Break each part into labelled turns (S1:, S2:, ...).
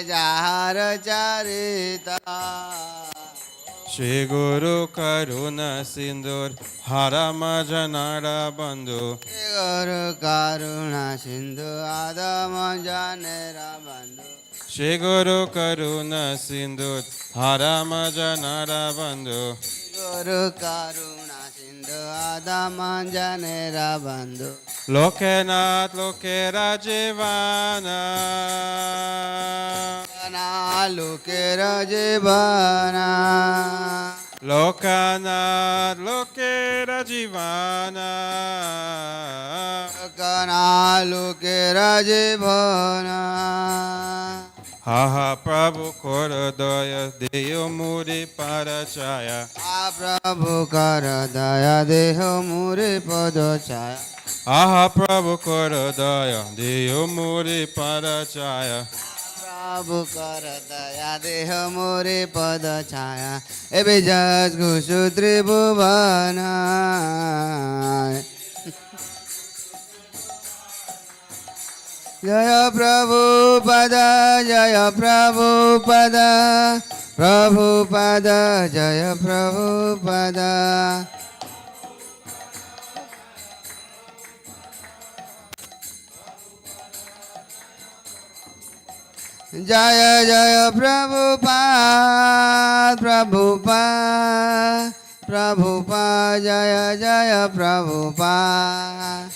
S1: Jahar Charita
S2: Shri Guru Karuna Sindur Harama Janara Bandhu
S1: Guru Karuna Sindhu Adama Janera Bandhu
S2: Shri Guru Karuna Sindur Harama Janara Bandhu
S1: Guru Karuna Sindhu Adama Janera Bandhu
S2: Lokenath Lokera Jivana
S1: Kana Lokera Jivana
S2: Lokanath Lokera Jivana
S1: Kana Lokera Jivana
S2: Haha Prabhu Korodaya Deyo Muri Parachaya
S1: Prabhu Kara Daya Deho Muri Pada Chaya
S2: Aha Prabhu Korodaya Deyo Muri Parachaya
S1: Prabhu Kara Daya Deho Muri Pada Chaya Ebijas Gushu Tribhuvana Jaya Prabhupada Jaya Prabhupada Prabhupada Jaya Prabhupada Jaya Jaya Prabhupada Prabhupada Prabhupada Jaya Jaya Prabhupada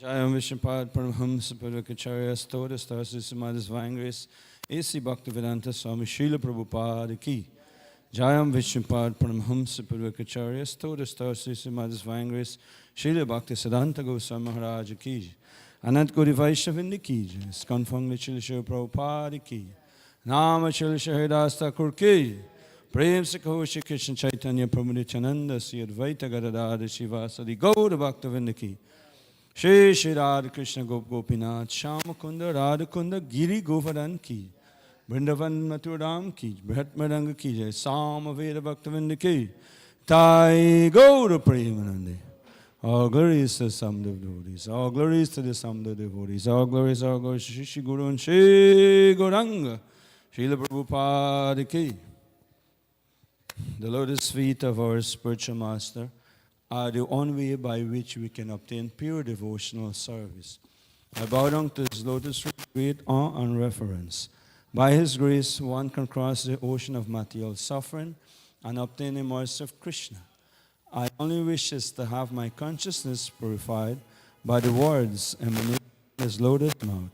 S2: Jayam Vishnupad Paramhamsa Padakacharya Stoda Stasi Samadhis Vangris A.C. Bhaktisiddhanta Swami Srila Prabhupada Ki Jayam Vishnupad Paramhamsa Padakacharya Stoda Stasi Samadhis Vangris Srila Bhaktisiddhanta Goswami Maharaj Ki Anant Gori Vaishnavindi Ki Skanfang Chila Srila Prabhupada Ki Nama Chila Shahidas Thakur Ki Prem Sikho Shri Krishna Chaitanya Prabhu Nityananda Sri Advaita Gadadhara Shivasadi Gaura Bhaktivinoda Ki Shri Shri Radha Krishna Gop Gopinath Shama Kunda Radha Kunda Giri Govardhan Ki Vrindavan Mathuram Ki Brihat Maranga Ki Jai Sama Veda Bhaktivinoda Ki Tai Gaura Premanande. All glories to the sum of devotees. All glories to the sum of devotees. All glories to Shri Shri Guru and Shri Gauranga. Srila Prabhupada Ki. The lotus feet of our spiritual master are the only way by which we can obtain pure devotional service. I bow down to his lotus feet with awe and reverence. By his grace, one can cross the ocean of material suffering and obtain the mercy of Krishna. I only wish is to have my consciousness purified by the words emanating from his lotus mouth.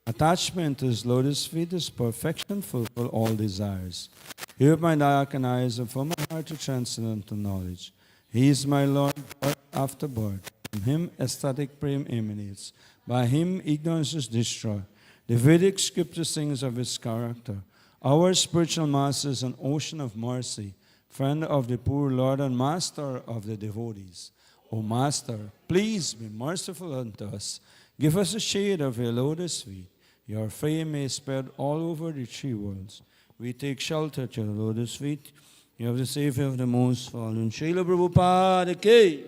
S2: Attachment to his lotus feet is perfection, fulfill all desires. Hear my dark and eyes and fill my heart to transcendental knowledge. He is my Lord, birth after birth. From him ecstatic prema emanates. By him ignorance is destroyed. The Vedic scripture sings of his character. Our spiritual master is an ocean of mercy, friend of the poor, Lord and master of the devotees. O Master, please be merciful unto us. Give us a shade of your lotus feet. Your fame may spread all over the three worlds. We take shelter at your lotus feet. You have the Savior of the most fallen. Srila Prabhupada Ki.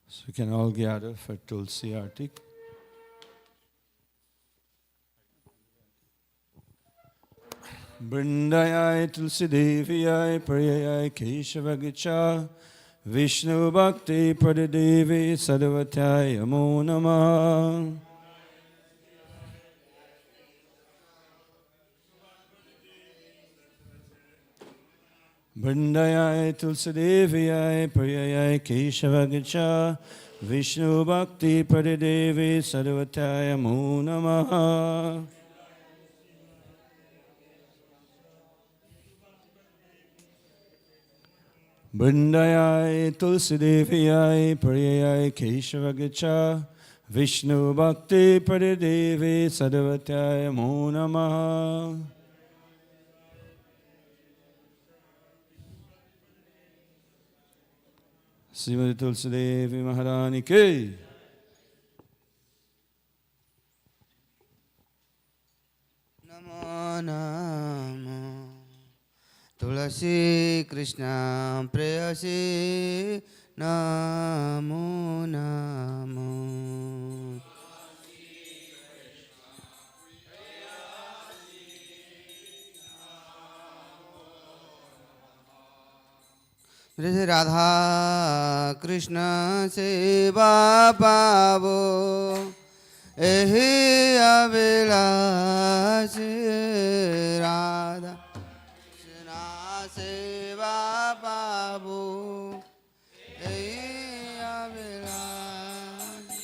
S2: So we can all gather for Tulsi Arati. Brindayai Tulsi Deviyai Priyayai Keshavagicha Vishnu Bhakti Pradadevi Sadavatyai Amo Namah. Brindayai Tulsi Deviyai Priyayai Keshavagicha Vishnu Bhakti Pradadevi Sadavatyai Amo Namah. Brindayai Tulsi Deviyai Priyayai Keshavagicha Vishnu Bhakti Pradadevi Sadavatyai Amo Namah. Srimati Tulsi Devi Maharani ki.
S1: Namo Namo Tulasi Krishna Prayasi Namo Namo Radha Krishna Seva Pavo Ehi Avilasi Radha Krishna Seva Pavo Ehi Avilasi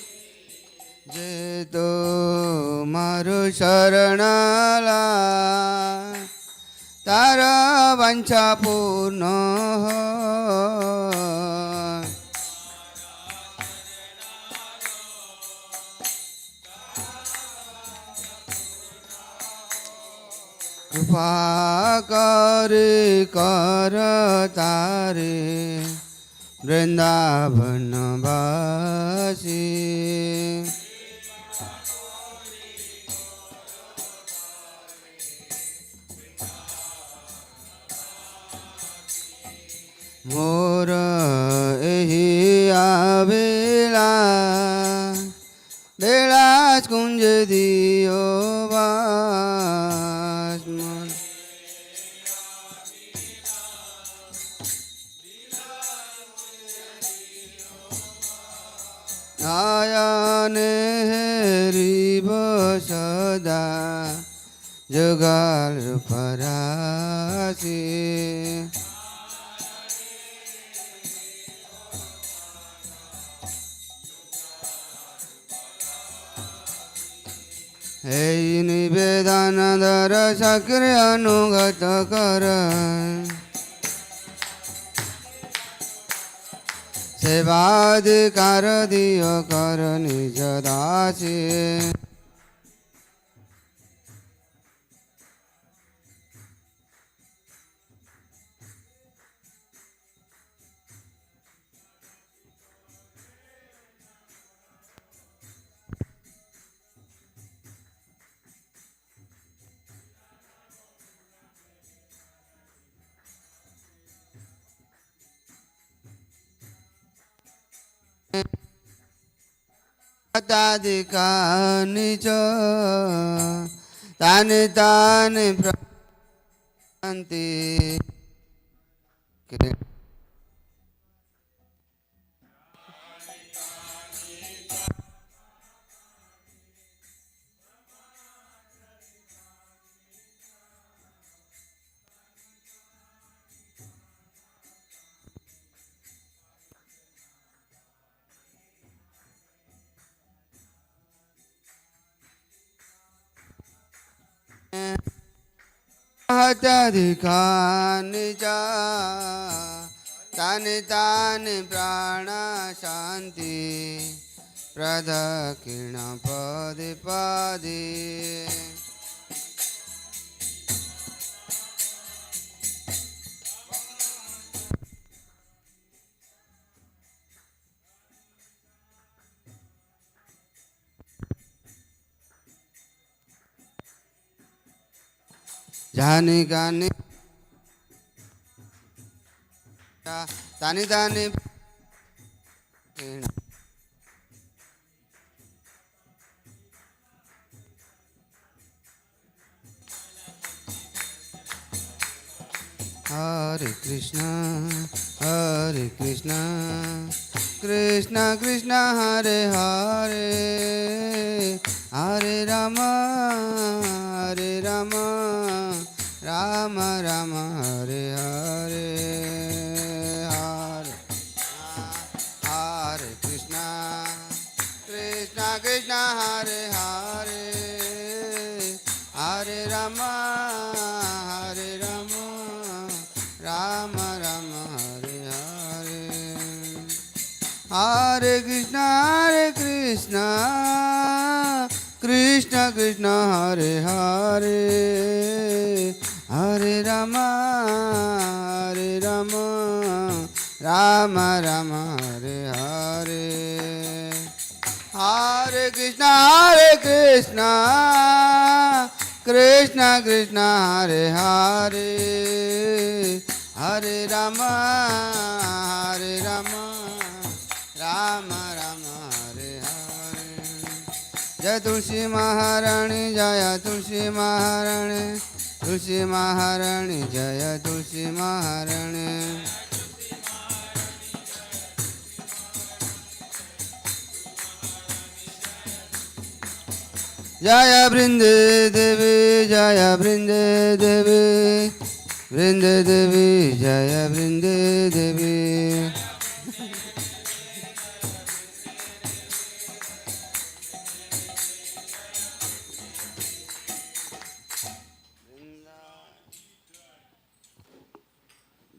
S1: Jeto Maru Sharanala Tara Vancha Purno Kripa kare kar tare Vrindavan vasi Mora ehi avela Belas kunj diyo vasman Ayane hriva sada Jagal parasi Hey nivedana dara sakre anugata karan Sevadikara diyo kar nija dasi Tadika nicha Tani tani pranti Tadika nicha Tani tani prana shanti Pradakina padi padi Jani gani Tani tani Hare Krishna Krishna Krishna Hare Hare Hare Rama Rama Rama Hare Hare Hare Hare Krishna Krishna Hare Hare Hare Rama Rama Rama Hare Hare Hare Krishna Krishna Krishna Hare Hare Hare Rama Rama Rama Hare Hare Hare Krishna Krishna Krishna Hare Hare Hare Rama Rama Rama Hare Hare Jai Tulsi Maharani Jaya Tulsi Maharani Tulsi Maharani Jaya Tulsi Maharani Jaya Brinde Devi Jaya Brinde Devi Brinde Devi Jaya Brinde Devi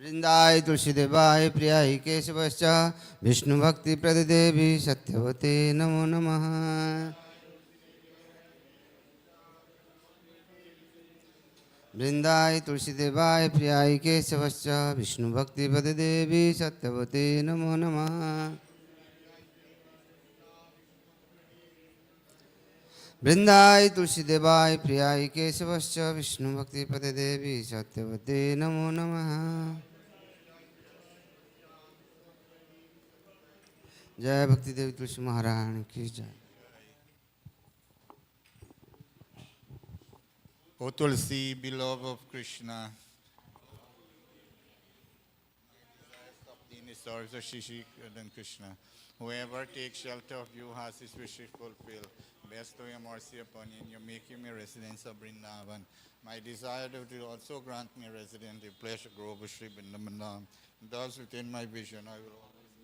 S1: वृंदाय तुलसी देवाय प्रियाय केशवश्च विष्णु भक्ति प्रद देवी सत्यवते नमो नमः वृंदाय तुलसी देवाय प्रियाय केशवश्च विष्णु भक्ति प्रद देवी सत्यवते नमो नमः वृंदाय तुलसी देवाय प्रियाय केशवश्च विष्णु भक्ति प्रद देवी सत्यवते नमो नमः जय भक्ति देवी तुलसी महारानी की जय
S3: O Tulsi, beloved of Krishna, stop the service of Shishi than Krishna. Whoever takes shelter of you has his wishes fulfilled. Bestow your mercy upon him, you make him a residence of Vrindavan. My desire that you also grant me residence, a pleasure grove of Sri Vrindavan. Thus within my vision I will always be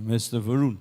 S2: Mr. Varun.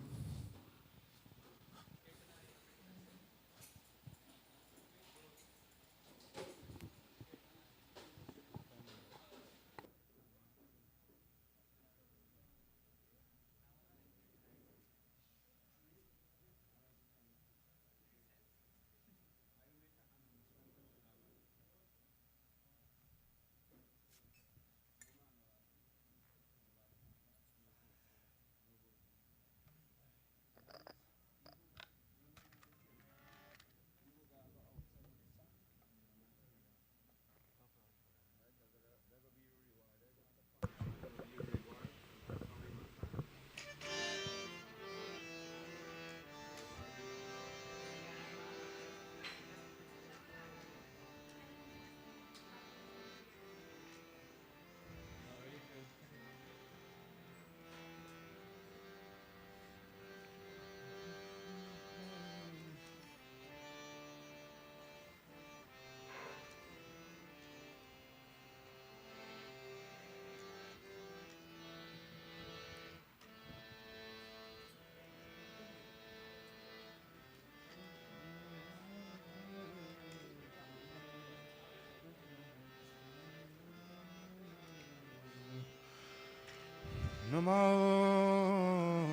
S2: Namo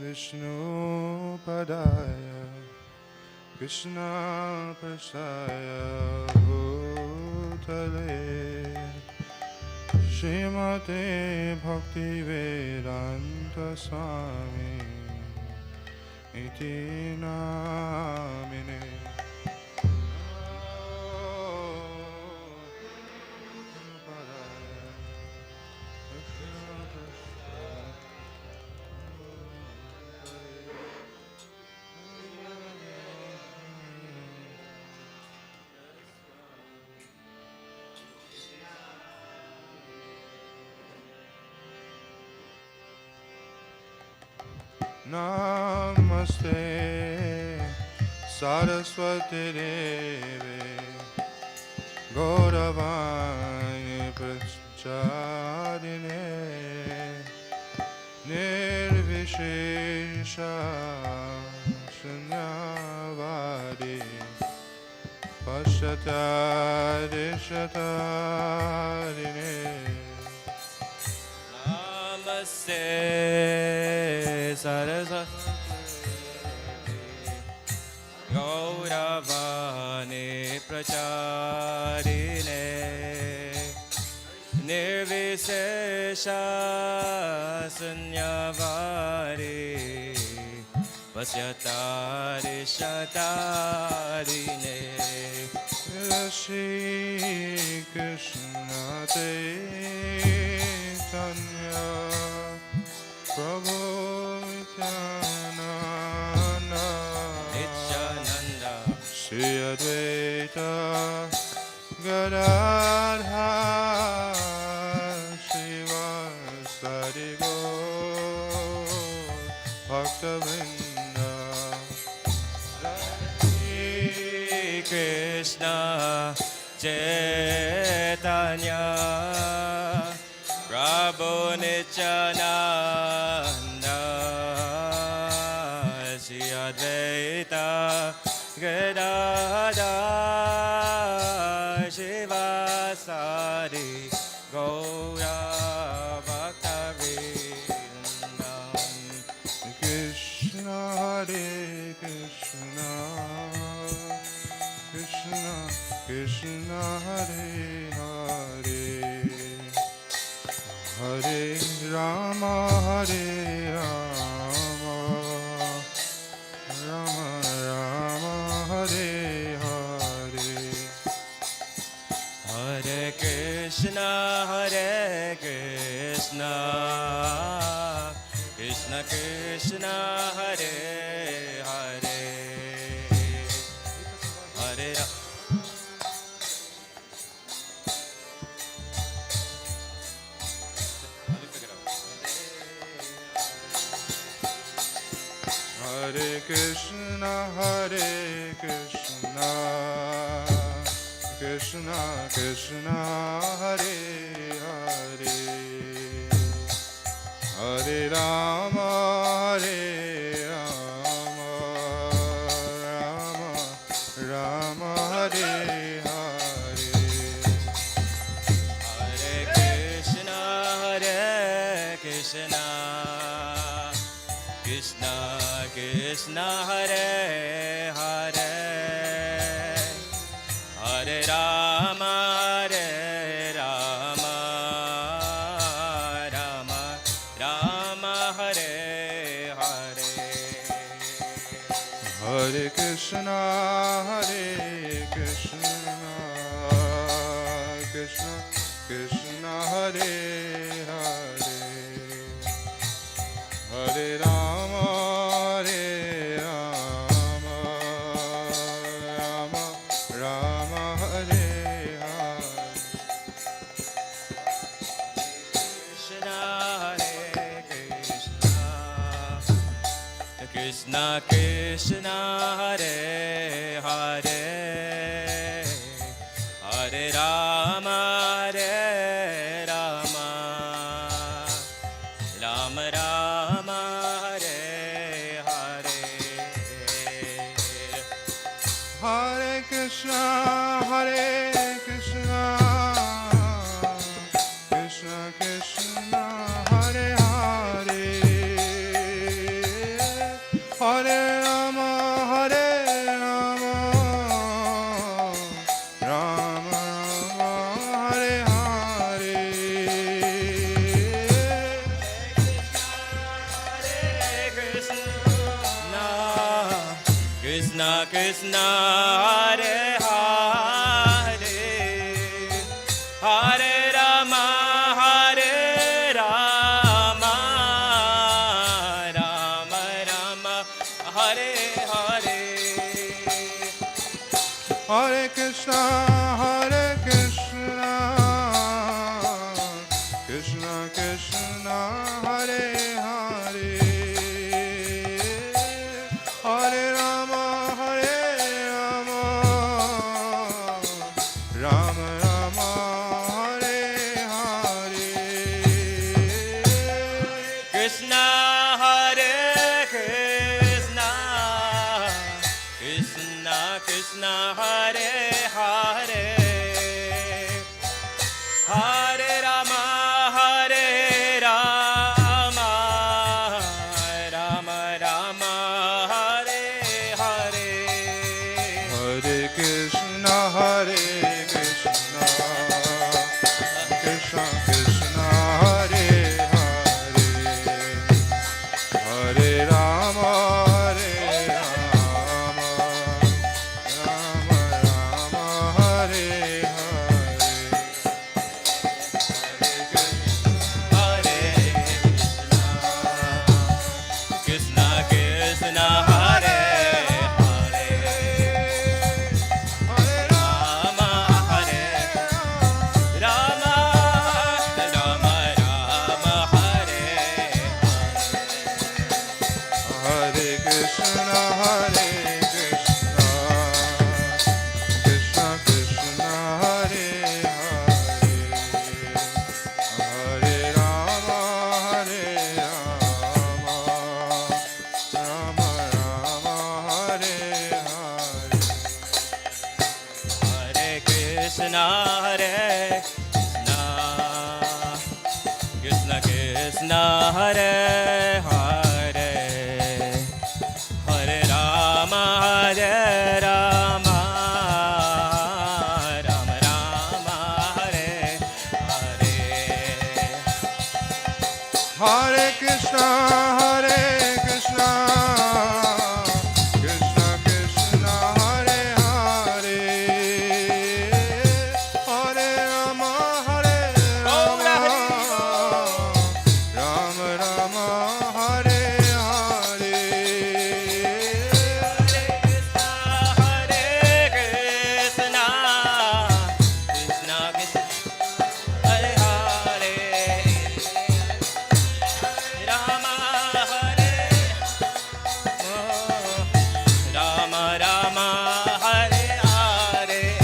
S2: Vishnu Padaya Krishna Prasaya Bhutale Srimate Bhakti Vedanta Swami Iti Namine Namaste Saraswati Devi Gauravani
S4: brahmacharine nirvishesha sunyavadi paschatarishtarine
S5: Namaste Saraswati Gauravani Pracharine Nirvisesha Sunyavadi Pasyatari Shatarine
S4: Shri Krishna Chaitanya Prabhu Nityananda
S5: Nityananda
S4: Shri Advaita Gadadha Srivasadi Gaur Bhaktavrinda
S5: Shri Krishna Chaitanya Prabhu Nityananda Shri Advaita Gadadha Srivasadi Gaura Bhaktavrinda
S4: Krishna Hare Krishna Krishna Krishna Hare Hare Hare Rama Hare Rama Rama Rama Hare Hare
S5: Hare Krishna Krishna Krishna Hare Hare Hare Rama
S4: Hare Krishna Krishna Krishna Hare Hare Hare Rama Rama Rama Hare Hare
S5: Hare Krishna Krishna Krishna Hare Hare Hare Rama Rama Rama Hare Hare
S4: Hare Krishna Krishna Krishna Hare Hare Hare Rama Rama Hare Hare
S5: Krishna Krishna Hare Hare Hare Rama Rama Rama Hare Hare
S4: Hare Krishna Krishna Krishna Hare Hare Hare Rama Rama Hare Hare
S5: Krishna Krishna Hare Hare Hare Rama Rama Rama Hare Hare
S4: Hare Krishna Krishna Krishna Hare Hare Hare Rama Rama Rama Hare Hare
S5: Krishna Hare Hare Hare Rama Hare Rama Rama Rama Hare Hare
S4: Hare Krishna, Hare Krishna, Krishna Krishna, Hare Hare, Hare Rama, Hare Rama, Rama Rama, Hare Hare.
S5: Hare Krishna Krishna Krishna Hare Hare Rama Hare Rama Rama Hare Hare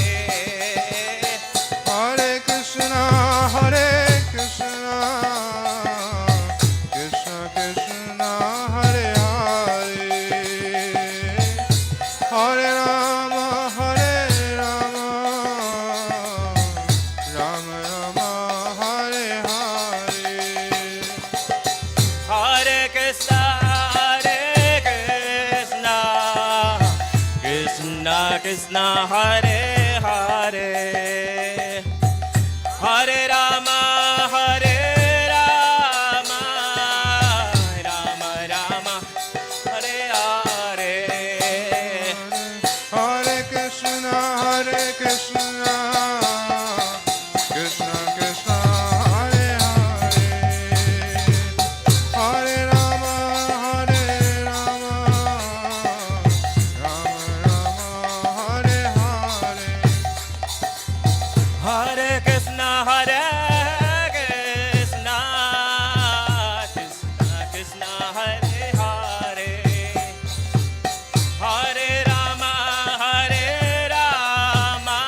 S4: Hare Krishna, Hare Krishna, Krishna Krishna, Hare Hare, Hare Rama, Hare Rama, Rama Rama, Hare Hare.
S5: Hare Krishna Krishna Krishna Hare Hare Hare Rama Hare Rama Rama Rama Hare Hare
S4: Hare Krishna, Hare Krishna, Krishna Krishna, Hare Hare, Hare Rama, Hare Rama, Rama Rama, Hare Hare.
S5: Hare Krishna Hare Krishna Krishna Krishna Hare Hare Hare Rama Hare Rama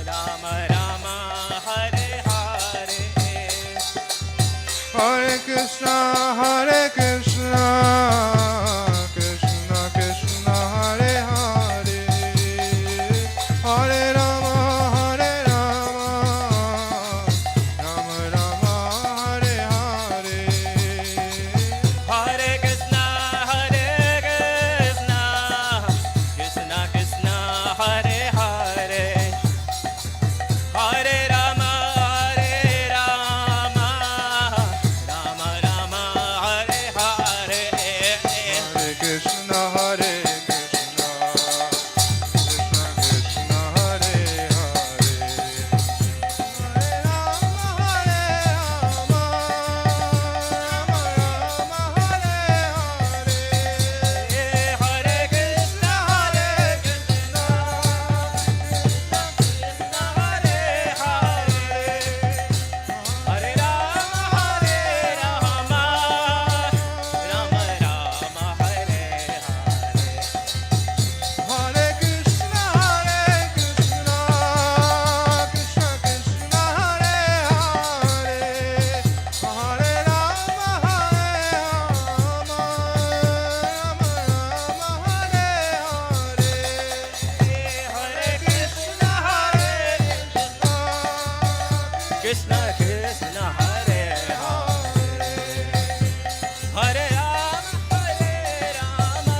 S5: Rama Rama Hare Hare
S4: Hare Krishna, Hare Krishna, Krishna Krishna, Hare Hare, Hare Rama, Hare Rama, Rama Rama, Hare Hare.
S5: Hare Krishna Hare Krishna Krishna Krishna Hare Hare Hare Rama Hare Rama Rama Rama Hare Hare
S4: Hare Krishna, Hare Krishna, Krishna Krishna, Hare Hare, Hare Rama, Hare Rama, Rama Rama, Hare Hare.
S5: Hare Krishna Hare Krishna Krishna Hare Hare Hare Rama Hare Rama Rama Rama Hare Hare
S4: Hare Krishna, Hare Krishna, Krishna Krishna, Hare Hare, Hare Rama, Hare Rama, Rama Rama, Hare Hare.
S5: Hare Krishna Hare Krishna Krishna Hare Hare Hare Rama Hare Rama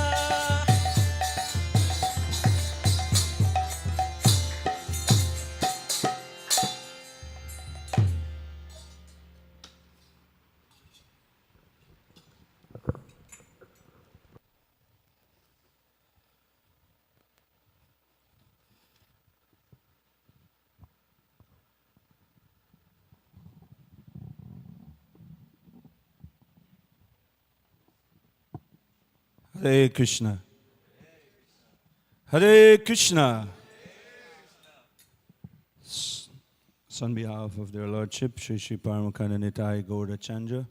S2: Hare Krishna. Hare Krishna. On behalf of their Lordship, Sri Sri Paramakanda Nitai Gaura Chandra,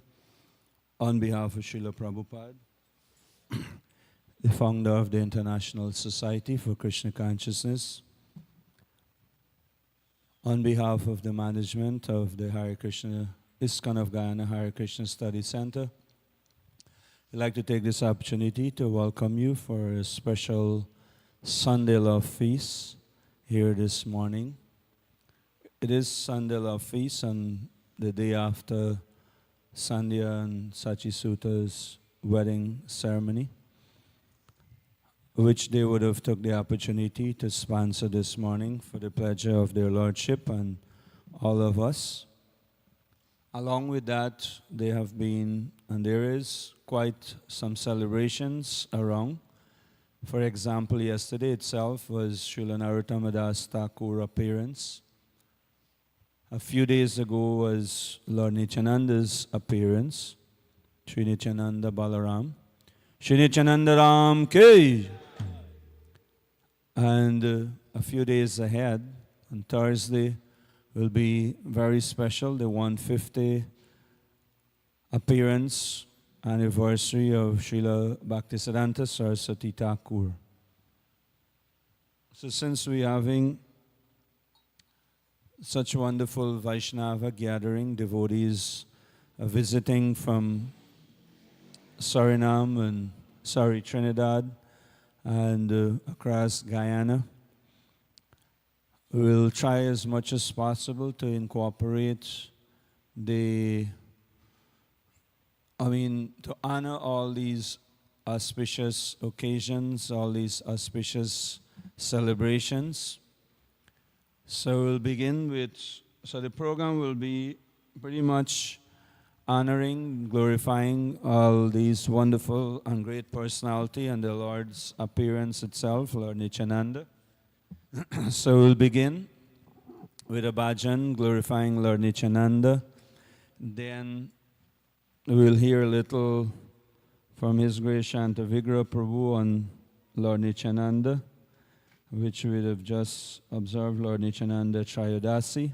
S2: on behalf of Srila Prabhupada, the founder of the International Society for Krishna Consciousness, on behalf of the management of the Hare Krishna ISKCON of Guyana Hare Krishna Study Center, I'd like to take this opportunity to welcome you for a special Sunday Love Feast here this morning. It is Sunday Love Feast on the day after Sandhya and Sachi Suta's wedding ceremony, which they would have took the opportunity to sponsor this morning for the pleasure of their Lordship and all of us. Along with that, there have been, and there is, quite some celebrations around. For example, yesterday itself was Srila Narottama Thakur appearance. A few days ago was Lord Nityananda's appearance, Sri Nityananda Balaram. Sri Nityananda Ram Ki! And a few days ahead, on Thursday, will be very special, the 150 appearance anniversary of Srila Bhaktisiddhanta Saraswati Thakur. So since we're having such wonderful Vaishnava gathering, devotees visiting from Suriname and Trinidad and across Guyana, we'll try as much as possible to incorporate to honor all these auspicious occasions, all these auspicious celebrations. So we'll begin with, the program will be pretty much honoring, glorifying all these wonderful and great personality and the Lord's appearance itself, Lord Nityananda. So we'll begin with a bhajan glorifying Lord Nityananda. Then we'll hear a little from His Grace Shanta Vigraha Prabhu on Lord Nityananda, which we have just observed, Lord Nityananda Trayodasi.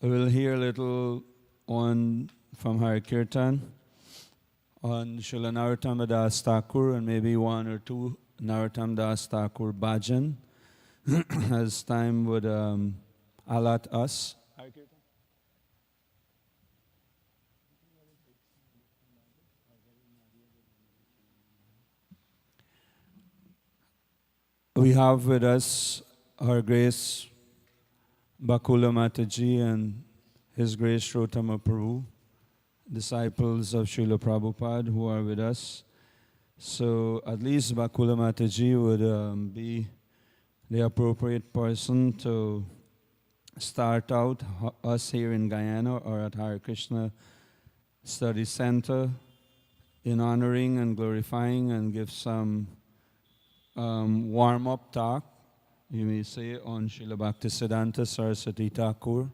S2: We'll hear a little on from Hari Kirtan on Srila Narottama Das Thakur, and maybe one or two Narottama Das Thakur bhajan as time would allot us. We have with us Her Grace Bakula Mataji and His Grace Narottama Prabhu, disciples of Srila Prabhupada who are with us. So at least Bakula Mataji would be the appropriate person to start out us here in Guyana or at Hare Krishna Study Center in honoring and glorifying and give some warm-up talk, you may say, on Srila Bhaktisiddhanta Saraswati Thakur.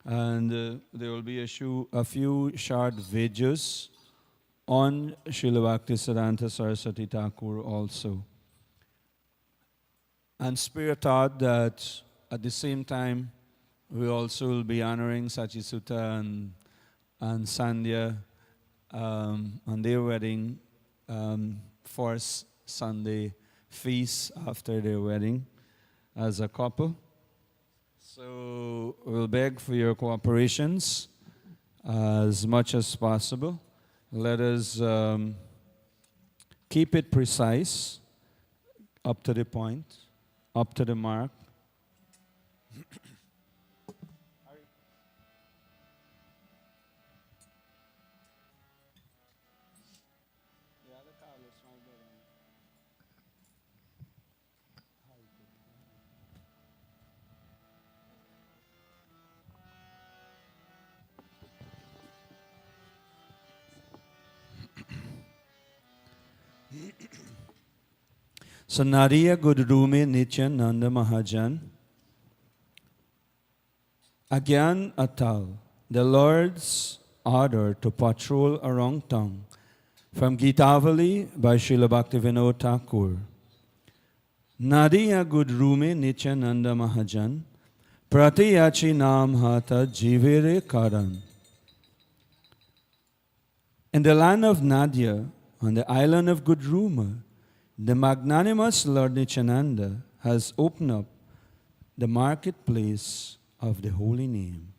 S2: And there will be a few short videos on Srila Bhaktisiddhanta Saraswati Thakur also. And Spirit thought that at the same time, we also will be honoring Sachi Sutta and Sandhya on their wedding, first Sunday feast after their wedding as a couple. So we'll beg for your cooperations as much as possible. Let us keep it precise, up to the point, up to the mark. So Nariya Gudrume Nityananda Mahajan Agyan Atal, the Lord's order to patrol around town, from Gitavali by Srila Bhaktivinoda Thakur. Nadiya Gudrume Nityananda Mahajan Pratiyachi Nam Hata Jivere Karan. In the land of Nadia, on the island of Gudruma, the magnanimous Lord Nityananda has opened up the marketplace of the holy name,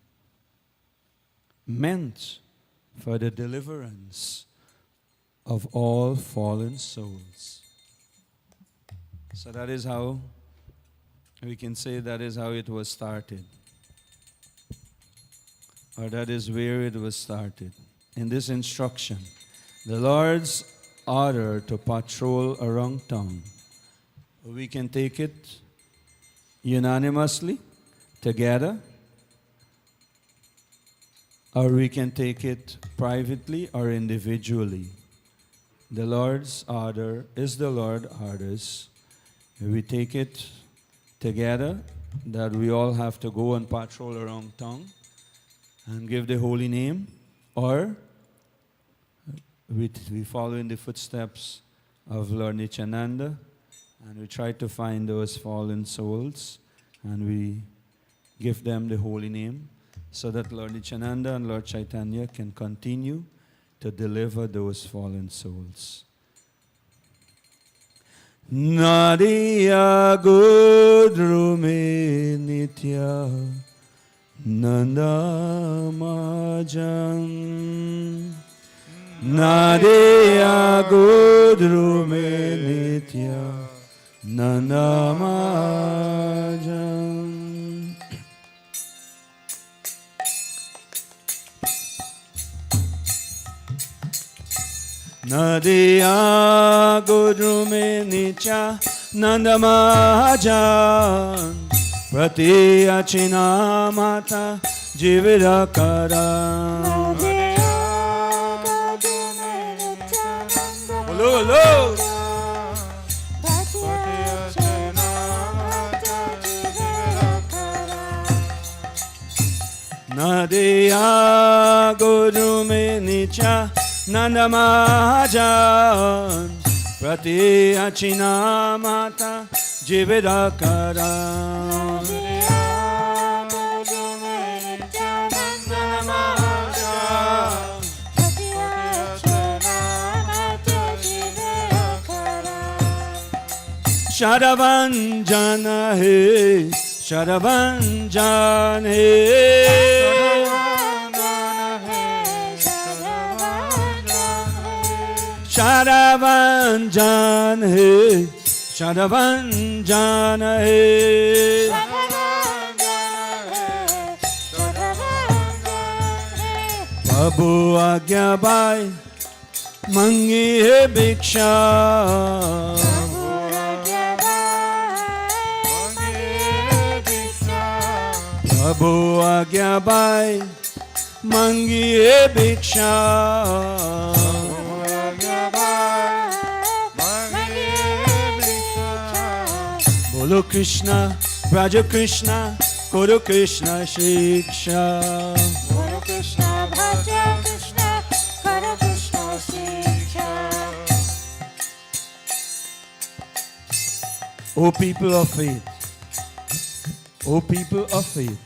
S2: meant for the deliverance of all fallen souls. So that is how we can say that is how it was started. or that is where it was started. In this instruction, the Lord's order to patrol around town. We can take it unanimously, together, or we can take it privately or individually. The Lord's order is the Lord's orders. We take it together, that we all have to go and patrol around town and give the holy name, or we follow in the footsteps of Lord Nityananda and we try to find those fallen souls and we give them the holy name so that Lord Nityananda and Lord Chaitanya can continue to deliver those fallen souls. Nadiya Gudrume Nitya Nandamajan Nadiya Gudrume Nitya Nandamajan. Nadiya Gudrume Nitya Nandamajan Prati Achina Mata Jivira Karan. Hello, hello. Nadiya Gudrume Nitya Nandamajan Prati Achina Mata Jivira Karan. Shadavanjana he, Shadavanjana he, Shadavanjana he, Shadavanjana he. Prabhu Agya Bhai Mangi he Bhiksha. Prabhu Agya Bhai Mangi he Bhiksha. Bolo Krishna, Braja Krishna, Koro Krishna Shiksha.
S6: Bolo Krishna, Braja Krishna, Koro Krishna Shiksha.
S2: O people of faith, O people of faith,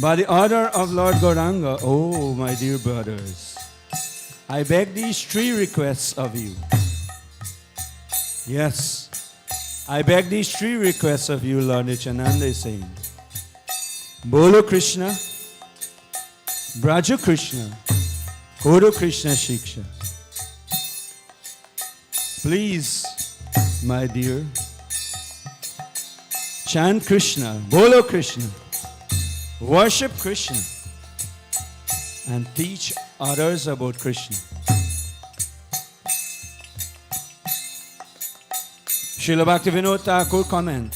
S2: by the order of Lord Gauranga, oh my dear brothers, I beg these three requests of you. Yes, I beg these three requests of you, Lord Nityananda is saying. Bolo Krishna, Braja Krishna, Koro Krishna Shiksha. Please, my dear, chant Krishna, Bolo Krishna, worship Krishna, and teach others about Krishna. Srila Bhaktivinoda Thakur comment: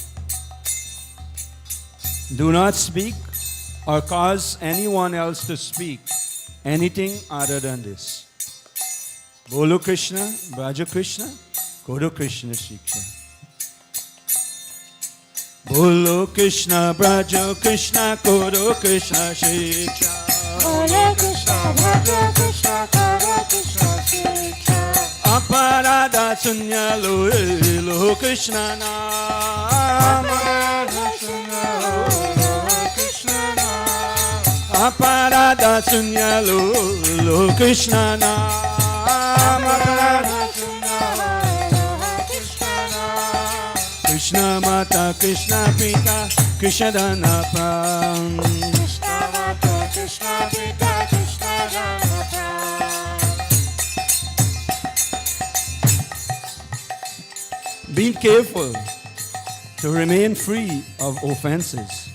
S2: do not speak or cause anyone else to speak anything other than this. Bolo Krishna, Braja Krishna, Koro Krishna Shiksha. Bolo Krishna, Braja Krishna, Koro Krishna Shiksha.
S6: Bolo Krishna, Braja Krishna, Koro Krishna Shiksha.
S2: Aparada sunya lo Krishna naam.
S6: Aparada sunya lo Krishna naam.
S2: Aparada sunya lo Krishna naam.
S6: Aparada sunya lo Krishna naam.
S2: Krishna Mata, Krishna Pita, Krishna Dana Pram.
S6: Krishna Mata, Krishna Pita, Krishna Dana Pram.
S2: Be careful to remain free of offenses.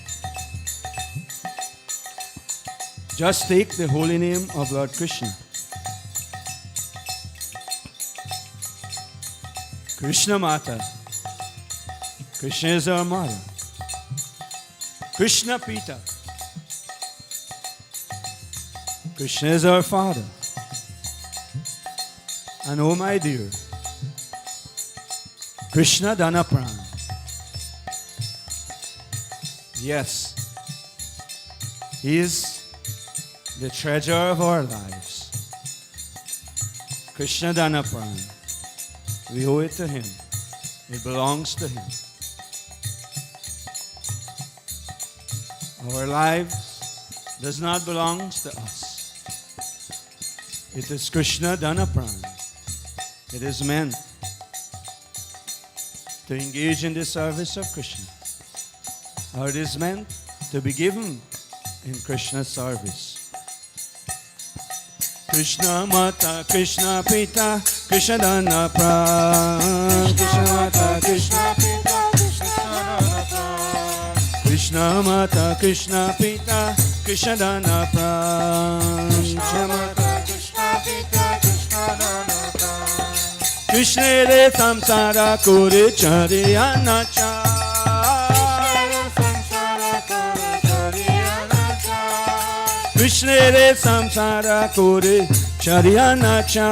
S2: Just take the holy name of Lord Krishna. Krishna Mata. Krishna is our mother. Krishna Pita. Krishna is our father. And oh my dear, Krishna Dhanapran. Yes, he is the treasure of our lives. Krishna Dhanapran. We owe it to him. It belongs to him. Our lives does not belong to us. It is Krishna Dhanapran. It is meant to engage in the service of Krishna. Or it is meant to be given in Krishna's service. Krishna Mata, Krishna Pita, Krishna Dhanapran. Krishna Mata, Krishna Pita, Krishna Mata, Krishna Pita, Krishna Dhanapran. Krishna Mata, Krishna Pita, Krishna Dhanapran. Krishna re samsara kore chariyanacha. Krishna re samsara kore chariyanacha.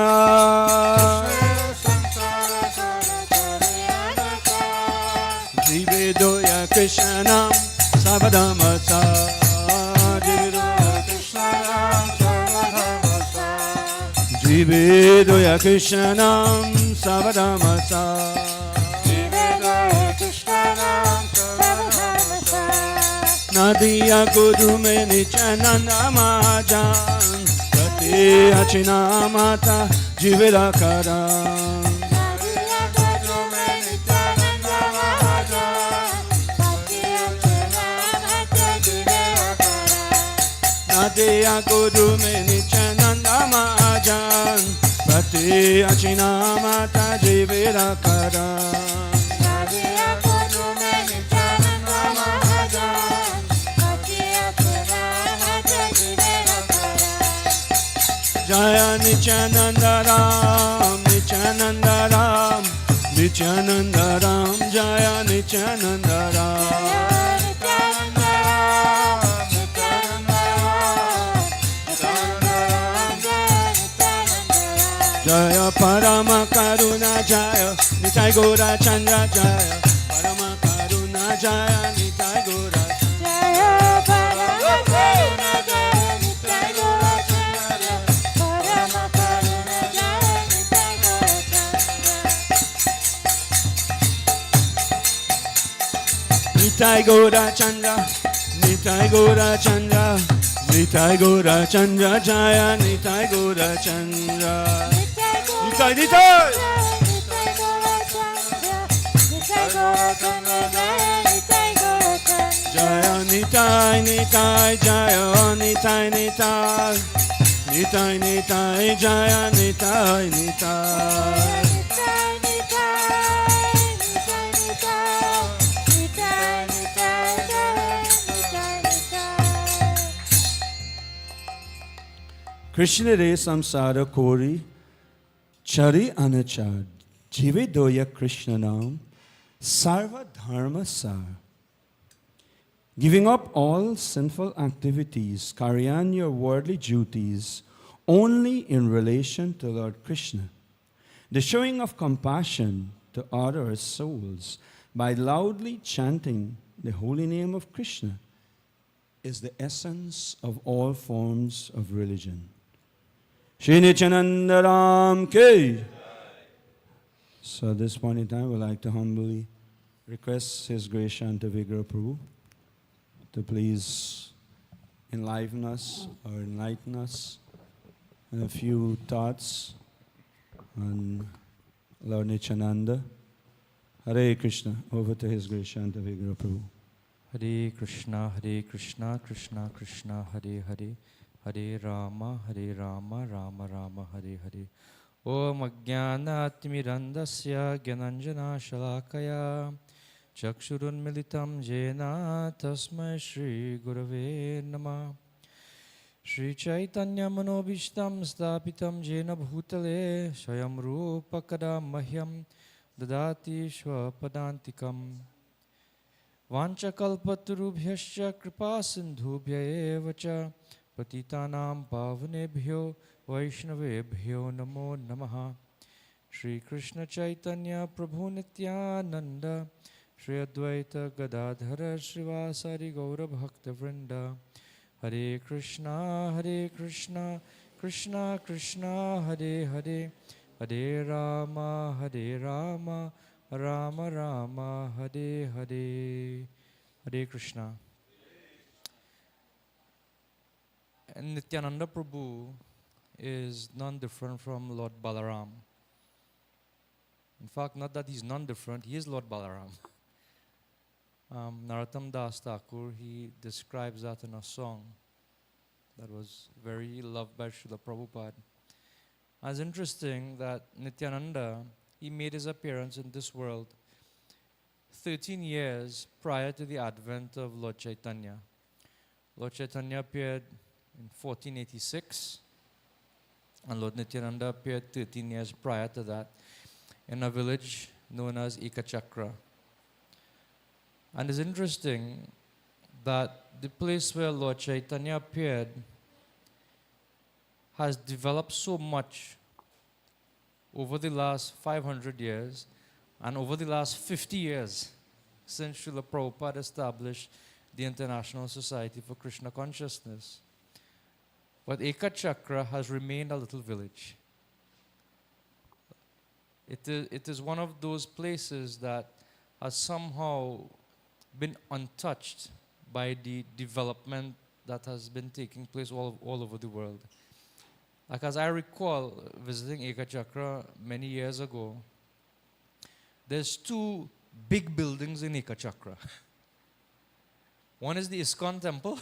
S2: Jive doya Krishnam savadamasa. Jive doya Krishnam savadamasa. Nadiya Guru me Nityananda Mahajan Prati Achina Mata Jivira Karan. Nadiya Guru me Nityananda Mahajan Prati Achina Mata Jivira Karan. Nadiya Guru me Nityananda Mahajan Prati Achina Mata Jivira Karan. Jaya Nityananda Ram, Nityananda Ram, Nityananda Ram, Jaya Nityananda Ram. Jaya Parama Karuna Jaya, Nitai Gora Chandra Jaya, Parama Karuna Jaya, Nitai Gora Jaya Parama Karuna Jaya, Nitai Gora Chandra. Nitai Gora Chandra, Nitai Gora Chandra, Nitai Gora Chandra, Jaya Nitai Gora Chandra. Nitai, Nitai! Jaya Nitai, Nitai, Jaya Nitai, Nitai. Nitai, Nitai, Jaya Nitai, Nitai. Krishna re samsara kori chari anachar jive doya Krishna nam sarva dharma sar. Giving up all sinful activities, carry on your worldly duties only in relation to Lord Krishna. The showing of compassion to other souls by loudly chanting the holy name of Krishna is the essence of all forms of religion. Shri Nityananda Ram Ki. So at this point in time, I would like to humbly request His Grace Shanta Vigra Prabhu to please enliven us or enlighten us in a few thoughts on Lord Nityananda. Hare Krishna. Over to His Grace Shanta Vigra Prabhu.
S7: Hare Krishna, Krishna Krishna, Hare Hare, Hare Rama, Rama Rama, Hare Hare. Om Ajnanaatimirandasya Gyananjana Shalakaya Chakshurunmilitam Jena Tasmai Shri Gurave Namah. Shri Chaitanya Manobishtam Stapitam Jena Bhutale Swayam Rupa Kadamahyam Dadati Shwapadantikam Vanchakalpatarubhyascha Kripa Sindhubhya Evacha Patitanam Pavanebhyo Vaishnavebhyo Namo Namaha Shri Krishna Chaitanya Prabhu Nityananda Shri Advaita Gadadhara Srivasari Gaura Bhakta Vrinda Hare Krishna Krishna Krishna Hare Hare Hare Rama Rama Rama Hare Hare Hare Krishna. And Nityananda Prabhu is none different from Lord Balaram. In fact, not that he's none different, he is Lord Balaram. Narottama Das Thakur, he describes that in a song that was very loved by Srila Prabhupada. It's interesting that Nityananda, he made his appearance in this world 13 years prior to the advent of Lord Chaitanya. Lord Chaitanya appeared in 1486, and Lord Nityananda appeared 13 years prior to that in a village known as Ekachakra. And it's interesting that the place where Lord Chaitanya appeared has developed so much over the last 500 years and over the last 50 years since Srila Prabhupada established the International Society for Krishna Consciousness. But Ekachakra has remained a little village. It is one of those places that has somehow been untouched by the development that has been taking place all over the world. Like as I recall visiting Ekachakra many years ago, there's two big buildings in Ekachakra. One is the ISKCON temple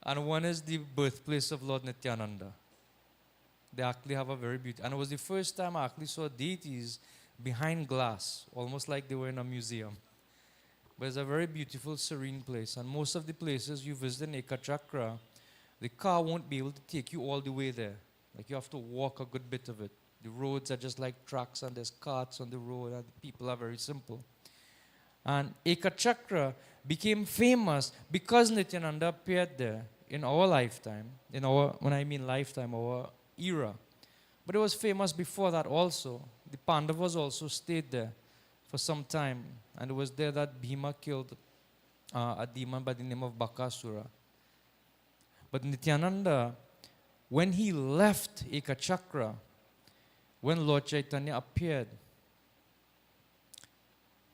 S7: and one is the birthplace of Lord Nityananda. They actually have a very beautiful, and it was the first time I actually saw deities behind glass, almost like they were in a museum. But it's a very beautiful, serene place. And most of the places you visit in Ekachakra, the car won't be able to take you all the way there. Like you have to walk a good bit of it. The roads are just like tracks and there's carts on the road and the people are very simple. And Ekachakra became famous because Nityananda appeared there in our lifetime, when I mean lifetime, our era. But it was famous before that also. The Pandavas also stayed there for some time. And it was there that Bhima killed a demon by the name of Bakasura. But Nityananda, when he left Ekachakra, when Lord Chaitanya appeared,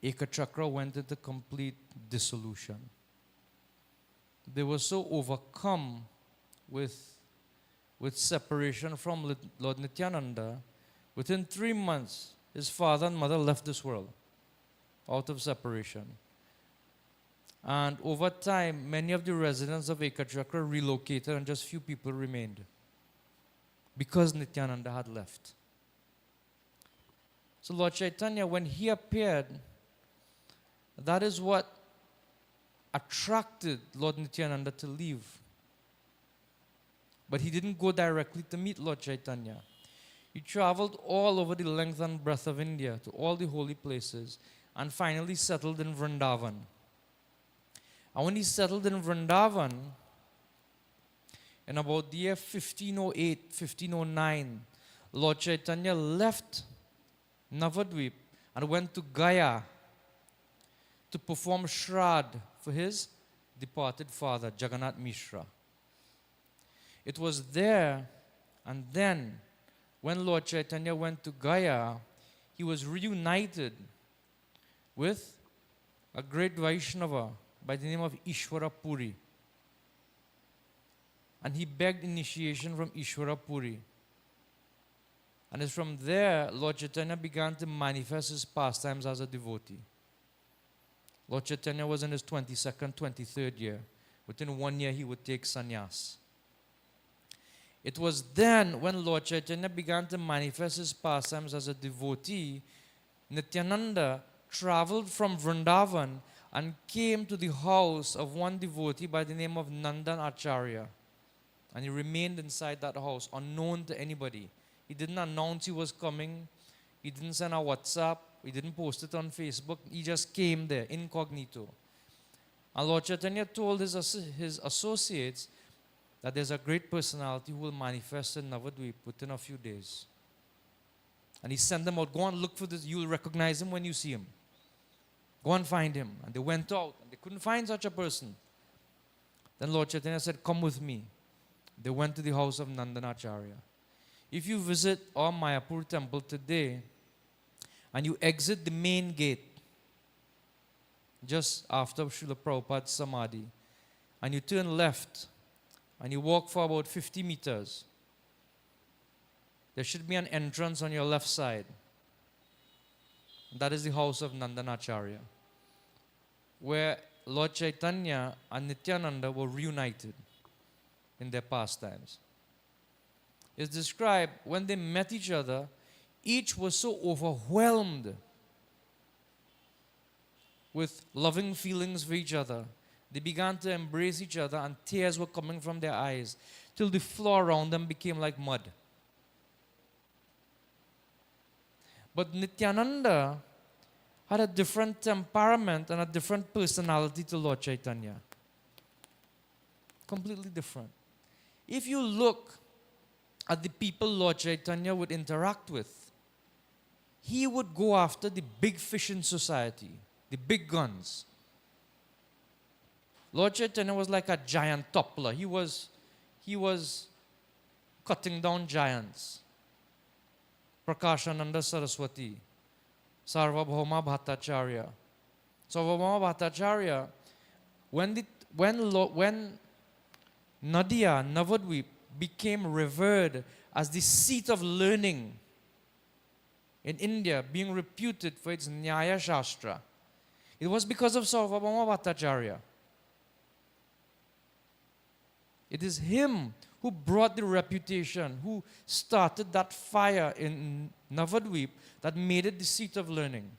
S7: Ekachakra went into complete dissolution. They were so overcome with separation from Lord Nityananda. Within 3 months, his father and mother left this world out of separation. And over time, many of the residents of Ekachakra relocated and just few people remained because Nityananda had left. So Lord Chaitanya, when he appeared, that is what attracted Lord Nityananda to leave. But he didn't go directly to meet Lord Chaitanya. He traveled all over the length and breadth of India to all the holy places and finally settled in Vrindavan. And when he settled in Vrindavan, in about the year 1508, 1509, Lord Chaitanya left Navadvip and went to Gaya to perform Shraddh for his departed father, Jagannath Mishra. It was there, and then when Lord Chaitanya went to Gaya, he was reunited with a great Vaishnava by the name of Ishwara Puri. And he begged initiation from Ishwara Puri. And it's from there Lord Chaitanya began to manifest his pastimes as a devotee. Lord Chaitanya was in his 22nd, 23rd year. Within 1 year he would take sannyas. It was then when Lord Chaitanya began to manifest his pastimes as a devotee, Nityananda traveled from Vrindavan and came to the house of one devotee by the name of Nandan Acharya. And he remained inside that house, unknown to anybody. He didn't announce he was coming. He didn't send a WhatsApp. He didn't post it on Facebook. He just came there, incognito. And Lord Chaitanya told his associates that there's a great personality who will manifest in Navadvip within a few days. And he sent them out, go and look for this. You'll recognize him when you see him. Go and find him. And they went out, and they couldn't find such a person. Then Lord Chaitanya said, come with me. They went to the house of Nandanacharya. If you visit our Mayapur temple today, and you exit the main gate, just after Srila Prabhupada's Samadhi, and you turn left, and you walk for about 50 meters, there should be an entrance on your left side. That is the house of Nandanacharya, where Lord Chaitanya and Nityananda were reunited in their pastimes. It's described when they met each other, each was so overwhelmed with loving feelings for each other. They began to embrace each other, and tears were coming from their eyes till the floor around them became like mud. But Nityananda had a different temperament and a different personality to Lord Chaitanya. Completely different. If you look at the people Lord Chaitanya would interact with, he would go after the big fish in society, the big guns. Lord Chaitanya was like a giant toppler. He was cutting down giants. Prakashananda Saraswati, Sarvabhauma Bhattacharya. Sarvabhauma Bhattacharya, when Nadia, Navadvip, became revered as the seat of learning in India, being reputed for its Nyaya Shastra, it was because of Sarvabhauma Bhattacharya. It is him who brought the reputation, who started that fire in Navadvip that made it the seat of learning.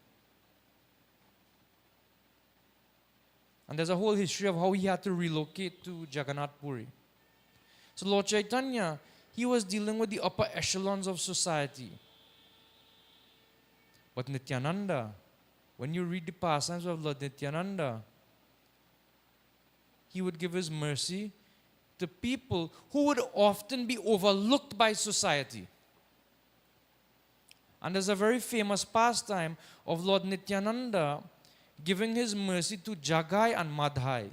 S7: And there's a whole history of how he had to relocate to Jagannath Puri. So Lord Chaitanya, he was dealing with the upper echelons of society. But Nityananda, when you read the pastimes of Lord Nityananda, he would give his mercy to people who would often be overlooked by society. And there's a very famous pastime of Lord Nityananda giving his mercy to Jagai and Madhai,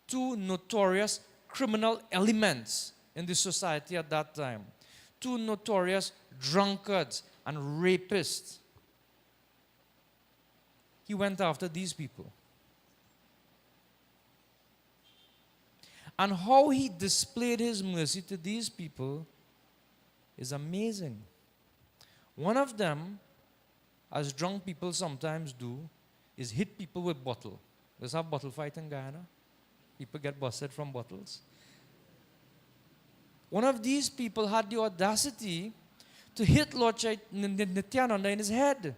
S7: two notorious criminal elements in the society at that time, two notorious drunkards and rapists. He went after these people. And how he displayed his mercy to these people is amazing. One of them, as drunk people sometimes do, is hit people with bottle. Let's have bottle fight in Guyana. People get busted from bottles. One of these people had the audacity to hit Lord Nityananda in his head.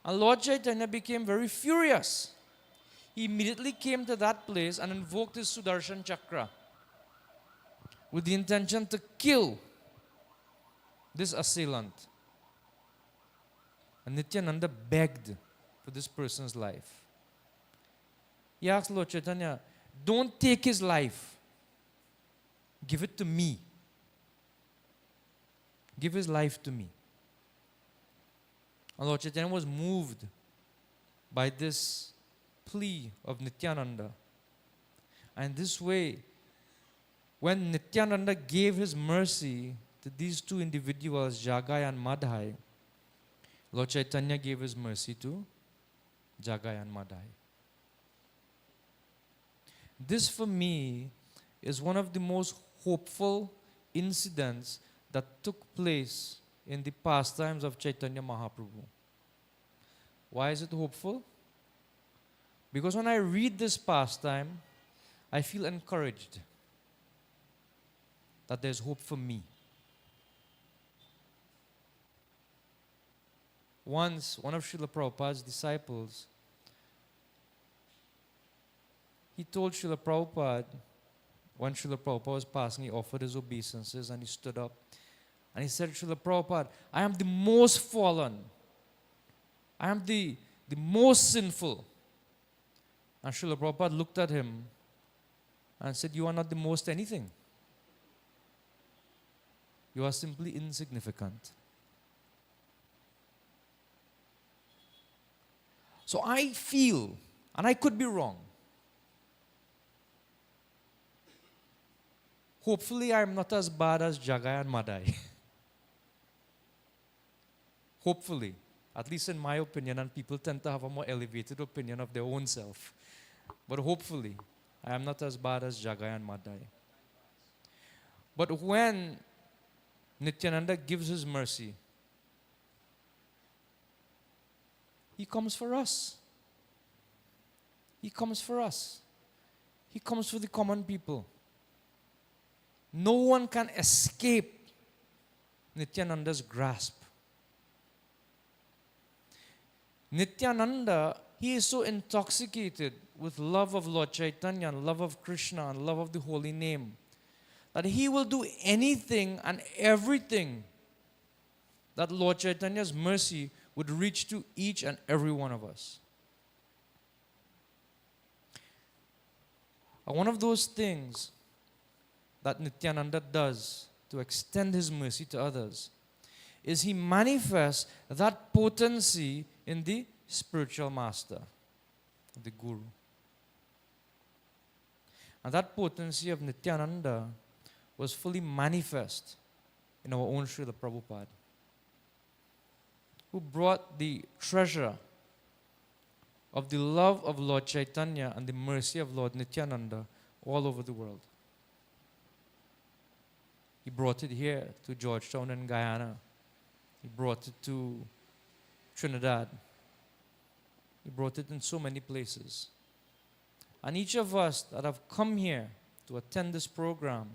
S7: And Lord Chaitanya became very furious. He immediately came to that place and invoked his Sudarshan Chakra with the intention to kill this assailant. And Nityananda begged for this person's life. He asked Lord Chaitanya, don't take his life. Give it to me. Give his life to me. And Lord Chaitanya was moved by this plea of Nityananda. And this way, when Nityananda gave his mercy to these two individuals, Jagai and Madhai, Lord Chaitanya gave his mercy to Jagai and Madhai. This for me is one of the most hopeful incidents that took place in the pastimes of Chaitanya Mahaprabhu. Why is it hopeful? Because when I read this pastime, I feel encouraged that there's hope for me. Once, one of Srila Prabhupada's disciples, he told Srila Prabhupada when Srila Prabhupada was passing, he offered his obeisances and he stood up and he said, Srila Prabhupada, I am the most fallen. I am the most sinful. And Srila Prabhupada looked at him and said, you are not the most anything. You are simply insignificant. So I feel, and I could be wrong, hopefully I'm not as bad as Jagai and Madai. Hopefully, at least in my opinion, and people tend to have a more elevated opinion of their own self. But hopefully, I am not as bad as Jagai and Madai. But when Nityananda gives his mercy, he comes for us. He comes for us. He comes for the common people. No one can escape Nityananda's grasp. Nityananda, he is so intoxicated with love of Lord Chaitanya and love of Krishna and love of the holy name that he will do anything and everything that Lord Chaitanya's mercy would reach to each and every one of us. And one of those things that Nityananda does to extend his mercy to others is he manifests that potency in the spiritual master, the Guru. And that potency of Nityananda was fully manifest in our own Srila Prabhupada, who brought the treasure of the love of Lord Chaitanya and the mercy of Lord Nityananda all over the world. He brought it here to Georgetown and Guyana. He brought it to Trinidad. He brought it in so many places. And each of us that have come here to attend this program,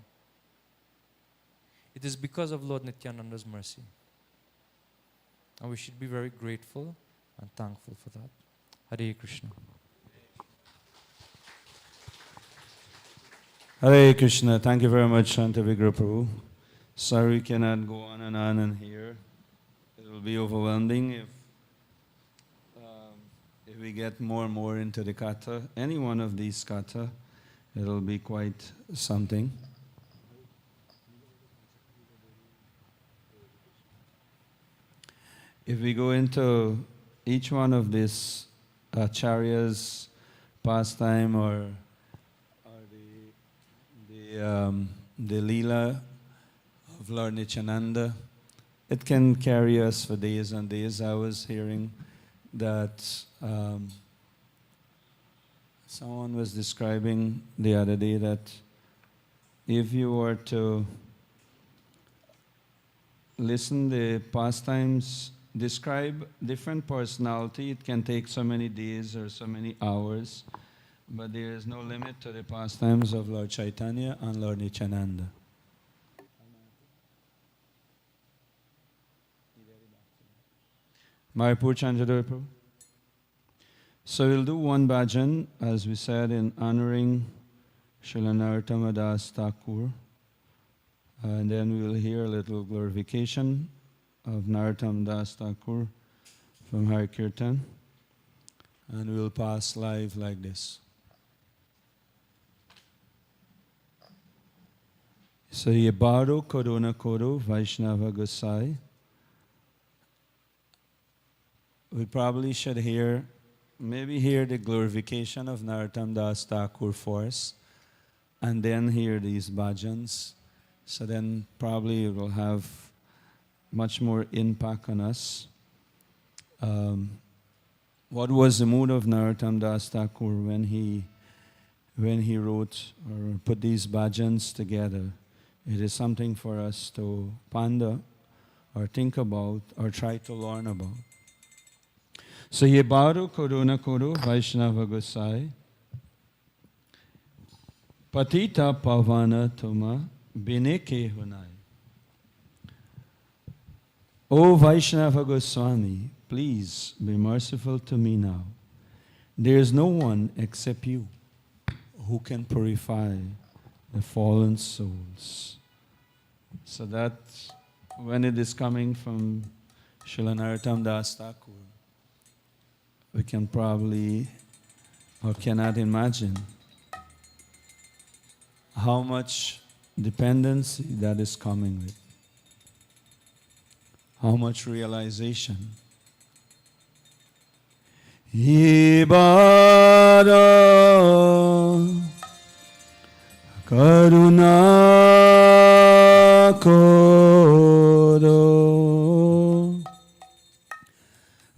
S7: it is because of Lord Nityananda's mercy. And we should be very grateful and thankful for that. Hare Krishna.
S2: Hare Krishna. Thank you very much, Shanta Vigra Prabhu. Sorry we cannot go on and here. It will be overwhelming if we get more and more into the kata. Any one of these kata, it will be quite something. If we go into each one of these acharyas, pastime or the Leela of Lord Nityananda, it can carry us for days and days. I was hearing that someone was describing the other day that if you were to listen the pastimes, describe different personality, it can take so many days or so many hours, but there is no limit to the pastimes of Lord Chaitanya and Lord Nityananda. Mayapur Chandradoy Prabhu. So we'll do one bhajan, as we said, in honoring Srila Narottama Das Thakur. And then we'll hear a little glorification of Narottama Das Thakur from Hari Kirtan. And we'll pass live like this. So Yebaro Korona Koro Vaishnava Gosai. We probably should maybe hear the glorification of Narottama Das Thakur first, and then hear these bhajans. So then probably it will have much more impact on us. What was the mood of Narottama Das Thakur when he wrote or put these bhajans together? It is something for us to ponder or think about or try to learn about. So Yebaru Koruna Kuru Vaishnava Gosai Patita Pavana Tuma Bineke Hunai. O Vaishnava Goswami, please be merciful to me now. There is no one except you who can purify the fallen souls. So that when it is coming from Srila Narottama Das Thakur, we can probably or cannot imagine how much dependency that is coming with, how much realization. Ibara karuna koro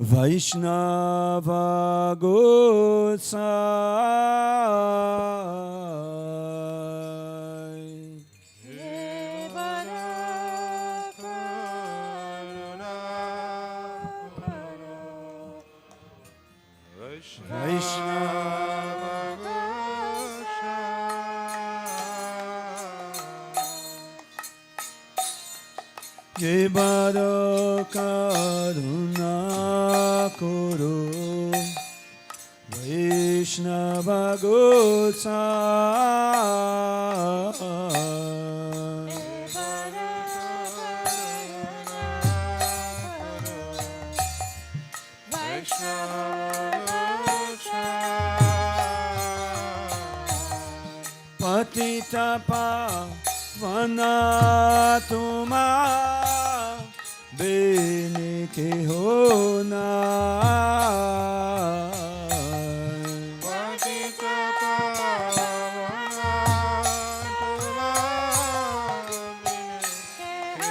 S2: Vaishnava Gosai Vaishnava karuna koro Vaishnava Gosai Patita Pavana Tuma Bene ke hona
S4: Patita Pavana Tuma Bene ke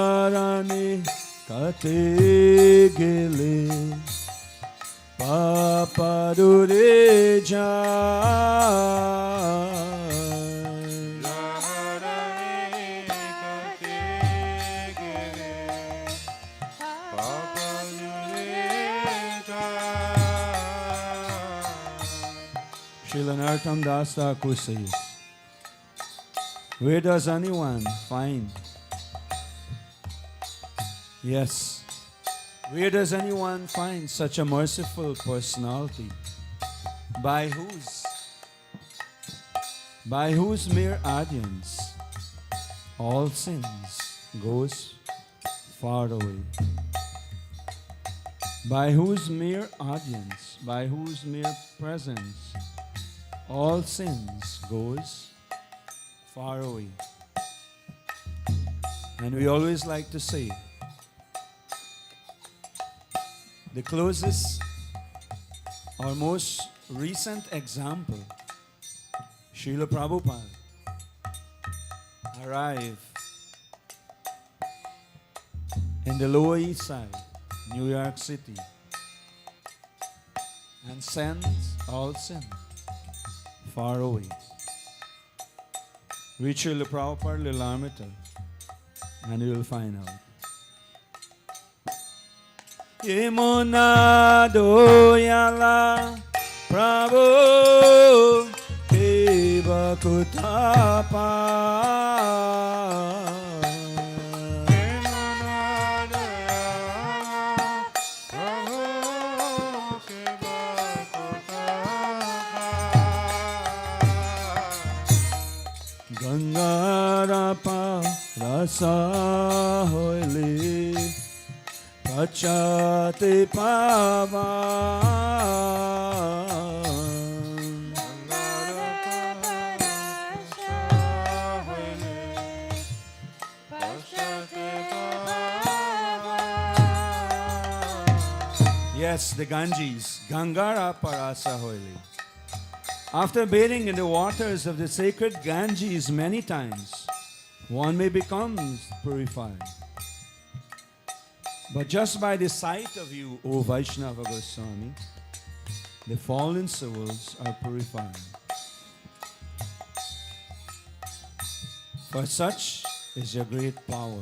S2: Jarani kate gele Papa dure jai Srila Narottama Das Thakur says, where does anyone find? Yes, where does anyone find such a merciful personality? By whose mere audience all sins goes far away? By whose mere audience, by whose mere presence all sins goes far away. And we always like to say, the closest or most recent example, Srila Prabhupada arrived in the Lower East Side, New York City, and sends all sin far away. Read Srila Prabhupada Lilamrita and you will find out. Yamuna doyala Prabhu Keva Kutapa Gangarapa Rasa Hoili Pachate Pavan Yes, the Ganges, Gangara Parasa Hoili. After bathing in the waters of the sacred Ganges many times, one may become purified. But just by the sight of you, O Vaishnava Goswami, the fallen souls are purified. For such is your great power.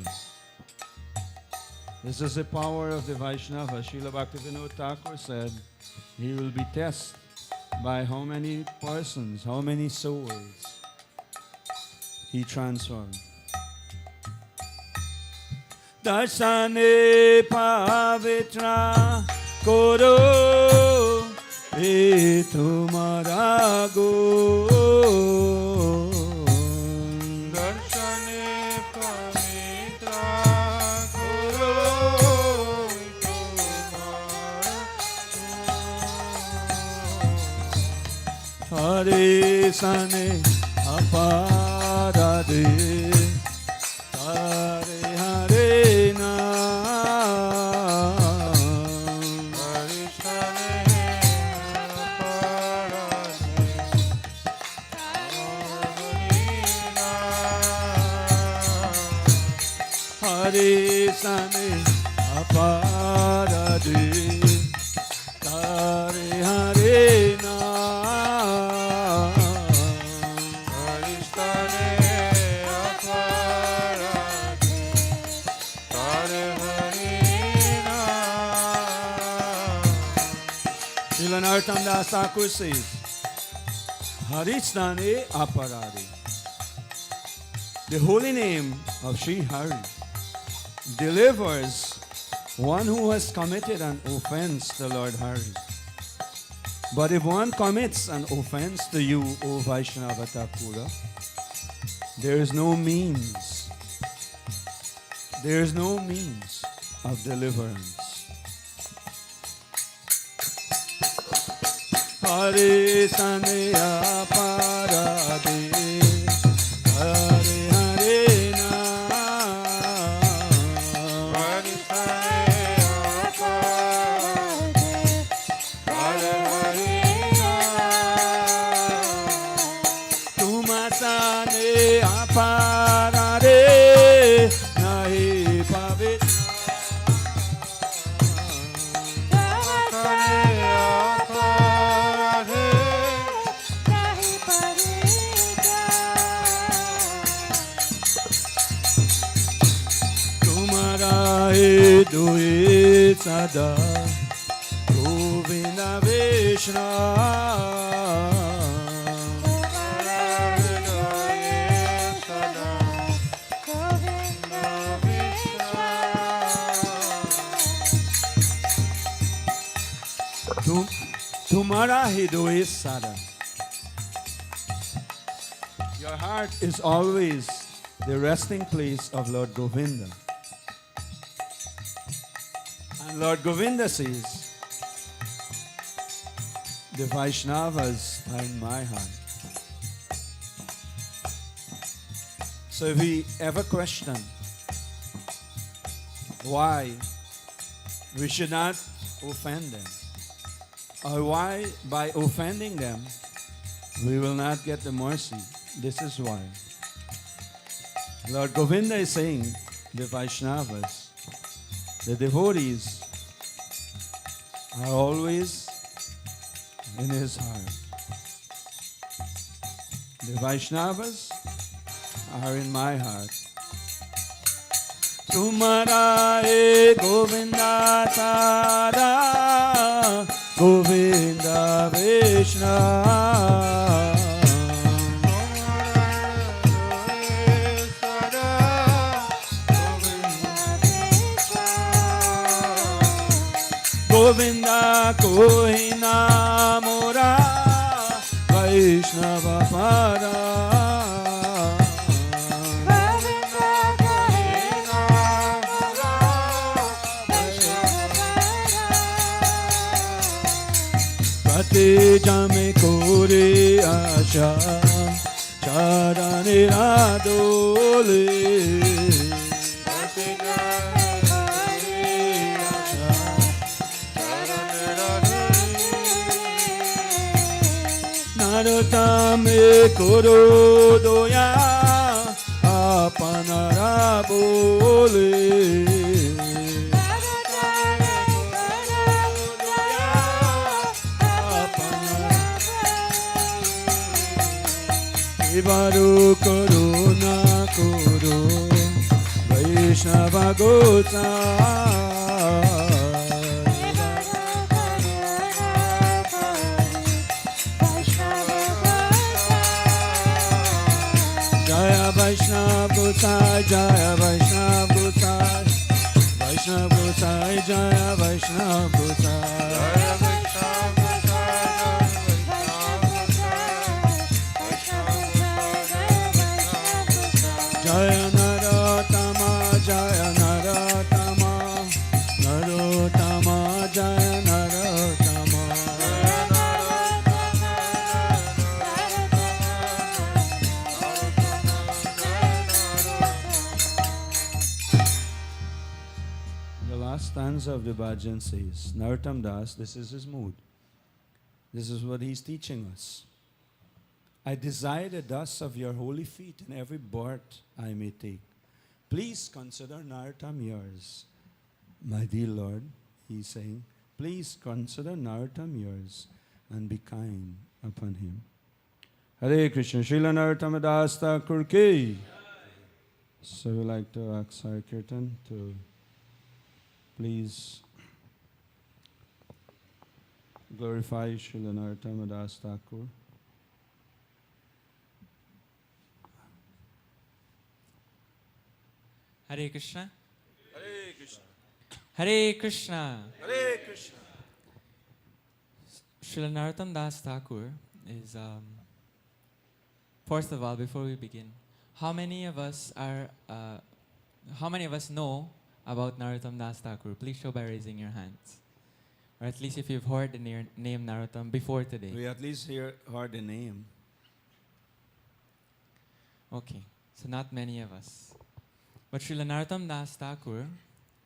S2: This is the power of the Vaishnava. Srila Bhaktisiddhanta Thakur said, he will be tested by how many persons, how many souls he transformed. Darsane pavitra koro Hare Sane Aparade Hare Hare Nam
S4: Hare Sane
S2: Aparade Hare Hare Nam
S4: Hare Sane Aparade Hare Hare Nam
S2: Srila Narottama Thakura says, Haristhane Aparade. The holy name of Sri Hari delivers one who has committed an offense to Lord Hari. But if one commits an offense to you, O Vaishnava Thakura, there is no means of deliverance. Hare Sane Aparade Hare Hare Nam
S4: Hare Sane Aparade Hare Hare Nam
S2: Tumasane Aparade Nahi Pavitra Tumara Doi Sada Govinda Vishna Tumara Hidoi Sada. Your heart is always the resting place of Lord Govinda. And Lord Govinda says, the Vaishnavas are in my heart. So if we ever question why we should not offend them, or why by offending them we will not get the mercy, this is why. Lord Govinda is saying, the Vaishnavas, the devotees, are always in his heart. The Vaishnavas are in my heart. Tumara e Govinda Tada Govinda Vishna Govinda Kohina Mora Vaishnava Pada Pati Jame Kore Asha Charane Radole Narottama Koro Doya Apanara Bole Ivaru Koruna Koro Vaishnava Gota Jaya Vaishnav Gosai, Jaya Vaishnav Gosai, Vaishnav Gosai, Jaya Vaishnav Gosai, Jaya Narottama, Jaya Narottama, Narottama, Jaya Narottama, stanza of the bhajan says, Narottam Das, this is his mood. This is what he's teaching us. I desire the dust of your holy feet in every birth I may take. Please consider Narottam yours. My dear Lord, he's saying, please consider Narottam yours and be kind upon him. Hare Krishna, Srila Narottama Das Thakur ki. So we like to ask our kirtan to please glorify Srila Narottama Das Thakur.
S8: Hare Krishna.
S2: Hare Krishna.
S8: Hare Krishna.
S2: Hare Krishna.
S8: Srila Narottama Das Thakur is, first of all, before we begin, how many of us know about Narottama Das Thakur? Please show by raising your hands. Or at least if you've heard the name Narottam before today.
S2: We at least heard the name.
S8: Okay, so not many of us. But Srila Narottama Das Thakur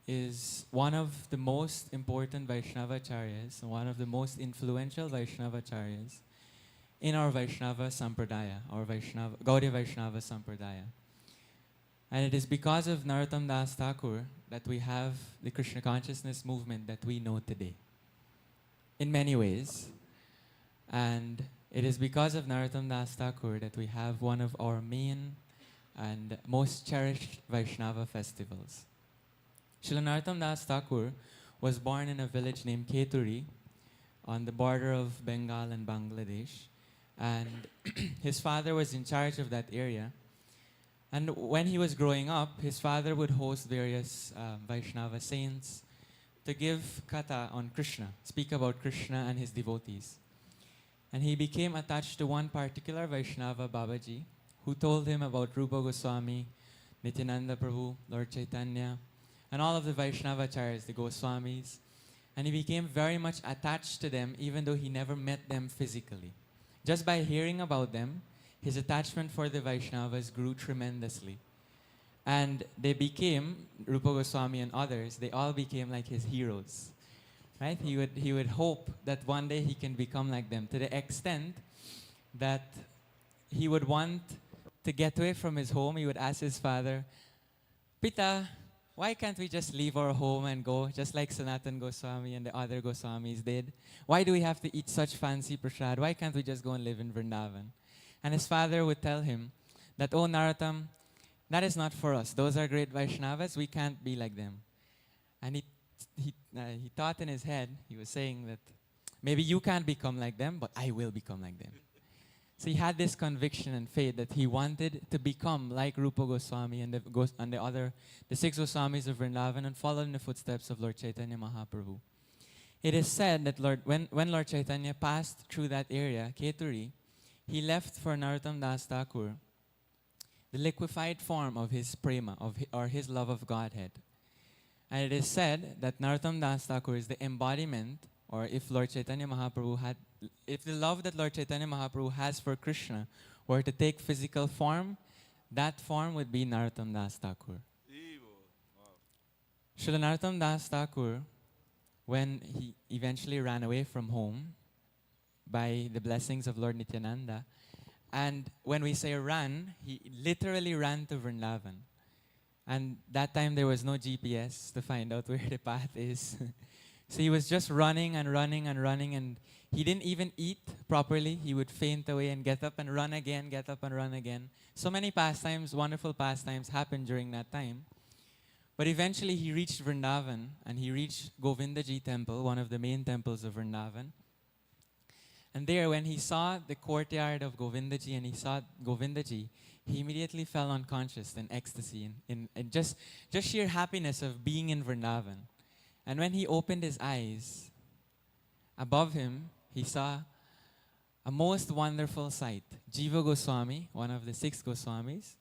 S8: is one of the most important Vaishnavacharyas, one of the most influential Vaishnavacharyas in our Vaishnava Sampradaya, our Gaudiya Vaishnava Sampradaya. And it is because of Narottama Das Thakur that we have the Krishna consciousness movement that we know today. In many ways. And it is because of Narottama Das Thakur that we have one of our main and most cherished Vaishnava festivals. Srila Narottama Das Thakur was born in a village named Keturi on the border of Bengal and Bangladesh. And his father was in charge of that area. And when he was growing up, his father would host various Vaishnava saints to give katha on Krishna, speak about Krishna and his devotees. And he became attached to one particular Vaishnava Babaji who told him about Rupa Goswami, Nityananda Prabhu, Lord Chaitanya, and all of the Vaishnavacharyas, the Goswamis. And he became very much attached to them even though he never met them physically. Just by hearing about them, his attachment for the Vaishnavas grew tremendously. And they became, Rupa Goswami and others, they all became like his heroes. Right? He would hope that one day he can become like them, to the extent that he would want to get away from his home. He would ask his father, Pita, why can't we just leave our home and go, just like Sanatan Goswami and the other Goswamis did? Why do we have to eat such fancy prasad? Why can't we just go and live in Vrindavan? And his father would tell him that, oh Narottam, that is not for us. Those are great Vaishnavas. We can't be like them. And he thought in his head, he was saying that maybe you can't become like them, but I will become like them. So he had this conviction and faith that he wanted to become like Rupa Goswami and the 6 Goswamis of Vrindavan and follow in the footsteps of Lord Chaitanya Mahaprabhu. It is said that when Lord Chaitanya passed through that area, Keturi, he left for Narottama Das Thakur the liquefied form of his prema, or his love of Godhead. And it is said that Narottama Das Thakur is the embodiment, or if Lord Chaitanya Mahaprabhu if the love that Lord Chaitanya Mahaprabhu has for Krishna were to take physical form, that form would be Narottama Das Thakur. Srila Narottama Das Thakur, when he eventually ran away from home by the blessings of Lord Nityananda, and when we say ran, he literally ran to Vrindavan. And that time there was no GPS to find out where the path is. So he was just running and running and running, and he didn't even eat properly. He would faint away and get up and run again, get up and run again. So many pastimes, wonderful pastimes happened during that time. But eventually he reached Vrindavan, and he reached Govindaji temple, one of the main temples of Vrindavan. And there, when he saw the courtyard of Govindaji and he saw Govindaji, he immediately fell unconscious in ecstasy, in just sheer happiness of being in Vrindavan. And when he opened his eyes, above him, he saw a most wonderful sight. Jiva Goswami, one of the 6 Goswamis,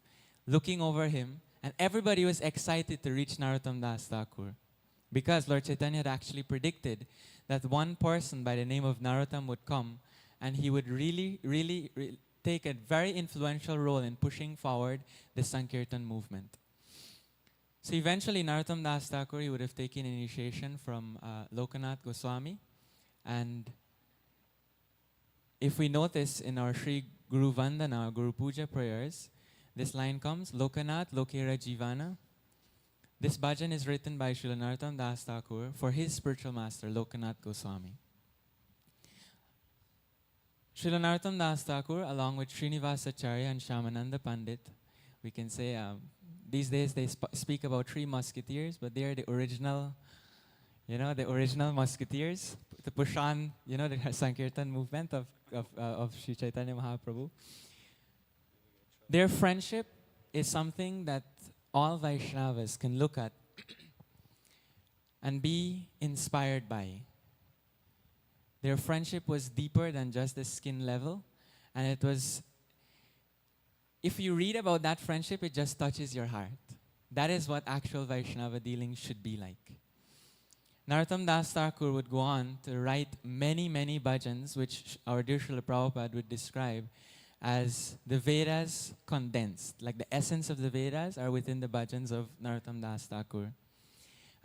S8: looking over him, and everybody was excited to reach Narottama Das Thakur, because Lord Chaitanya had actually predicted that one person by the name of Narottam would come, and he would really take a very influential role in pushing forward the Sankirtan movement. So eventually, Narottam Das Thakur, he would have taken initiation from Lokanath Goswami. And if we notice in our Sri Guru Vandana, Guru Puja prayers, this line comes, Lokanath Lokera Jivana. This bhajan is written by Srila Narottam Das Thakur for his spiritual master, Lokanath Goswami. Srila Narottam Das Thakur, along with Srinivasacharya and Shyamananda Pandit, we can say, these days they speak about three musketeers, but they are the original, the original musketeers to push on, the Sankirtan movement of Sri Chaitanya Mahaprabhu. Their friendship is something that all Vaishnavas can look at and be inspired by. Their friendship was deeper than just the skin level, and it was, if you read about that friendship, it just touches your heart. That is what actual Vaishnava dealing should be like. Narottam Das Thakur would go on to write many, many bhajans, which our dear Srila Prabhupada would describe as the Vedas condensed. Like the essence of the Vedas are within the bhajans of Narottam Das Thakur.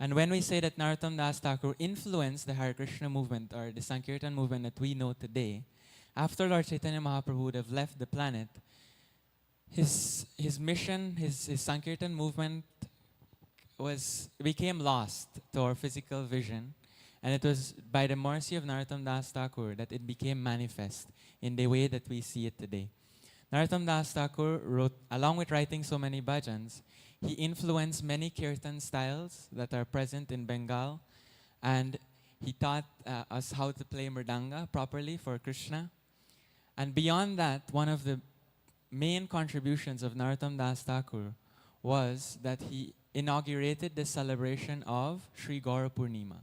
S8: And when we say that Narottam Das Thakur influenced the Hare Krishna movement or the Sankirtan movement that we know today, after Lord Chaitanya Mahaprabhu would have left the planet, his mission, his Sankirtan movement became lost to our physical vision. And it was by the mercy of Narottam Das Thakur that it became manifest in the way that we see it today. Narottam Das Thakur wrote, along with writing so many bhajans, he influenced many kirtan styles that are present in Bengal, and he taught us how to play mridanga properly for Krishna. And beyond that, one of the main contributions of Narottam Das Thakur was that he inaugurated the celebration of Sri Gaura Purnima.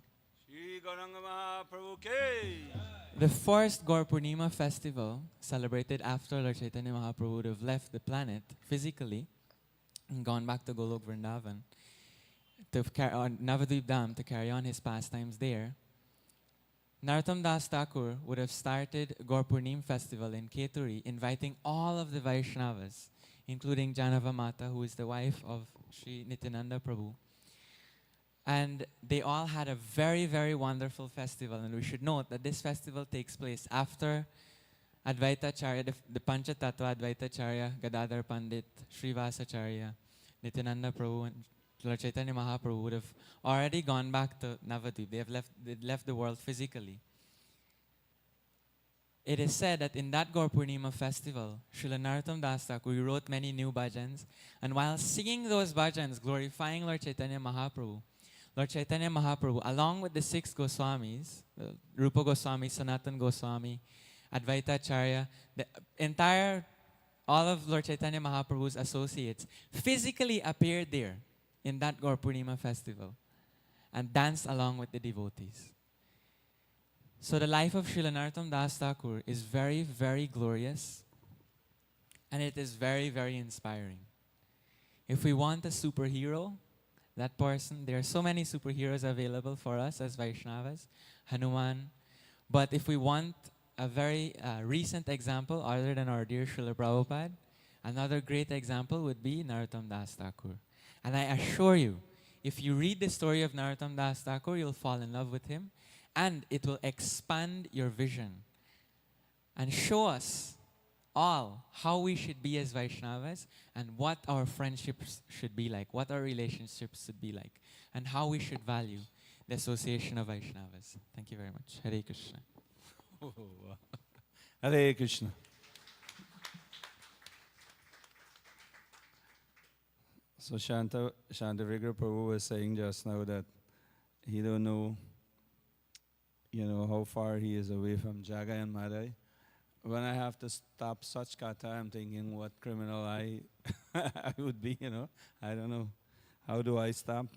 S8: The first Gaura Purnima festival celebrated after Lord Chaitanya Mahaprabhu would have left the planet physically and gone back to Golok Vrindavan, to Navadvip Dham, to carry on his pastimes there. Narottam Das Thakur would have started Gaura Purnima festival in Keturi, inviting all of the Vaishnavas, including Janava Mata, who is the wife of Sri Nityananda Prabhu. And they all had a very, very wonderful festival. And we should note that this festival takes place after Advaita Charya, the Pancha Tattva Advaita Charya, Gadadhar Pandit, Srivasacharya, Nityananda Prabhu, and Lord Chaitanya Mahaprabhu would have already gone back to Navadvip. They left the world physically. It is said that in that Gaura Purnima festival, Srila Narottam Das Thakur wrote many new bhajans. And while singing those bhajans, glorifying Lord Chaitanya Mahaprabhu, Lord Chaitanya Mahaprabhu, along with the 6 Goswamis, Rupa Goswami, Sanatan Goswami, Advaita Acharya, all of Lord Chaitanya Mahaprabhu's associates, physically appeared there in that Gaura Purnima festival and danced along with the devotees. So the life of Srila Narottam Das Thakur is very, very glorious, and it is very, very inspiring. If we want a superhero, that person, there are so many superheroes available for us as Vaishnavas, Hanuman. But if we want a very recent example other than our dear Srila Prabhupada, another great example would be Narottam Das Thakur. And I assure you, if you read the story of Narottam Das Thakur, you'll fall in love with him, and it will expand your vision and show us all how we should be as Vaishnavas and what our friendships should be like, what our relationships should be like, and how we should value the association of Vaishnavas. Thank you very much. Hare Krishna.
S2: Oh, wow. Hare Krishna. So Shantavigra Prabhu was saying just now that he don't know, how far he is away from Jagai and Madai. When I have to stop such kata, I'm thinking what criminal I would be, I don't know. How do I stop?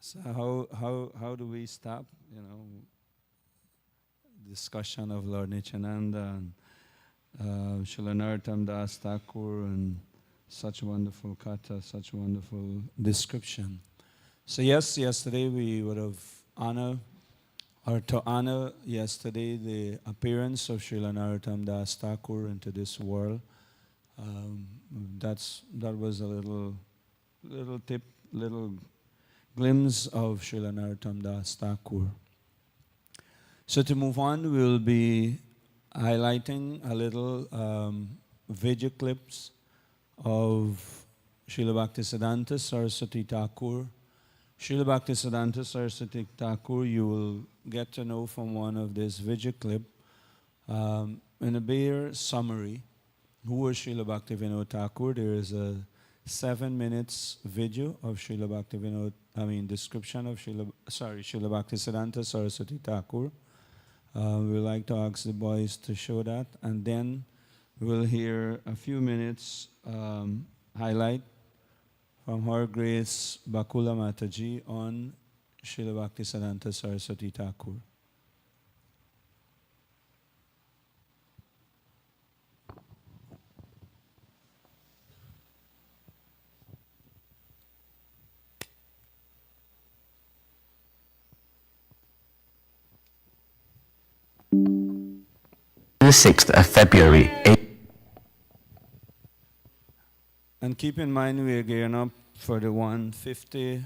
S2: So how do we stop, discussion of Lord Nityananda and Srila Narottam Das Thakur and such wonderful kata, such wonderful description. So yes, yesterday we would have honored or to honor yesterday the appearance of Srila Narottama Thakur into this world. That was a little tip, little glimpse of Srila Narottama Thakur. So to move on, we'll be highlighting a little video clips of Srila Bhaktisiddhanta Saraswati Thakur. Srila Bhaktisiddhanta Saraswati Thakur, you will get to know from one of this video clip. In a bare summary, who was Srila Bhaktivinoda Thakur? There is a 7 minutes video of description of Srila Bhaktisiddhanta Saraswati Thakur. We'd like to ask the boys to show that, and then we'll hear a few minutes highlight from Her Grace Bakula Mataji on Srila Bhaktisiddhanta Saraswati Thakur.
S9: The 6th of February.
S2: And keep in mind, we are gearing up for the 150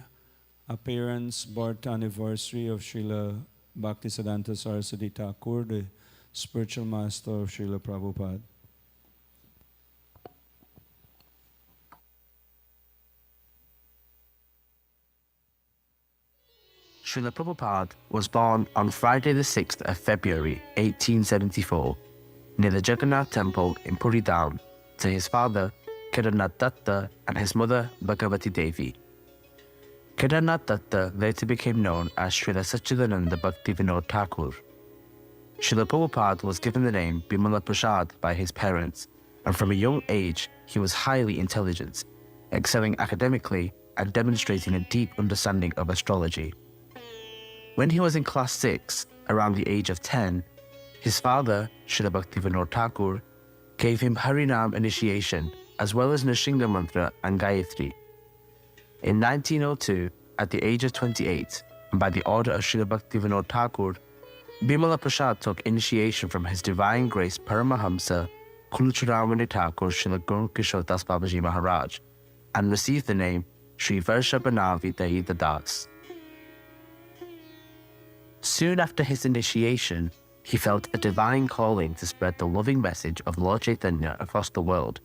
S2: appearance, birth anniversary of Srila Bhaktisiddhanta Saraswati Thakur, the spiritual master of Srila Prabhupada.
S9: Srila Prabhupada was born on Friday the 6th of February 1874 near the Jagannath Temple in Puri Down to his father Kedarnath Datta and his mother Bhagavati Devi. Kedarnath Datta later became known as Srila Satchidananda Bhaktivinoda Thakur. Srila Prabhupada was given the name Bimala Prasad by his parents, and from a young age he was highly intelligent, excelling academically and demonstrating a deep understanding of astrology. When he was in class 6, around the age of 10, his father, Srila Bhaktivinoda Thakur, gave him Harinam initiation as well as Nrsimha Mantra and Gayatri. In 1902, at the age of 28, and by the order of Srila Bhaktivinoda Thakur, Bimala Prasad took initiation from His Divine Grace Paramahamsa Kulucharamani Thakur Srila Guru Kishore Das Babaji Maharaj and received the name Sri Varshabhanavi Daida Das. Soon after his initiation, he felt a divine calling to spread the loving message of Lord Chaitanya across the world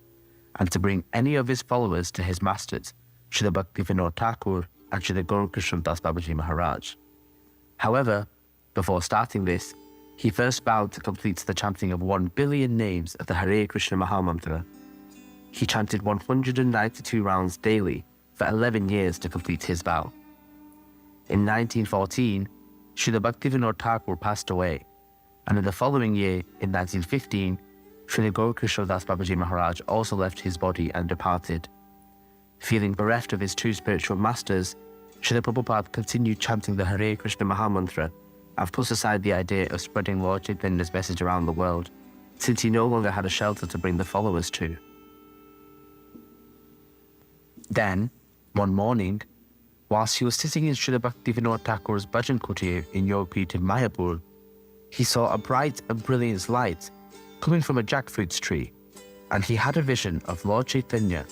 S9: and to bring any of his followers to his masters, Srila Bhaktivinoda Thakur and Srila Guru Kishore Das Babaji Maharaj. However, before starting this, he first vowed to complete the chanting of 1 billion names of the Hare Krishna Mahamantra. He chanted 192 rounds daily for 11 years to complete his vow. In 1914, Srila Bhaktivinoda Thakur passed away, and in the following year, in 1915, Srila Guru Kishore Das Babaji Maharaj also left his body and departed. Feeling bereft of his two spiritual masters, Srila Prabhupada continued chanting the Hare Krishna Mahamantra and put aside the idea of spreading Lord Chaitanya's message around the world, since he no longer had a shelter to bring the followers to. Then, one morning, whilst he was sitting in Srila Bhaktivinoda Thakur's Bhajan Kutir in Yogpit in Mayapur, he saw a bright and brilliant light coming from a jackfruit tree, and he had a vision of Lord Chaitanya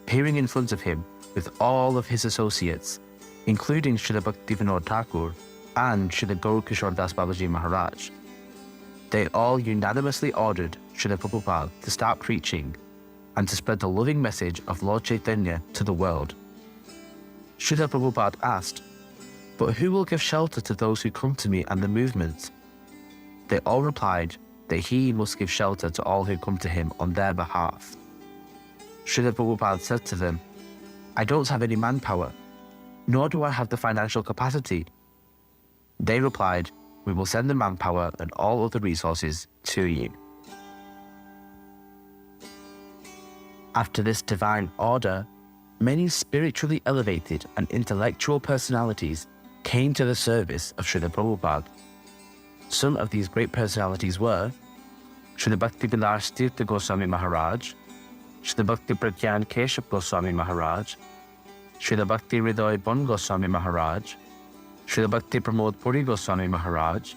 S9: appearing in front of him with all of his associates, including Srila Bhaktivinoda Thakur and Srila Guru Kishore Das Babaji Maharaj. They all unanimously ordered Srila Prabhupada to start preaching and to spread the loving message of Lord Chaitanya to the world. Srila Prabhupada asked, "But who will give shelter to those who come to me and the movement?" They all replied that he must give shelter to all who come to him on their behalf. Srila Prabhupada said to them, "I don't have any manpower, nor do I have the financial capacity." They replied, "We will send the manpower and all other resources to you." After this divine order, many spiritually elevated and intellectual personalities came to the service of Srila Prabhupada. Some of these great personalities were Srila Bhakti Vilas Tirtha Goswami Maharaj, Srila Bhakti Pragyan Keshav Goswami Maharaj, Srila Bhakti Hridoy Bon Goswami Maharaj, Srila Bhakti Pramod Puri Goswami Maharaj,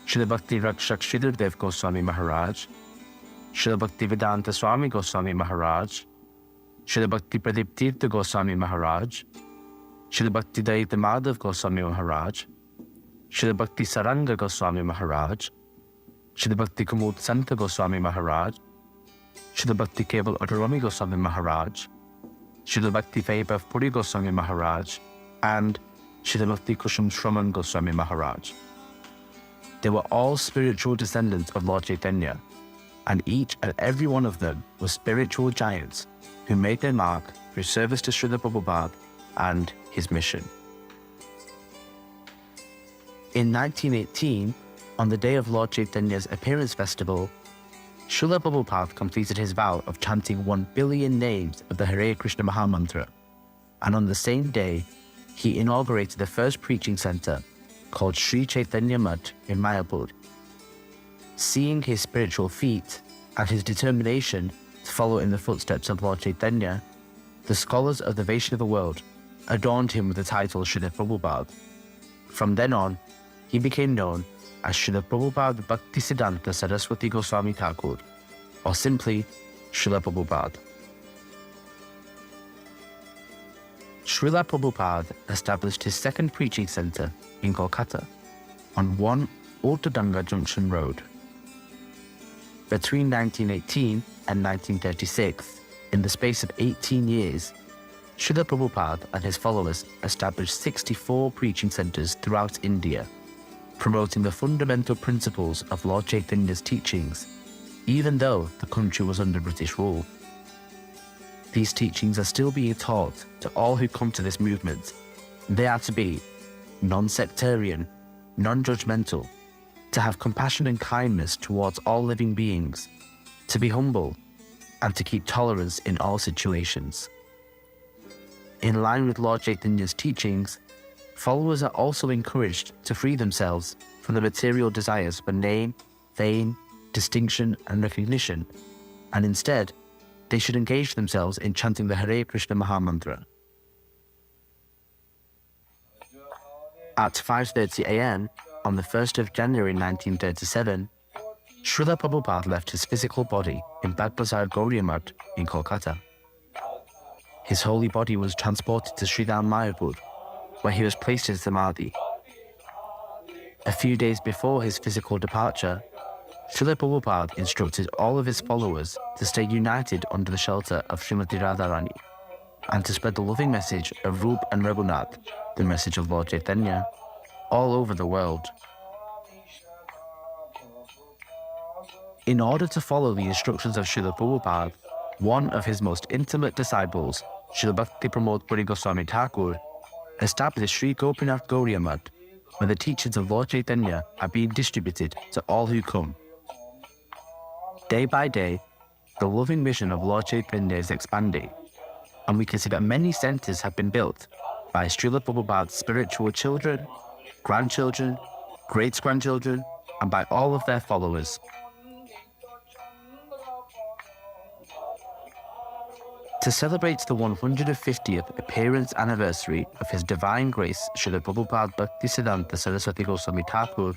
S9: Srila Bhakti Rakshak Sridhar Dev Goswami Maharaj, Srila Bhakti Vedanta Swami Goswami Maharaj, Srila Bhakti Pradip Tirtha Goswami Maharaj, Srila Bhakti Daita Madhav Goswami Maharaj, Srila Bhakti Saranga Goswami Maharaj, Srila Bhakti Kumud Santa Goswami Maharaj, Srila Bhakti Keval Adharami Goswami Maharaj, Srila Bhakti Vaibhav Puri Goswami Maharaj, and Srila Bhakti Kushum Shraman Goswami Maharaj. They were all spiritual descendants of Lord Chaitanya, and each and every one of them was spiritual giants who made their mark through service to Srila Prabhupada and his mission. In 1918, on the day of Lord Chaitanya's appearance festival, Srila Prabhupada completed his vow of chanting 1 billion names of the Hare Krishna Mahamantra, and on the same day, he inaugurated the first preaching center called Sri Chaitanya Mutt in Mayapur. Seeing his spiritual feat and his determination to follow in the footsteps of Lord Chaitanya, the scholars of the Vaishnava world adorned him with the title Srila Prabhupada. From then on, he became known as Srila Prabhupada Bhaktisiddhanta Saraswati Goswami Thakur, or simply Srila Prabhupada. Srila Prabhupada established his second preaching center in Kolkata on 1 Ottadanga Junction Road. Between 1918 and 1936, in the space of 18 years, Srila Prabhupada and his followers established 64 preaching centers throughout India, promoting the fundamental principles of Lord Chaitanya's teachings, even though the country was under British rule. These teachings are still being taught to all who come to this movement. They are to be non-sectarian, non-judgmental, to have compassion and kindness towards all living beings, to be humble, and to keep tolerance in all situations. In line with Lord Chaitanya's teachings, followers are also encouraged to free themselves from the material desires for name, fame, distinction, and recognition, and instead, they should engage themselves in chanting the Hare Krishna Mahamantra. At 5:30 a.m. on the 1st of January 1937, Srila Prabhupada left his physical body in Bagbazar Gauriya Math in Kolkata. His holy body was transported to Sridham Mayapur, where he was placed in Samadhi. A few days before his physical departure, Srila Prabhupada instructed all of his followers to stay united under the shelter of Srimati Radharani and to spread the loving message of Rup and Raghunath, the message of Lord Chaitanya, all over the world. In order to follow the instructions of Srila Prabhupada, one of his most intimate disciples, Srila Bhakti Pramod Puri Goswami Thakur, established Sri Gopinath Gauriya Math, where the teachings of Lord Chaitanya are being distributed to all who come. Day by day, the loving mission of Lord Chaitanya is expanding, and we can see that many centers have been built by Srila Prabhupada's spiritual children, grandchildren, great-grandchildren, and by all of their followers. To celebrate the 150th appearance anniversary of His Divine Grace Srila Prabhupada Bhaktisiddhanta Saraswati Goswami Thakur,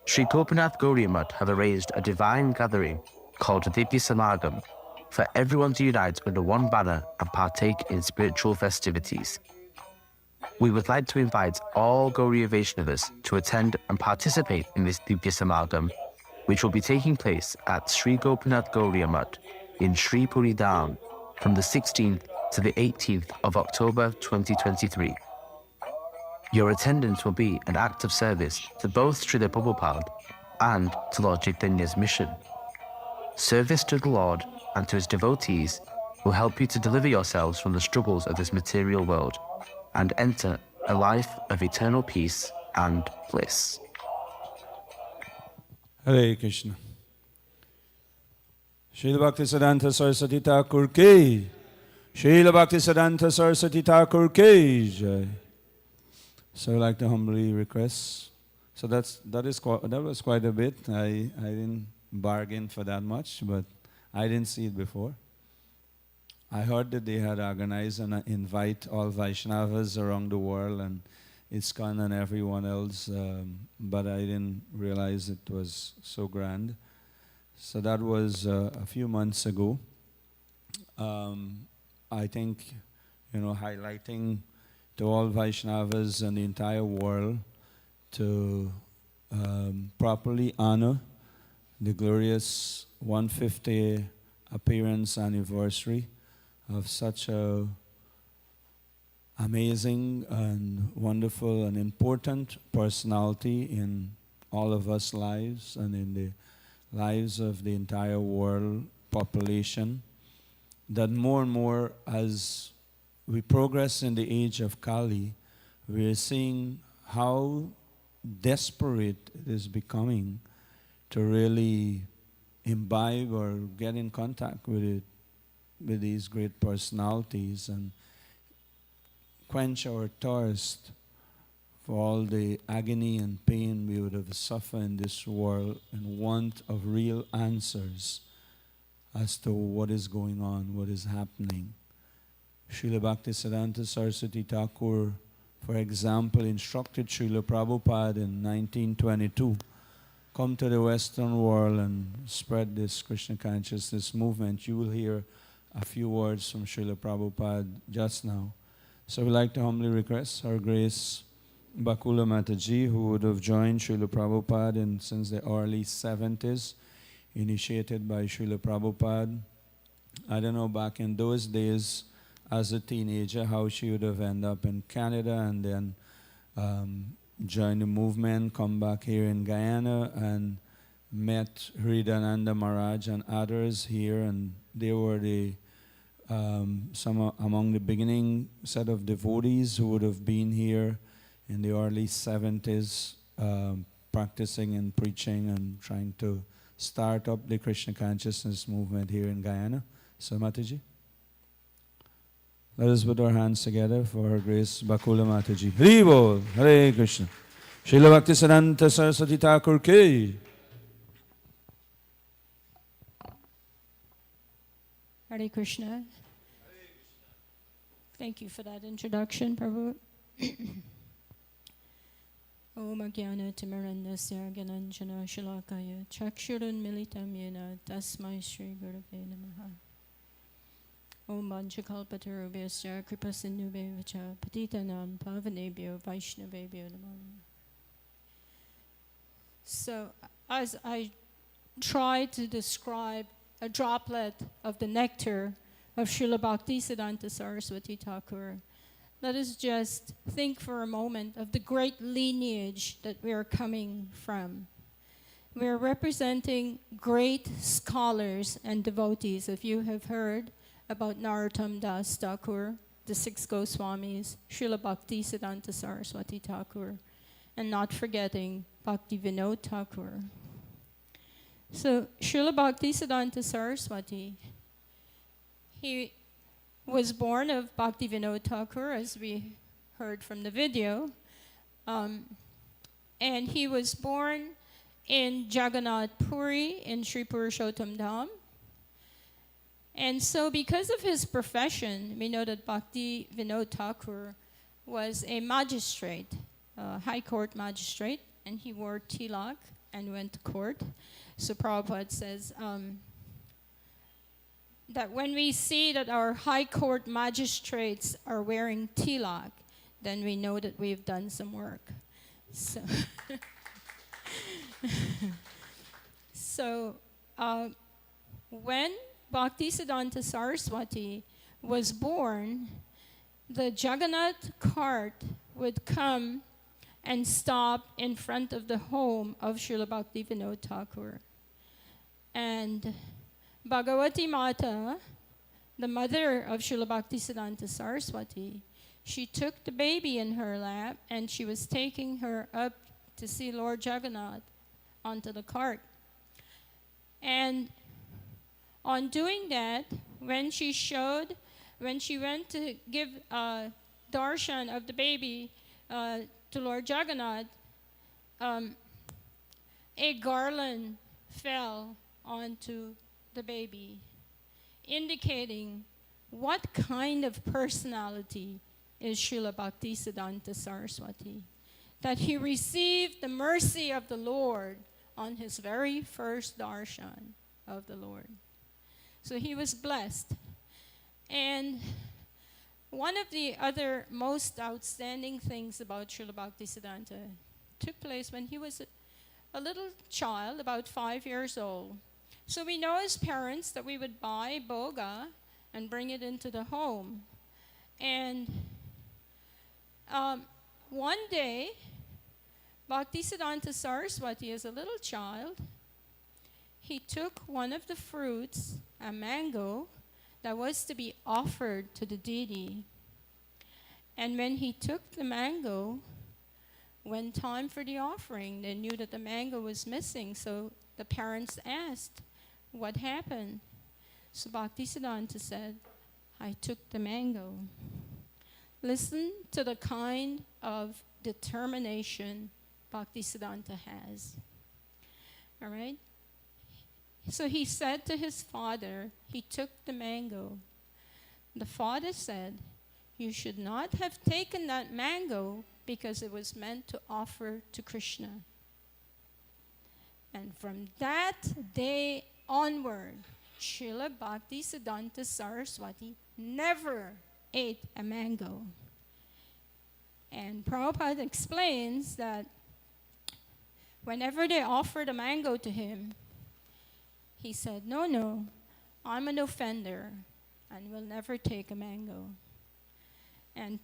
S9: Sri Gopinath Gauriya Math have arranged a divine gathering called Divya Samagam for everyone to unite under one banner and partake in spiritual festivities. We would like to invite all Gauriya Vaishnavas to attend and participate in this Divya Samagam, which will be taking place at Sri Gopinath Gauriya Math in Sri Puri Dham from the 16th to the 18th of October 2023. Your attendance will be an act of service to both Srila Prabhupada and to Lord Chaitanya's mission. Service to the Lord and to His devotees will help you to deliver yourselves from the struggles of this material world and enter a life of eternal peace and bliss.
S2: Hare Krishna. Srila Bhaktisiddhanta Saraswati Thakur ki, Srila Bhaktisiddhanta Saraswati Thakur ki jai. So I'd like to humbly request. So that was quite a bit. I didn't bargain for that much, but I didn't see it before. I heard that they had organized and invite all Vaishnavas around the world, and ISKCON and everyone else, but I didn't realize it was so grand. So that was a few months ago. I think, highlighting to all Vaishnavas and the entire world to properly honor the glorious 150th appearance anniversary of such a amazing and wonderful and important personality in all of us lives and in the lives of the entire world population, that more and more as we progress in the age of Kali, we are seeing how desperate it is becoming to really imbibe or get in contact with these great personalities and quench our thirst for all the agony and pain we would have suffered in this world and want of real answers as to what is going on, what is happening. Srila Bhaktisiddhanta Saraswati Thakura, for example, instructed Srila Prabhupada in 1922, come to the Western world and spread this Krishna consciousness movement. You will hear a few words from Srila Prabhupada just now. So we'd like to humbly request Her Grace Bakula Mataji, who would have joined Srila Prabhupada since the early 70s, initiated by Srila Prabhupada. I don't know, back in those days, as a teenager, how she would have ended up in Canada and then joined the movement, come back here in Guyana and met Hridayananda Maharaj and others here, and they were some among the beginning set of devotees who would have been here in the early 70s, practicing and preaching and trying to start up the Krishna consciousness movement here in Guyana. So Mataji, let us put our hands together for Her Grace Bakula Mataji. Hari Bol, Hare Krishna. Srila Bhaktisiddhanta Saraswati Thakur ki.
S10: Hare Krishna. Thank you for that introduction, Prabhu. Om Agyana Timarandasya Gyananjana Shalakaya Chakshurun Militam Yena Tasmai Shri Gurave Namaha. Om Banchakalpatarubhyasya Kripasindhubevacha Patitanam Pavanebhyo Vaishnavebhyo Namaha. So, as I try to describe a droplet of the nectar of Srila Bhaktisiddhanta Saraswati Thakura, let us just think for a moment of the great lineage that we are coming from. We are representing great scholars and devotees. If you have heard about Narottama Das Thakur, the 6 Goswamis, Srila Bhaktisiddhanta Saraswati Thakur, and not forgetting Bhaktivinoda Thakur. So, Srila Bhaktisiddhanta Saraswati, he was born of Bhaktivinoda Thakur, as we heard from the video, and he was born in Jagannath Puri in Sri Purushottam Dham. And so because of his profession, we know that Bhaktivinoda Thakur was a magistrate, a high court magistrate, and he wore tilak and went to court. So Prabhupada says that when we see that our high court magistrates are wearing tilak, then we know that we've done some work. So, when Bhaktisiddhanta Saraswati was born, the Jagannath cart would come and stop in front of the home of Srila Bhaktivinoda Thakur. And Bhagavati Mata, the mother of Srila Bhaktisiddhanta Saraswati, she took the baby in her lap and she was taking her up to see Lord Jagannath onto the cart. And on doing that, when she went to give darshan of the baby to Lord Jagannath, a garland fell onto the baby, indicating what kind of personality is Srila Bhaktisiddhanta Saraswati. That he received the mercy of the Lord on his very first darshan of the Lord. So he was blessed. And one of the other most outstanding things about Srila Bhaktisiddhanta took place when he was a little child, about 5 years old. So we know as parents that we would buy boga and bring it into the home. And one day, Bhaktisiddhanta Saraswati, as a little child, he took one of the fruits, a mango, that was to be offered to the deity. And when he took the mango, when time for the offering, they knew that the mango was missing, so the parents asked, what happened? So Bhaktisiddhanta said, I took the mango. Listen to the kind of determination Bhaktisiddhanta has. All right? So he said to his father, he took the mango. The father said, you should not have taken that mango because it was meant to offer to Krishna. And from that day onward, Srila Bhaktisiddhanta Saraswati never ate a mango. And Prabhupada explains that whenever they offered a mango to him, he said, no, I'm an offender and will never take a mango. And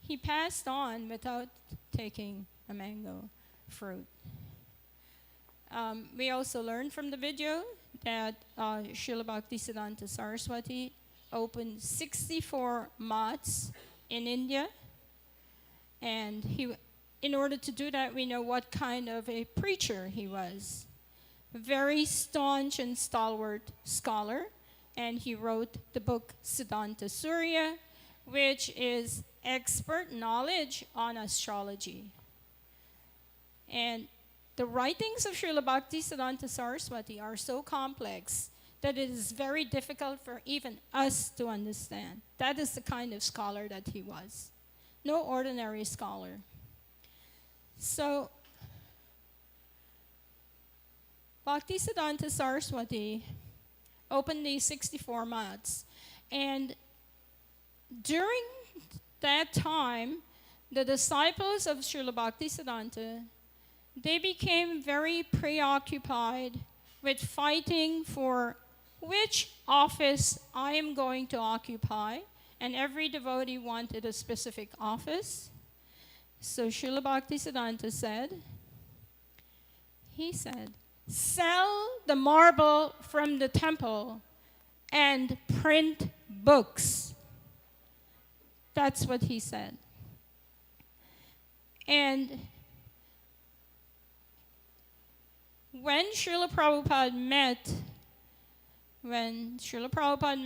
S10: he passed on without taking a mango fruit. We also learned from the video that Srila Bhaktisiddhanta Saraswati opened 64 mats in India. And in order to do that, we know what kind of a preacher he was. A very staunch and stalwart scholar. And he wrote the book Siddhanta Surya, which is expert knowledge on astrology. And the writings of Srila Bhaktisiddhanta Saraswati are so complex that it is very difficult for even us to understand. That is the kind of scholar that he was. No ordinary scholar. So, Bhaktisiddhanta Saraswati opened these 64 mats. And during that time, the disciples of Srila Bhaktisiddhanta, they became very preoccupied with fighting for which office I am going to occupy. And every devotee wanted a specific office. So Srila Bhaktisiddhanta said, sell the marble from the temple and print books. That's what he said. And when Srila Prabhupada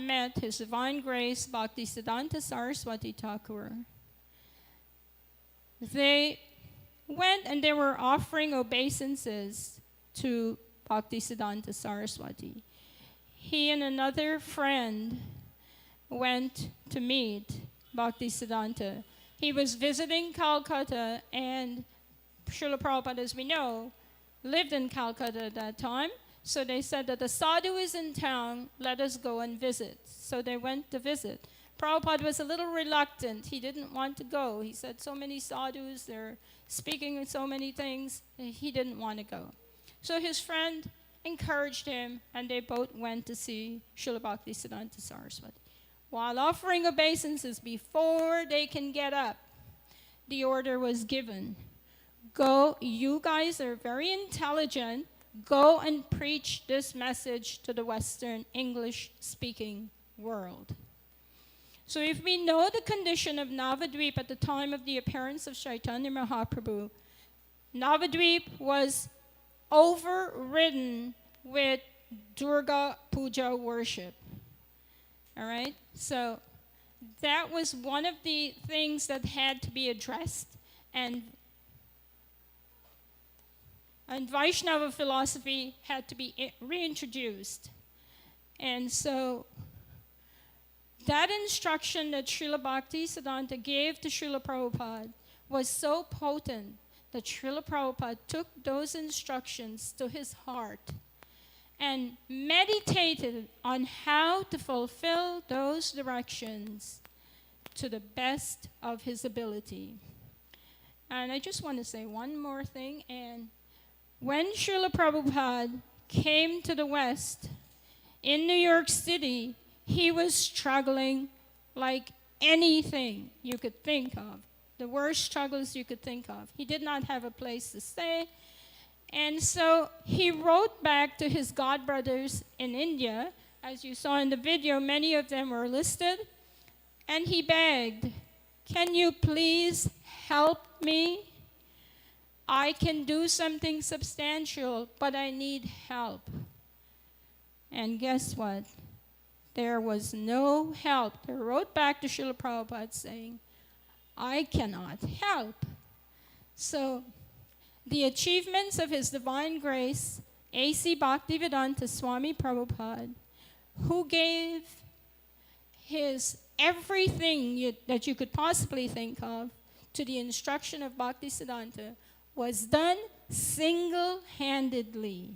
S10: met His Divine Grace Bhaktisiddhanta Saraswati Thakura, they went and they were offering obeisances to Bhaktisiddhanta Saraswati. He and another friend went to meet Bhaktisiddhanta. He was visiting Calcutta, and Srila Prabhupada, as we know, lived in Calcutta at that time. So they said that the sadhu is in town, let us go and visit. So they went to visit. Prabhupada was a little reluctant. He didn't want to go. He said, so many sadhus, they're speaking of so many things. He didn't want to go. So his friend encouraged him, and they both went to see Srila Bhaktisiddhanta Saraswati. While offering obeisances, before they can get up, the order was given. Go, you guys are very intelligent. Go and preach this message to the Western English-speaking world. So if we know the condition of Navadvip at the time of the appearance of Chaitanya Mahaprabhu, Navadvip was overridden with Durga Puja worship. All right? So that was one of the things that had to be addressed. And Vaishnava philosophy had to be reintroduced. And so that instruction that Srila Bhaktisiddhanta gave to Srila Prabhupada was so potent that Srila Prabhupada took those instructions to his heart and meditated on how to fulfill those directions to the best of his ability. And I just want to say one more thing. And when Srila Prabhupada came to the West, in New York City, he was struggling like anything you could think of, the worst struggles you could think of. He did not have a place to stay. And so he wrote back to his godbrothers in India. As you saw in the video, many of them were listed. And he begged, "Can you please help me? I can do something substantial, but I need help." And guess what? There was no help. They wrote back to Srila Prabhupada saying, "I cannot help." So the achievements of His Divine Grace, A.C. Bhaktivedanta Swami Prabhupada, who gave his everything that you could possibly think of to the instruction of Bhaktisiddhanta, was done single-handedly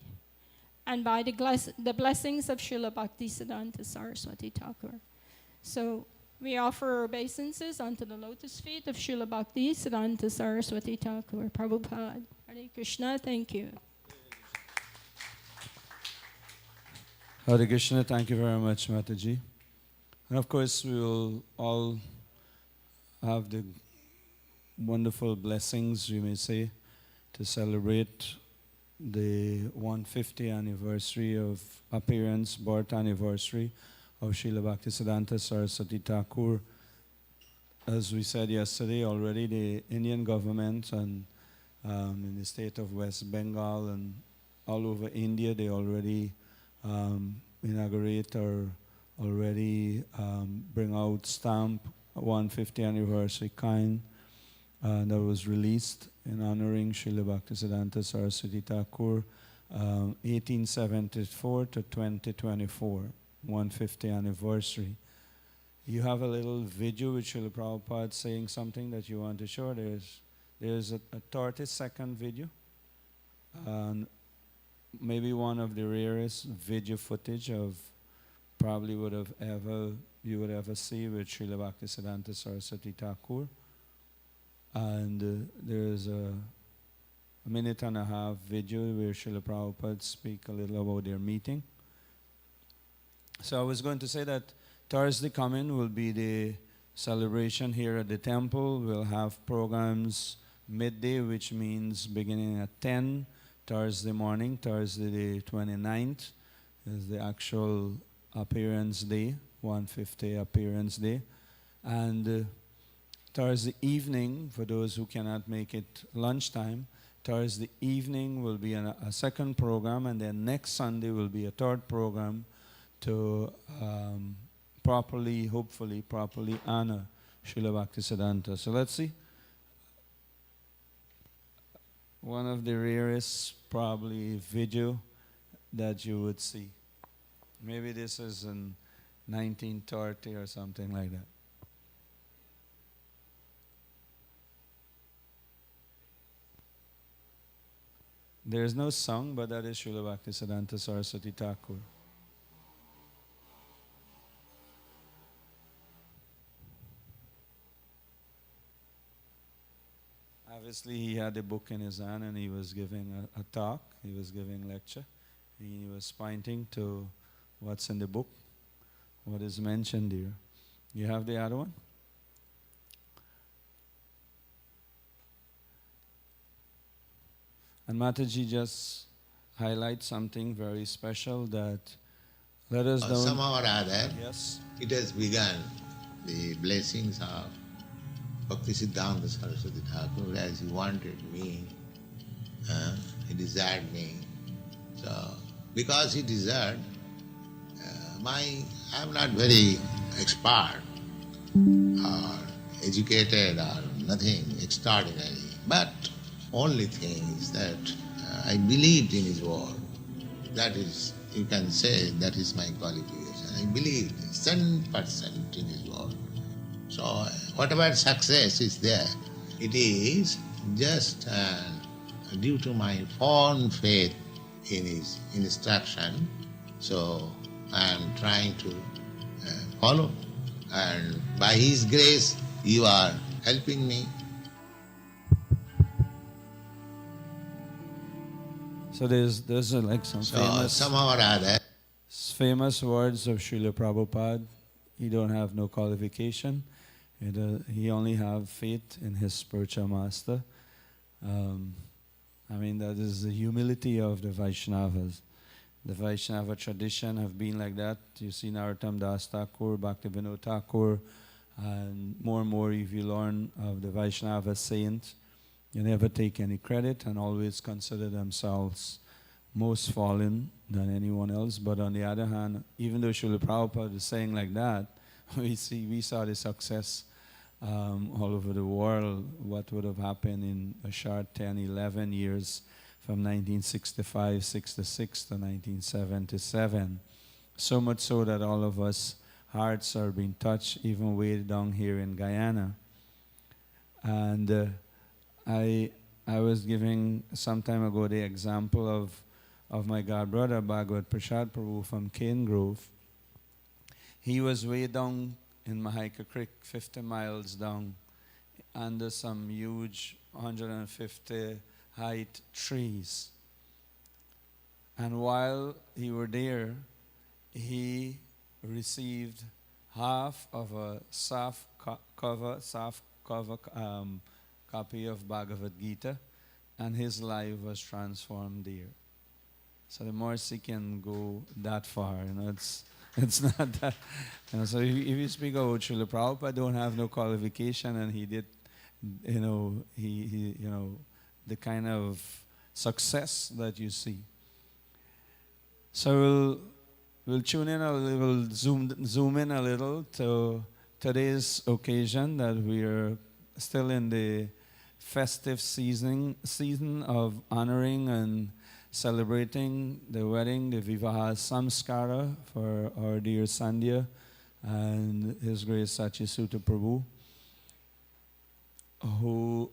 S10: and by the blessings of Srila Bhaktisiddhanta Saraswati Thakura. So we offer our obeisances unto the lotus feet of Srila Bhaktisiddhanta Saraswati Thakura Prabhupada. Hare Krishna, thank you.
S2: Hare Krishna, thank you very much, Mataji. And of course, we will all have the wonderful blessings, we may say, to celebrate the 150th anniversary of appearance, birth anniversary of Srila Bhaktisiddhanta Saraswati Thakur. As we said yesterday already, the Indian government and in the state of West Bengal and all over India, they already inaugurate or already bring out stamp 150th anniversary kind that was released in honoring Srila Bhaktisiddhanta Saraswati Thakur, 1874 to 2024, 150th anniversary. You have a little video with Srila Prabhupada saying something that you want to show. There's a 30-second video, and maybe one of the rarest video footage of probably you would ever see with Srila Bhaktisiddhanta Saraswati Thakur. And there's a minute and a half video where Srila Prabhupada speak a little about their meeting. So I was going to say that Thursday coming will be the celebration here at the temple. We'll have programs midday, which means beginning at 10 Thursday morning. Thursday the 29th is the actual appearance day, 150 appearance day. And Thursday evening, for those who cannot make it lunchtime, Thursday evening will be a second program, and then next Sunday will be a third program to hopefully properly honor Srila Bhaktisiddhanta. So let's see. One of the rarest probably video that you would see. Maybe this is in 1930 or something like that. There is no song, but that is Srila Bhaktisiddhanta Saraswati Thakur. Obviously, he had a book in his hand and he was giving a talk, he was giving lecture. He was pointing to what's in the book, what is mentioned here. You have the other one? And Mataji just highlights something very special that let us know.
S11: Somehow or other,
S2: yes,
S11: it has begun the blessings of Bhaktisiddhanta Saraswati Thakur as he wanted me, he desired me. So, because he desired, I'm not very expert or educated or nothing extraordinary, but only thing is that I believed in his word. That is, you can say, that is my qualification. I believe 100% in his word. So whatever success is there, it is just due to my fond faith in his instruction. So I am trying to follow. And by his grace, you are helping me.
S2: So there's like some
S11: So somehow or other,
S2: famous words of Srila Prabhupada. He don't have no qualification. He only have faith in his spiritual master. I mean, that is the humility of the Vaishnavas. The Vaishnava tradition have been like that. You see Narottama Das Thakur, Bhaktisiddhanta Thakur, and more if you learn of the Vaishnava saints, you never take any credit and always consider themselves most fallen than anyone else. But on the other hand, even though Srila Prabhupada is saying like that, we saw the success all over the world. What would have happened in a short 10, 11 years from 1965, 66 to 1977. So much so that all of us hearts are being touched, even way down here in Guyana. And I was giving some time ago the example of my godbrother, Bhagavad Prasad Prabhu from Cane Grove. He was way down in Mahaika Creek, 50 miles down, under some huge 150 height trees. And while he were there, he received half of a soft cover copy of Bhagavad Gita, and his life was transformed there. So the mercy can go that far, it's not that. So if you speak about Srila Prabhupada, don't have no qualification, and he did, he the kind of success that you see. So we'll tune in a little, we'll zoom in a little to today's occasion, that we are still in the festive season of honoring and celebrating the wedding, the Vivaha Samskara for our dear Sandhya and His Grace Sachisuta Prabhu, who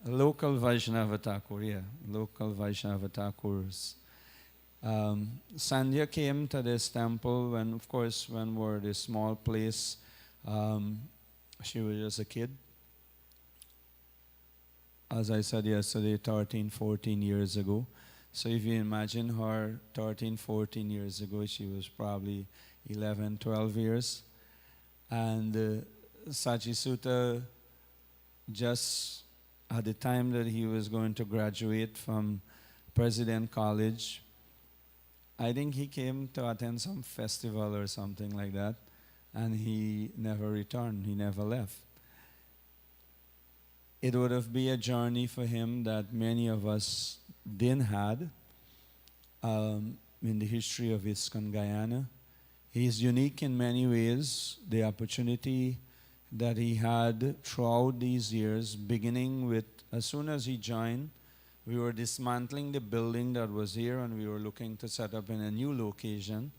S2: local Vaishnava Thakur, local Vaishnava Thakurs. Sandhya came to this temple when we were this small place. She was just a kid. As I said yesterday, 13, 14 years ago. So if you imagine her 13, 14 years ago, she was probably 11, 12 years. And Sachisuta, just at the time that he was going to graduate from President College, I think he came to attend some festival or something like that, and he never returned, he never left. It would have been a journey for him that many of us didn't had in the history of ISKCON Guyana. He is unique in many ways. The opportunity that he had throughout these years, beginning with, as soon as he joined, we were dismantling the building that was here, and we were looking to set up in a new location.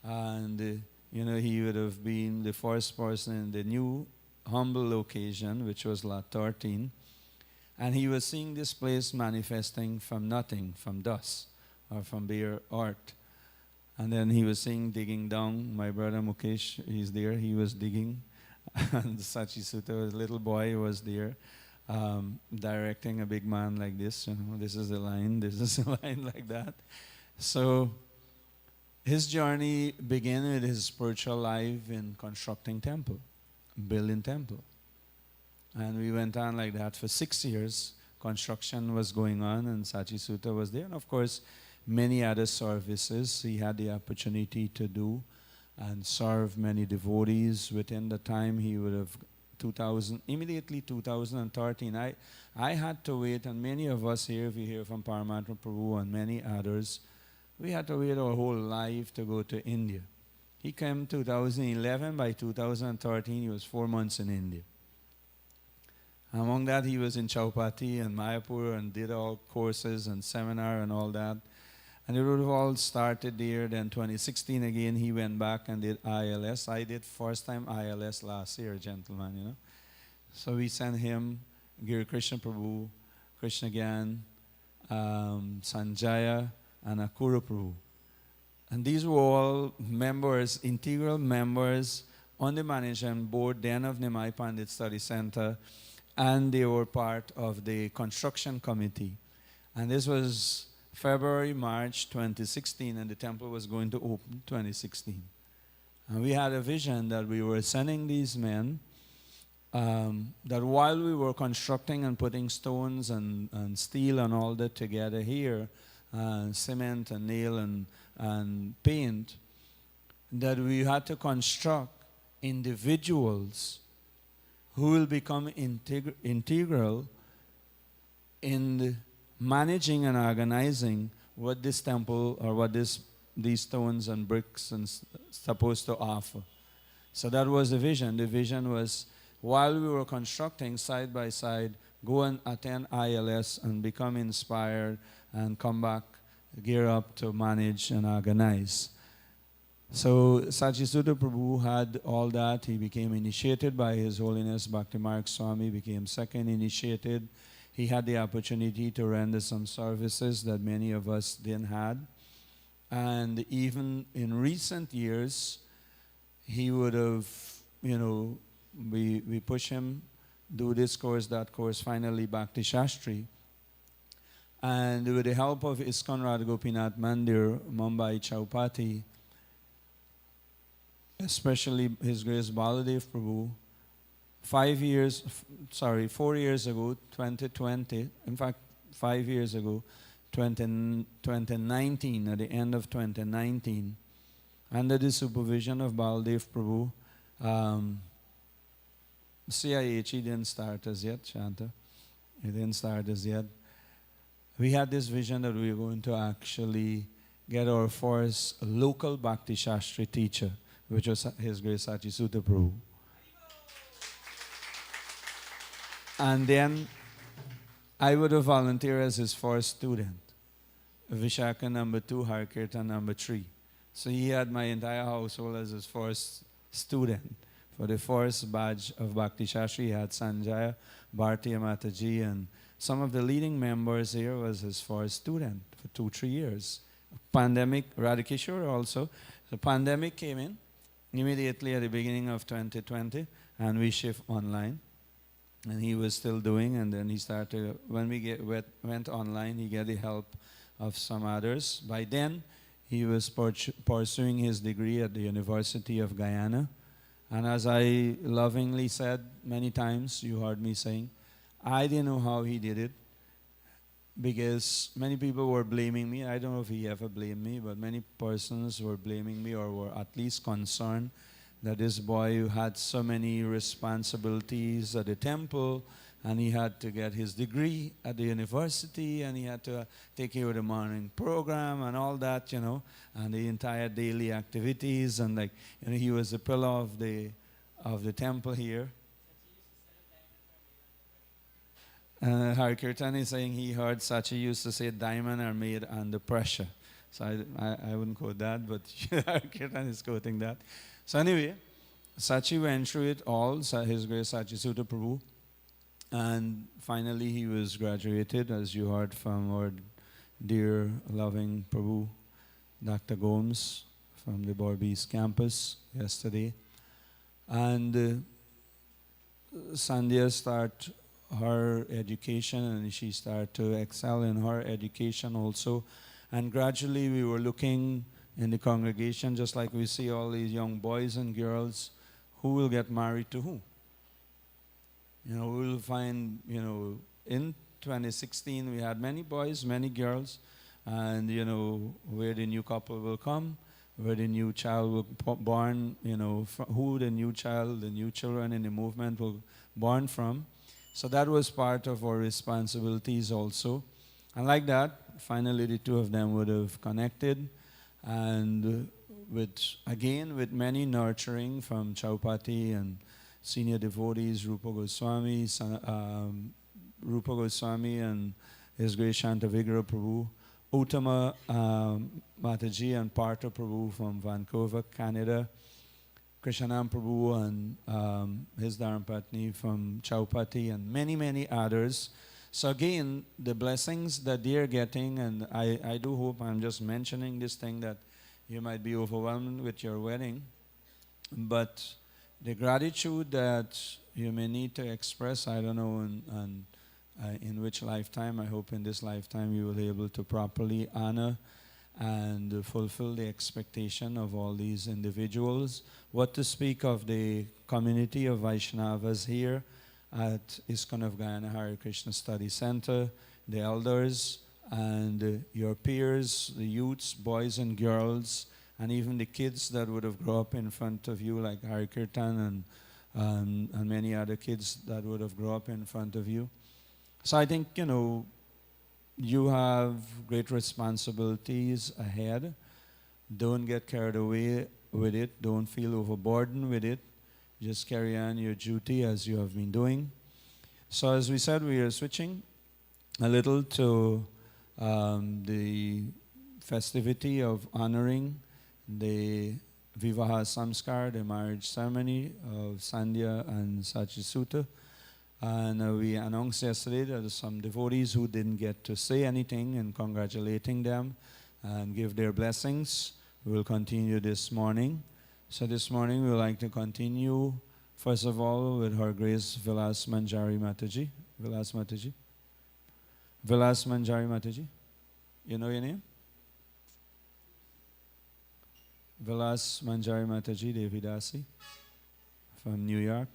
S2: And, he would have been the first person in the new humble location, which was Lot 13. And he was seeing this place manifesting from nothing, from dust, or from bare earth. And then he was seeing digging down. My brother Mukesh, he's there, he was digging. And Sachisuta, a little boy, was there, directing a big man like this. This is the line, this is the line, like that. So his journey began with his spiritual life in constructing temple, building temple. And we went on like that for 6 years. Construction was going on, and Sachisuta was there. And of course, many other services he had the opportunity to do and serve many devotees. Within the time he would have, immediately 2013, I had to wait, and many of us here, if you hear from Paramatma Prabhu and many others, we had to wait our whole life to go to India. He came 2011, by 2013 he was 4 months in India. Among that, he was in Chaupati and Mayapur and did all courses and seminar and all that. And it would have all started there. Then 2016 again, he went back and did ILS. I did first time ILS last year, gentlemen, you know. So we sent him, Giri Krishna Prabhu, Krishna Gyan, Sanjaya, and Thakura Prabhu. And these were all members, integral members on the management board then of Nimai Pandit Study Center, and they were part of the construction committee. And this was February, March 2016, and the temple was going to open 2016. And we had a vision that we were sending these men, that while we were constructing and putting stones and steel and all that together here, cement and nail and paint, that we had to construct individuals who will become integral in the managing and organizing what this temple or what these stones and bricks and supposed to offer. So that was the vision. The vision was, while we were constructing side by side, go and attend ILS and become inspired and come back, gear up to manage and organize. So Sachisuta Prabhu had all that. He became initiated by His Holiness Bhakti Marg Swami, became second initiated. He had the opportunity to render some services that many of us didn't had. And even in recent years, he would have, you know, we push him, do this course, that course, finally Bhakti Shastri. And with the help of ISKCON Radha Gopinath Mandir, Mumbai Chowpatty, especially His Grace Baladev Prabhu, 4 years ago, 2020, in fact, 5 years ago, 2019, at the end of 2019, under the supervision of Baladev Prabhu, CIH didn't start as yet, Shanta. It didn't start as yet. We had this vision that we were going to actually get our first local Bhakti Shastri teacher, which was His Grace Sachisuta Prabhu. And then I would have volunteered as his first student. Vishaka number 2, Harkirtan number 3. So he had my entire household as his first student. For the first batch of Bhakti Shastri, he had Sanjaya, Bhartiya Mataji, and some of the leading members here was his first student for 2-3 years. Pandemic, Radhakishore also. The pandemic came in immediately at the beginning of 2020, and we shift online. And he was still doing, and then he started, when we went online, he got the help of some others. By then, he was pursuing his degree at the University of Guyana. And as I lovingly said many times, you heard me saying, I didn't know how he did it, because many people were blaming me. I don't know if he ever blamed me, but many persons were blaming me, or were at least concerned that this boy had so many responsibilities at the temple, and he had to get his degree at the university, and he had to take care of the morning program and all that, you know, and the entire daily activities, and like, you know, he was the pillar of the temple here. And Harkirtan is saying he heard Sachi used to say diamond are made under pressure. So I wouldn't quote that, but Harkirtan is quoting that. So anyway, Sachi went through it all, His Grace Sachisuta Prabhu, and finally he was graduated, as you heard from our dear loving Prabhu, Dr. Gomes, from the Borbis campus yesterday. And Sandhya started her education, and she started to excel in her education also. And gradually we were looking in the congregation, just like we see all these young boys and girls, who will get married to who? You know, we will find, you know, in 2016 we had many boys, many girls, and, you know, where the new couple will come, where the new child will born, you know, who the new child, the new children in the movement will born from. So that was part of our responsibilities also. And like that, finally the two of them would have connected, and with many nurturing from Chowpatty and senior devotees, Rupa Goswami and His Grace Shanta Vigra Prabhu, Narottama Mataji and Partha Prabhu from Vancouver, Canada, Krishanam Prabhu and his Dharmapatni from Chaupati, and many, many others. So again, the blessings that they are getting, and I do hope I'm just mentioning this thing that you might be overwhelmed with your wedding, but the gratitude that you may need to express, I don't know in which lifetime. I hope in this lifetime you will be able to properly honor and fulfill the expectation of all these individuals. What to speak of the community of Vaishnavas here at ISKCON of Guyana Hare Krishna Study Center, the elders and your peers, the youths, boys and girls, and even the kids that would have grown up in front of you, like Hare Kirtan and many other kids that would have grown up in front of you. So I think, you have great responsibilities ahead. Don't get carried away with it. Don't feel overburdened with it. Just carry on your duty as you have been doing. So as we said, we are switching a little to the festivity of honoring the Vivaha Samskar, the marriage ceremony of Sandhya and Sachisuta. And we announced yesterday that some devotees who didn't get to say anything and congratulating them and give their blessings. We will continue this morning. So this morning we would like to continue, first of all, with Her Grace Vilas Manjari Mataji. Vilas Mataji. Vilas Manjari Mataji. You know your name? Vilas Manjari Mataji Devidasi from New York.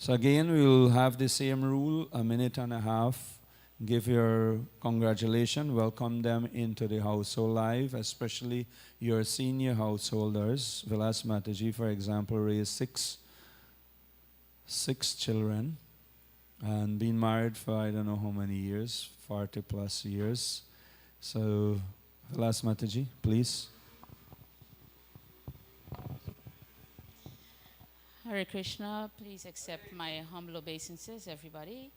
S2: So again, we will have the same rule, a minute and a half. Give your congratulations, welcome them into the household life, especially your senior householders. Vilas Mataji, for example, raised six children and been married for I don't know how many years, 40 plus years. So, Vilas Mataji, please.
S12: Hare Krishna, please accept my humble obeisances, everybody.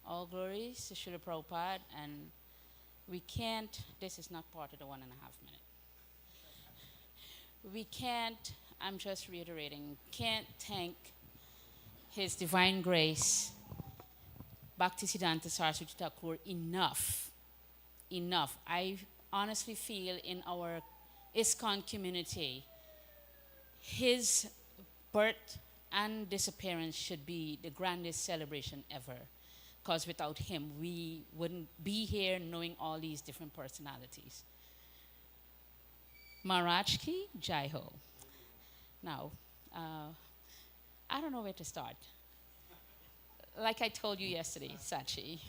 S12: All glories to Srila Prabhupada, and we can't, this is not part of the 1.5 minute. We can't, I'm just reiterating, can't thank His Divine Grace, Bhaktisiddhanta Saraswati Thakura enough. I honestly feel in our ISKCON community, his birth and disappearance should be the grandest celebration ever. Because without him, we wouldn't be here knowing all these different personalities. Maharaj Ki Jai Ho. Now, I don't know where to start. Like I told you yesterday, Sachi.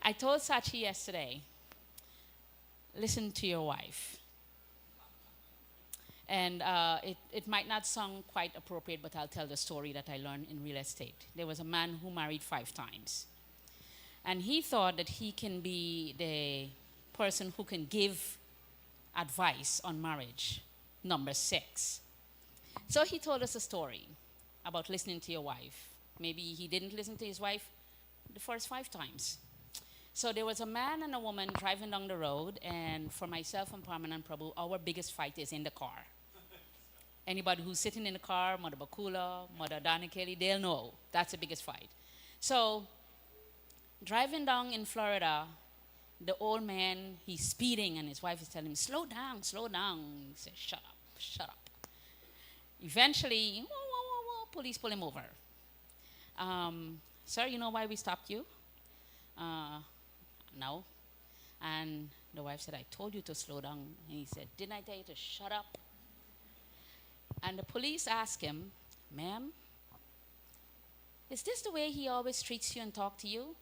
S12: I told Sachi yesterday, listen to your wife. And it might not sound quite appropriate, but I'll tell the story that I learned in real estate. There was a man who married 5 times. And he thought that he can be the person who can give advice on marriage, number 6. So he told us a story about listening to your wife. Maybe he didn't listen to his wife the first 5 times. So there was a man and a woman driving down the road, and for myself and Parmanand Prabhu, our biggest fight is in the car. Anybody who's sitting in the car, Mother Bakula, Mother Danikeli, they'll know that's the biggest fight. So driving down in Florida, the old man, he's speeding, and his wife is telling him, slow down, slow down. He says, shut up, shut up. Eventually, whoa, whoa, whoa, police pull him over. Sir, you know why we stopped you? No. And the wife said, I told you to slow down. And he said, didn't I tell you to shut up? And the police asked him, ma'am, is this the way he always treats you and talk to you?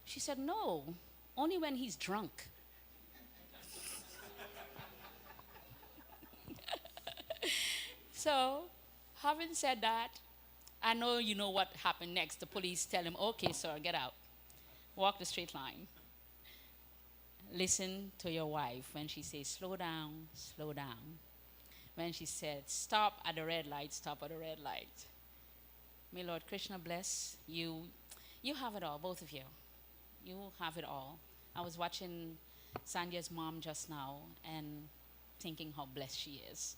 S12: She said, no, only when he's drunk. So, having said that, I know you know what happened next. The police tell him, okay, sir, get out. Walk the straight line. Listen to your wife when she says, slow down, slow down. When she said, stop at the red light, stop at the red light. May Lord Krishna bless you. You have it all, both of you. You have it all. I was watching Sandhya's mom just now and thinking how blessed she is.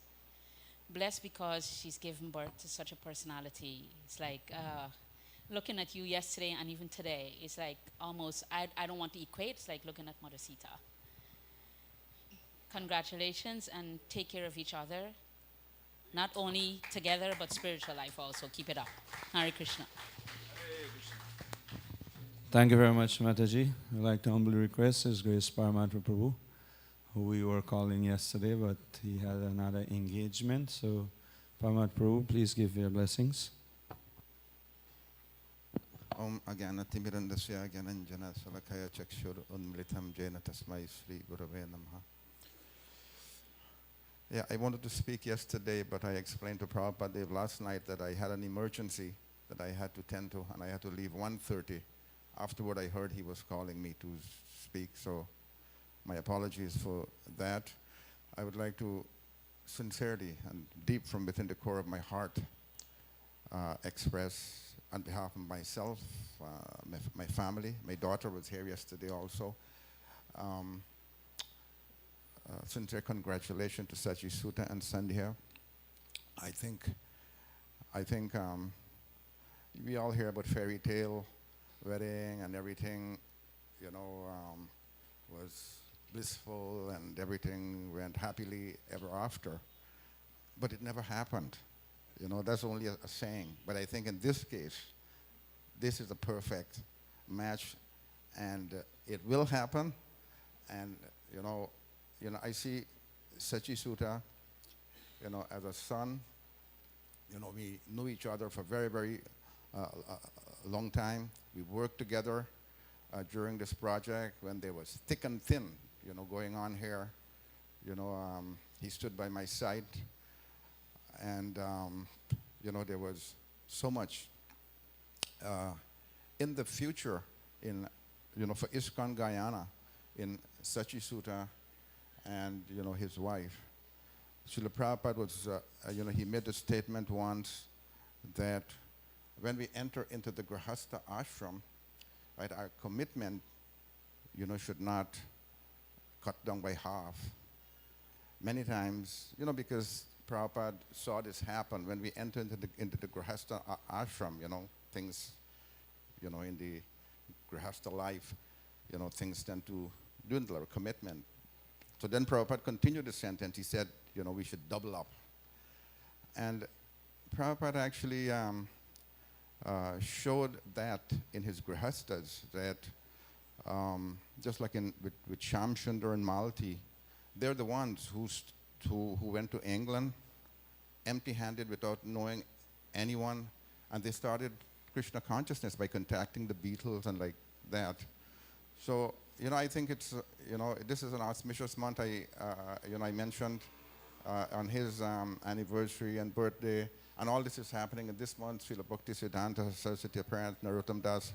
S12: Blessed because she's given birth to such a personality. It's like looking at you yesterday and even today, it's like almost, I don't want to equate, it's like looking at Mother Sita. Congratulations and take care of each other. Not only together, but spiritual life also. Keep it up. Hare Krishna.
S2: Thank you very much, Mataji. I'd like to humbly request His Grace Paramatma Prabhu, who we were calling yesterday, but he had another engagement. So, Paramatma Prabhu, please give your blessings.
S13: Om Agyanatimirandasya Gyananjana Salakaya Chakshur Unmilitam Jena Tasmai Sri Gurave Namaha. Yeah, I wanted to speak yesterday, but I explained to Prabhupada last night that I had an emergency that I had to tend to, and I had to leave 1:30. Afterward, I heard he was calling me to speak, so my apologies for that. I would like to sincerely and deep from within the core of my heart express on behalf of myself, my family, my daughter was here yesterday also, sincere congratulations to Sachi Sutta and Sandhya. I think we all hear about fairy tale wedding and everything, was blissful and everything went happily ever after. But it never happened. That's only a saying. But I think in this case, this is a perfect match, and it will happen. And I see Sachi Sutta, as a son. We knew each other for very, very long time. We worked together during this project when there was thick and thin, going on here. He stood by my side, and there was so much in the future for ISKCON Guyana, in Sachi Sutta and his wife. Srila Prabhupada was, he made a statement once that when we enter into the Grihastha ashram, right, our commitment, should not cut down by half. Many times, because Prabhupada saw this happen when we enter into the Grihastha ashram, things, in the Grihastha life, things tend to dwindle our commitment. So then Prabhupada continued the sentence. He said, we should double up. And Prabhupada actually showed that in his Grihasthas, that just like with Shamsundar and Malti, they're the ones who went to England empty-handed without knowing anyone, and they started Krishna consciousness by contacting the Beatles and like that. So, I think it's, this is an auspicious month. I mentioned on his anniversary and birthday, and all this is happening in this month. Srila Bhaktisiddhanta Saraswati parents, Narottama Dasa,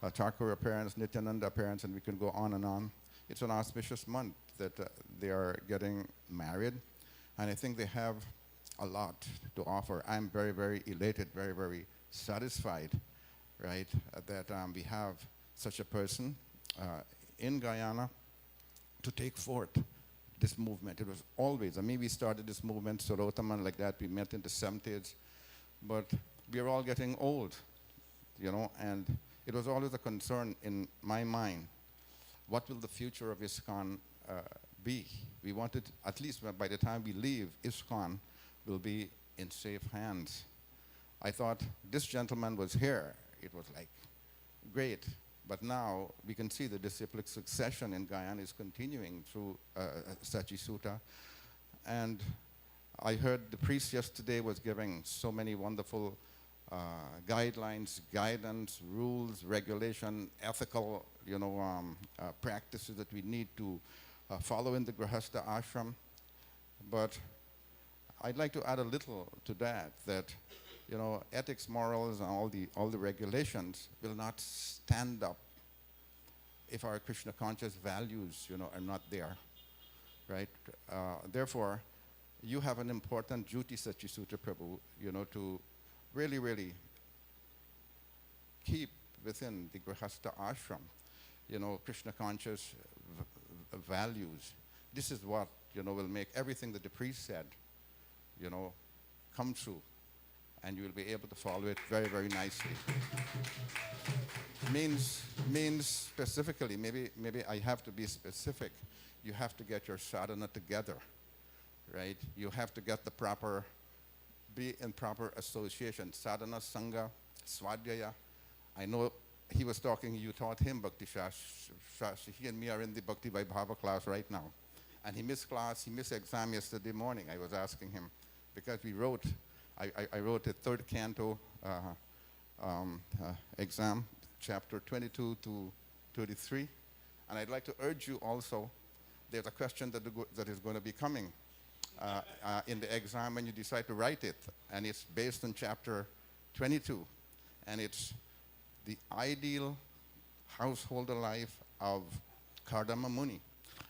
S13: Thakura parents, Nityananda parents, and we can go on and on. It's an auspicious month that they are getting married, and I think they have a lot to offer. I'm very, very elated, very, very satisfied, right, that we have such a person in Guyana to take forth this movement. It was always, we started this movement, Narottama, like that. We met in the 70s, but we're all getting old, and it was always a concern in my mind. What will the future of ISKCON be? We wanted, at least by the time we leave, ISKCON will be in safe hands. I thought this gentleman was here. It was like, great. But now we can see the disciplic succession in Guyana is continuing through Sachi Sutta. And I heard the priest yesterday was giving so many wonderful guidelines, guidance, rules, regulation, ethical, practices that we need to follow in the Grihastha ashram. But I'd like to add a little to that, ethics, morals, and all the regulations will not stand up if our Krishna conscious values, are not there, right? Therefore, you have an important duty, Sachi Sutta Prabhu, to really, really keep within the Grihastha ashram, Krishna conscious values. This is what, will make everything that the priest said, come true. And you will be able to follow it very, very nicely. Means specifically, maybe I have to be specific. You have to get your sadhana together, right? You have to get be in proper association. Sadhana, Sangha, Swadhyaya. I know he was talking, you taught him Bhakti Shastri. He and me are in the Bhakti Vaibhava class right now. And he missed class, he missed exam yesterday morning. I was asking him, because I wrote a third canto exam, chapter 22 to 33. And I'd like to urge you also, there's a question that is going to be coming in the exam when you decide to write it. And it's based on chapter 22. And it's the ideal householder life of Kardama Muni.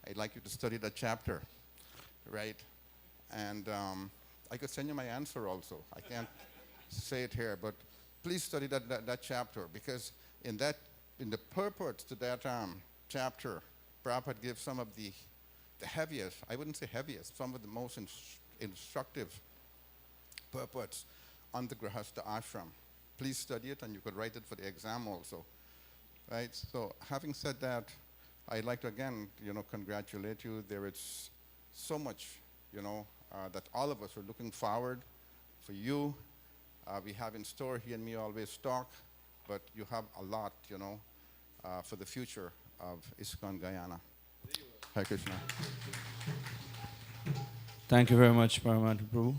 S13: I'd like you to study that chapter, right? And I could send you my answer also. I can't say it here, but please study that chapter, because in the purport to that chapter, Prabhupada gives some of the heaviest, I wouldn't say heaviest, some of the most instructive purports on the Grihastha ashram. Please study it, and you could write it for the exam also, right? So having said that, I'd like to again, congratulate you. There is so much, that all of us are looking forward for you. We have in store, he and me always talk, but you have a lot, for the future of ISKCON Guyana. Hare Krishna.
S2: Thank you very much, Paramahansa Prabhu.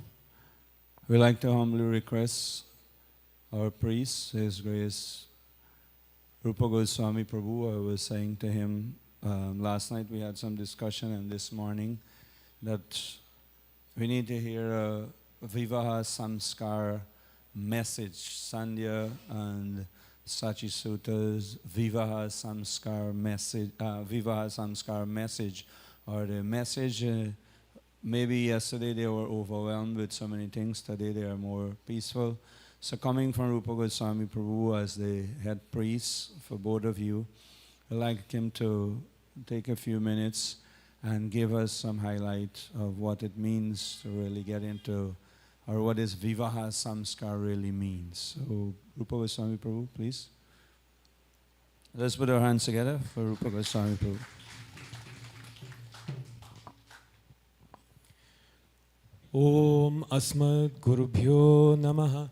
S2: We'd like to humbly request our priest, His Grace Rupa Goswami Prabhu. I was saying to him last night, we had some discussion, and this morning, that we need to hear a Vivaha Samskar message, Sandhya and Sachi Suta's Vivaha Samskar message, or the message. Maybe yesterday they were overwhelmed with so many things. Today they are more peaceful. So coming from Rupa Goswami Prabhu as the head priest for both of you, I'd like him to take a few minutes and give us some highlight of what it means to really get into, or what is Vivaha Samskar really means. So Rupa Goswami Prabhu, please. Let's put our hands together for Rupa Goswami Prabhu.
S14: Om Asmad Gurubhyo Namaha.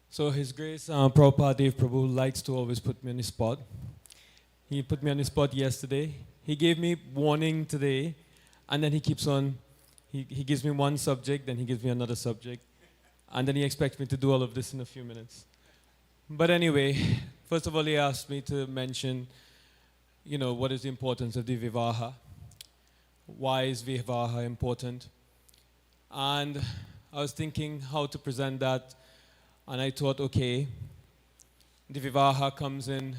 S14: So His Grace Prabhupada Dev Prabhu likes to always put me on the spot. He put me on the spot yesterday. He gave me warning today, and then he keeps on, he gives me one subject, then he gives me another subject, and then he expects me to do all of this in a few minutes. But anyway, first of all, he asked me to mention, what is the importance of the Vivaha? Why is Vivaha important? And I was thinking how to present that, and I thought, okay, the Vivaha comes in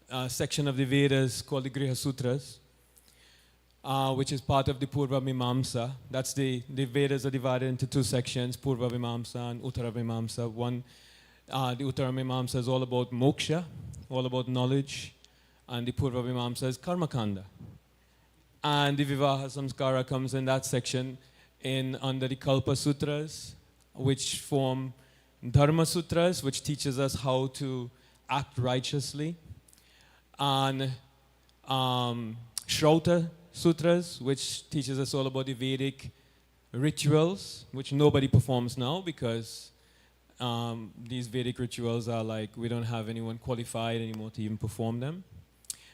S14: a section of the Vedas called the Griha Sutras, which is part of the Purva Mimamsa. That's the Vedas are divided into two sections, Purva Mimamsa and Uttara Mimamsa. One, the Uttara Mimamsa is all about moksha, all about knowledge, and the Purva Mimamsa is Karma Kanda. And the Vivaha Samskara comes in that section under the Kalpa Sutras, which form Dharma Sutras, which teaches us how to act righteously, and Shrauta Sutras, which teaches us all about the Vedic rituals, which nobody performs now because these Vedic rituals are like, we don't have anyone qualified anymore to even perform them.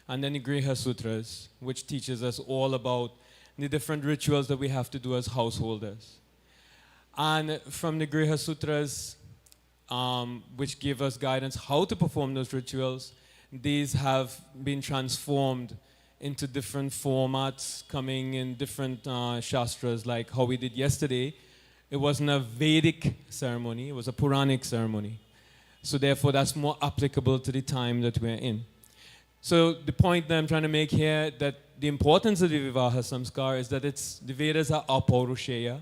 S14: And then the Griha Sutras, which teaches us all about the different rituals that we have to do as householders. And from the Griha Sutras, which give us guidance how to perform those rituals, these have been transformed into different formats, coming in different shastras, like how we did yesterday. It wasn't a Vedic ceremony, it was a Puranic ceremony. So therefore, that's more applicable to the time that we're in. So the point that I'm trying to make here, that the importance of the Vivaha Samskar is that the Vedas are apaurushaya.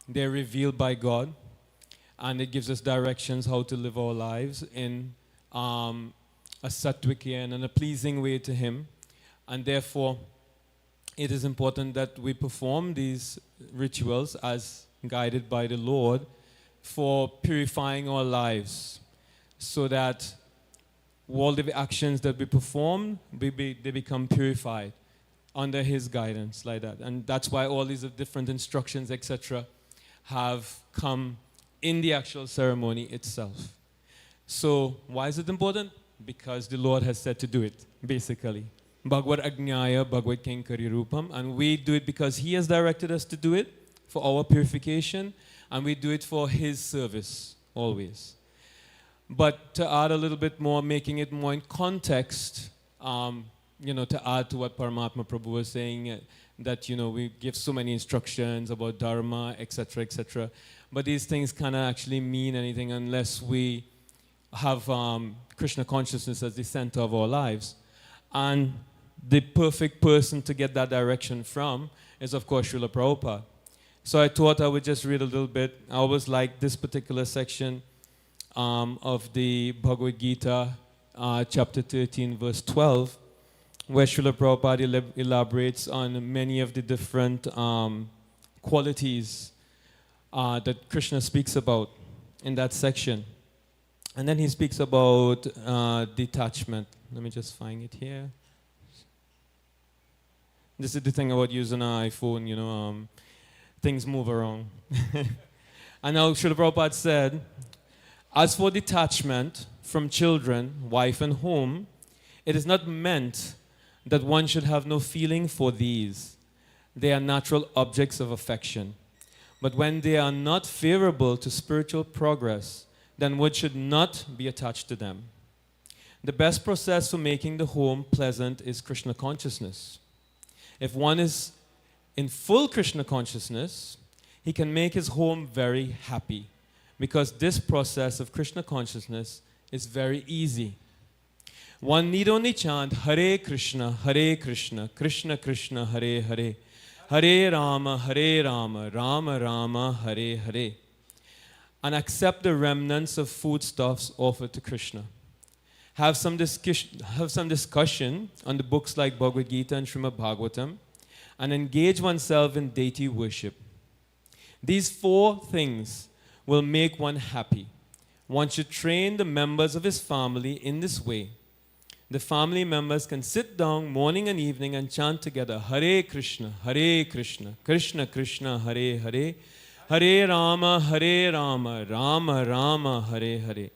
S14: They're revealed by God, and it gives us directions how to live our lives in a sattvic and in a pleasing way to him. And therefore, it is important that we perform these rituals as guided by the Lord for purifying our lives, so that all the actions that we perform, they become purified under his guidance, like that. And that's why all these different instructions, etc., have come in the actual ceremony itself. So why is it important? Because the Lord has said to do it, basically. Bhagavad Agnyaya, Bhagavad Kinkari Rupam. And we do it because he has directed us to do it for our purification, and we do it for his service, always. But to add a little bit more, making it more in context, to add to what Paramatma Prabhu was saying, that, we give so many instructions about Dharma, etc., etc. But these things cannot actually mean anything unless we have Krishna consciousness as the center of our lives. And the perfect person to get that direction from is, of course, Srila Prabhupada. So I thought I would just read a little bit. I always like this particular section of the Bhagavad Gita, chapter 13, verse 12, where Srila Prabhupada elaborates on many of the different qualities that Krishna speaks about in that section. And then he speaks about detachment. Let me just find it here. This is the thing about using an iPhone, things move around. And now Srila Prabhupada said, as for detachment from children, wife and home, it is not meant that one should have no feeling for these. They are natural objects of affection. But when they are not favorable to spiritual progress, then one should not be attached to them. The best process for making the home pleasant is Krishna consciousness. If one is in full Krishna consciousness, he can make his home very happy, because this process of Krishna consciousness is very easy. One need only chant Hare Krishna, Krishna Krishna, Hare Hare, Hare Rama, Rama Rama, Hare Hare, and accept the remnants of foodstuffs offered to Krishna. Have some discussion on the books like Bhagavad Gita and Srimad Bhagavatam, and engage oneself in deity worship. These 4 things will make one happy. One should train the members of his family in this way. The family members can sit down morning and evening and chant together Hare Krishna, Krishna Krishna, Hare Hare, Hare Rama, Rama Rama, Hare Hare.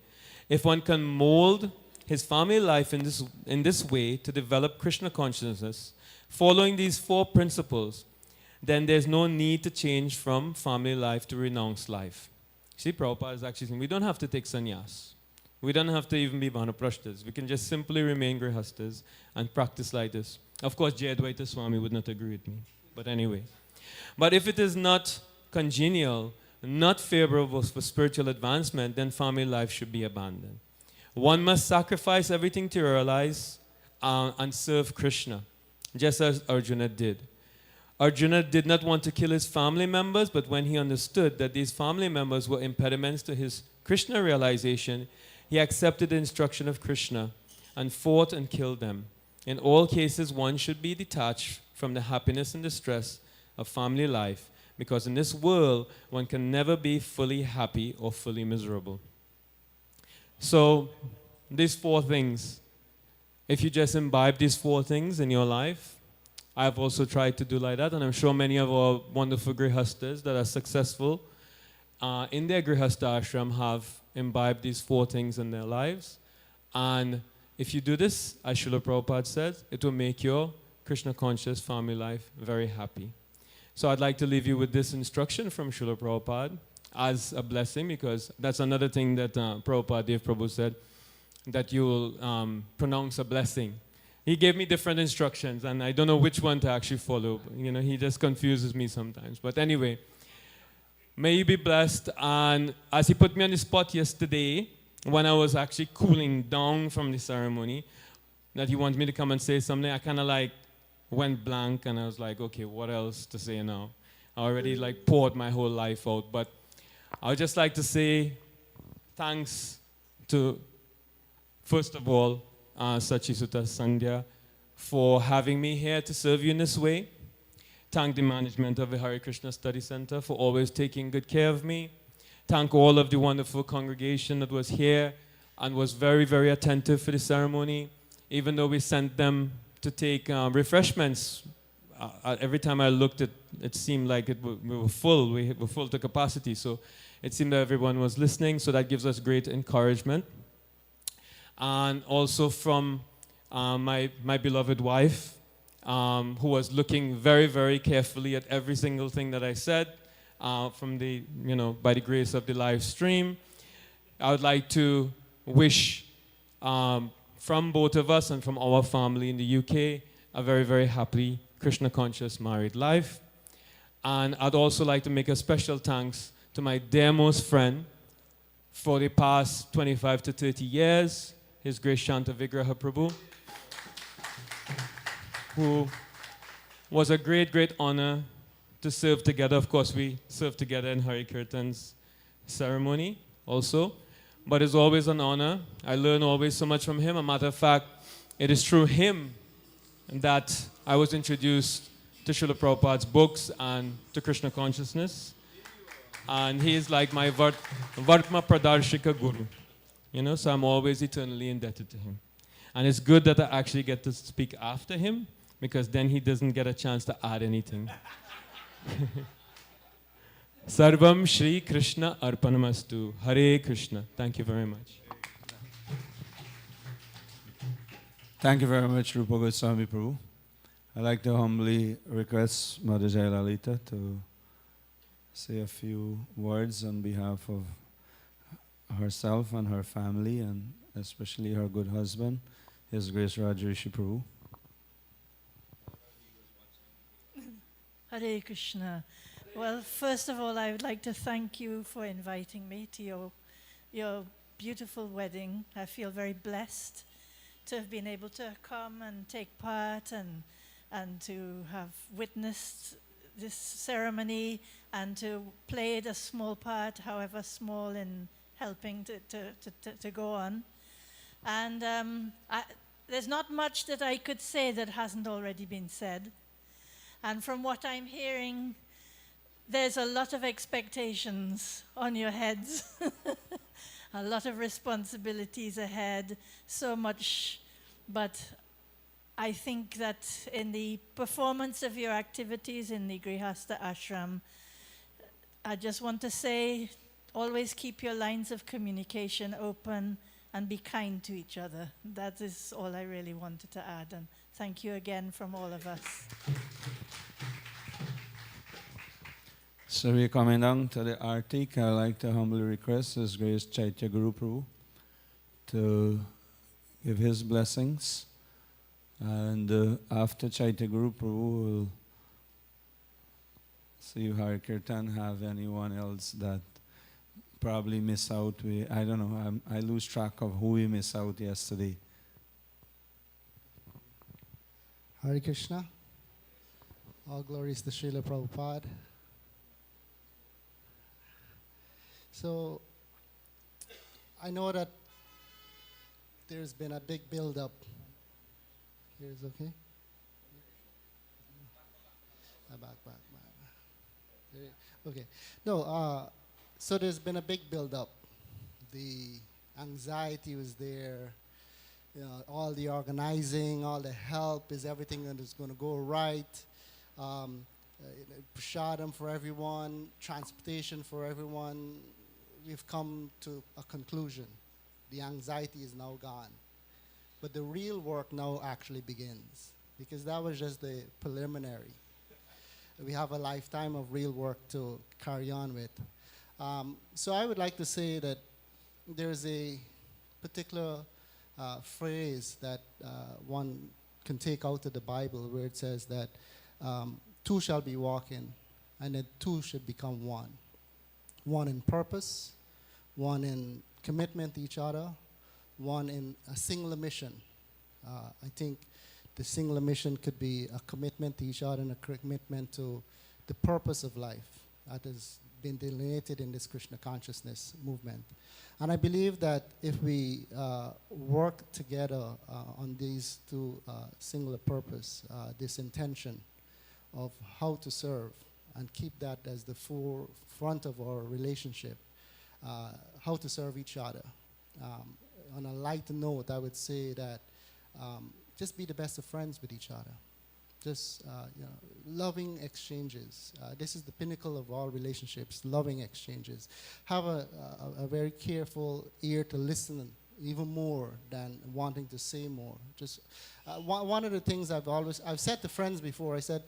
S14: If one can mold his family life in this way to develop Krishna consciousness, following these 4 principles, then there's no need to change from family life to renounced life. See, Prabhupada is actually saying we don't have to take sannyas. We don't have to even be vanaprashtas. We can just simply remain grihastas and practice like this. Of course, Jayadvaita Swami would not agree with me. But anyway. But if it is not congenial, not favorable for spiritual advancement, then family life should be abandoned. One must sacrifice everything to realize and serve Krishna, just as Arjuna did. Arjuna did not want to kill his family members, but when he understood that these family members were impediments to his Krishna realization, he accepted the instruction of Krishna and fought and killed them. In all cases, one should be detached from the happiness and distress of family life, because in this world, one can never be fully happy or fully miserable. So, these 4 things, if you just imbibe these 4 things in your life, I've also tried to do like that, and I'm sure many of our wonderful grihastas that are successful in their grihasta ashram have imbibed these 4 things in their lives. And if you do this, as Srila Prabhupada says, it will make your Krishna conscious family life very happy. So I'd like to leave you with this instruction from Srila Prabhupada as a blessing, because that's another thing that Prabhupada Dev Prabhu said, that you will pronounce a blessing. He gave me different instructions, and I don't know which one to actually follow. He just confuses me sometimes. But anyway, may you be blessed. And as he put me on the spot yesterday, when I was actually cooling down from the ceremony, that he wanted me to come and say something, I kind of went blank, and I was like, okay, what else to say now? I already poured my whole life out. But I would just like to say thanks First of all, Sachisuta Sangya, for having me here to serve you in this way. Thank the management of the Hare Krishna Study Center for always taking good care of me. Thank all of the wonderful congregation that was here and was very, very attentive for the ceremony. Even though we sent them to take refreshments, every time I looked, it seemed like we were full. We were full to capacity. So it seemed that everyone was listening. So that gives us great encouragement. And also from my beloved wife, who was looking very, very carefully at every single thing that I said from the, by the grace of the live stream. I would like to wish from both of us and from our family in the UK a very, very happy Krishna conscious married life. And I'd also like to make a special thanks to my dearmost friend for the past 25 to 30 years, His Grace Shanta Vigraha Prabhu, who was a great, great honor to serve together. Of course, we served together in Hari Kirtan's ceremony also, but it's always an honor. I learn always so much from him. A matter of fact, it is through him that I was introduced to Srila Prabhupada's books and to Krishna consciousness. And he is like my Vartma Pradarshika Guru. So I'm always eternally indebted to him. And it's good that I actually get to speak after him, because then he doesn't get a chance to add anything. Sarvam Shri Krishna Arpanamastu. Hare Krishna. Thank you very much.
S2: Thank you very much, Rupa Goswami Prabhu. I'd like to humbly request Mother Jai Lalita to say a few words on behalf of herself and her family, and especially her good husband, His Grace Rajrishi Prabhu.
S15: Hare Krishna. Well, first of all, I would like to thank you for inviting me to your beautiful wedding. I feel very blessed to have been able to come and take part and to have witnessed this ceremony and to play a small part, however small, in helping to go on. And there's not much that I could say that hasn't already been said. And from what I'm hearing, there's a lot of expectations on your heads, a lot of responsibilities ahead, so much. But I think that in the performance of your activities in the Grihastha Ashram, I just want to say, always keep your lines of communication open and be kind to each other. That is all I really wanted to add. And thank you again from all of us.
S2: So we're coming down to the Arati. I'd like to humbly request His Grace Chaitya Guru Prabhu to give his blessings. And after Chaitya Guru Prabhu, we'll see if Hare Kirtan have anyone else that probably miss out. I don't know, I lose track of who we missed out yesterday.
S16: Hare Krishna. All glories to Srila Prabhupada. So, I know that there's been a big build-up. Here's okay? Back. Okay. No, so there's been a big build-up. The anxiety was there. All the organizing, all the help, is everything that is going to go right. Prasadam for everyone, transportation for everyone. We've come to a conclusion. The anxiety is now gone. But the real work now actually begins, because that was just the preliminary. We have a lifetime of real work to carry on with. So I would like to say that there's a particular phrase that one can take out of the Bible, where it says that two shall be walking, and then two should become one. One in purpose, one in commitment to each other, one in a singular mission. I think the singular mission could be a commitment to each other and a commitment to the purpose of life. That is been delineated in this Krishna consciousness movement. And I believe that if we work together on these two singular purpose, this intention of how to serve, and keep that as the forefront of our relationship, how to serve each other. On a light note, I would say that just be the best of friends with each other. Just loving exchanges. This is the pinnacle of all relationships, loving exchanges. Have a very careful ear to listen even more than wanting to say more. Just one of the things I've said to friends before, I said,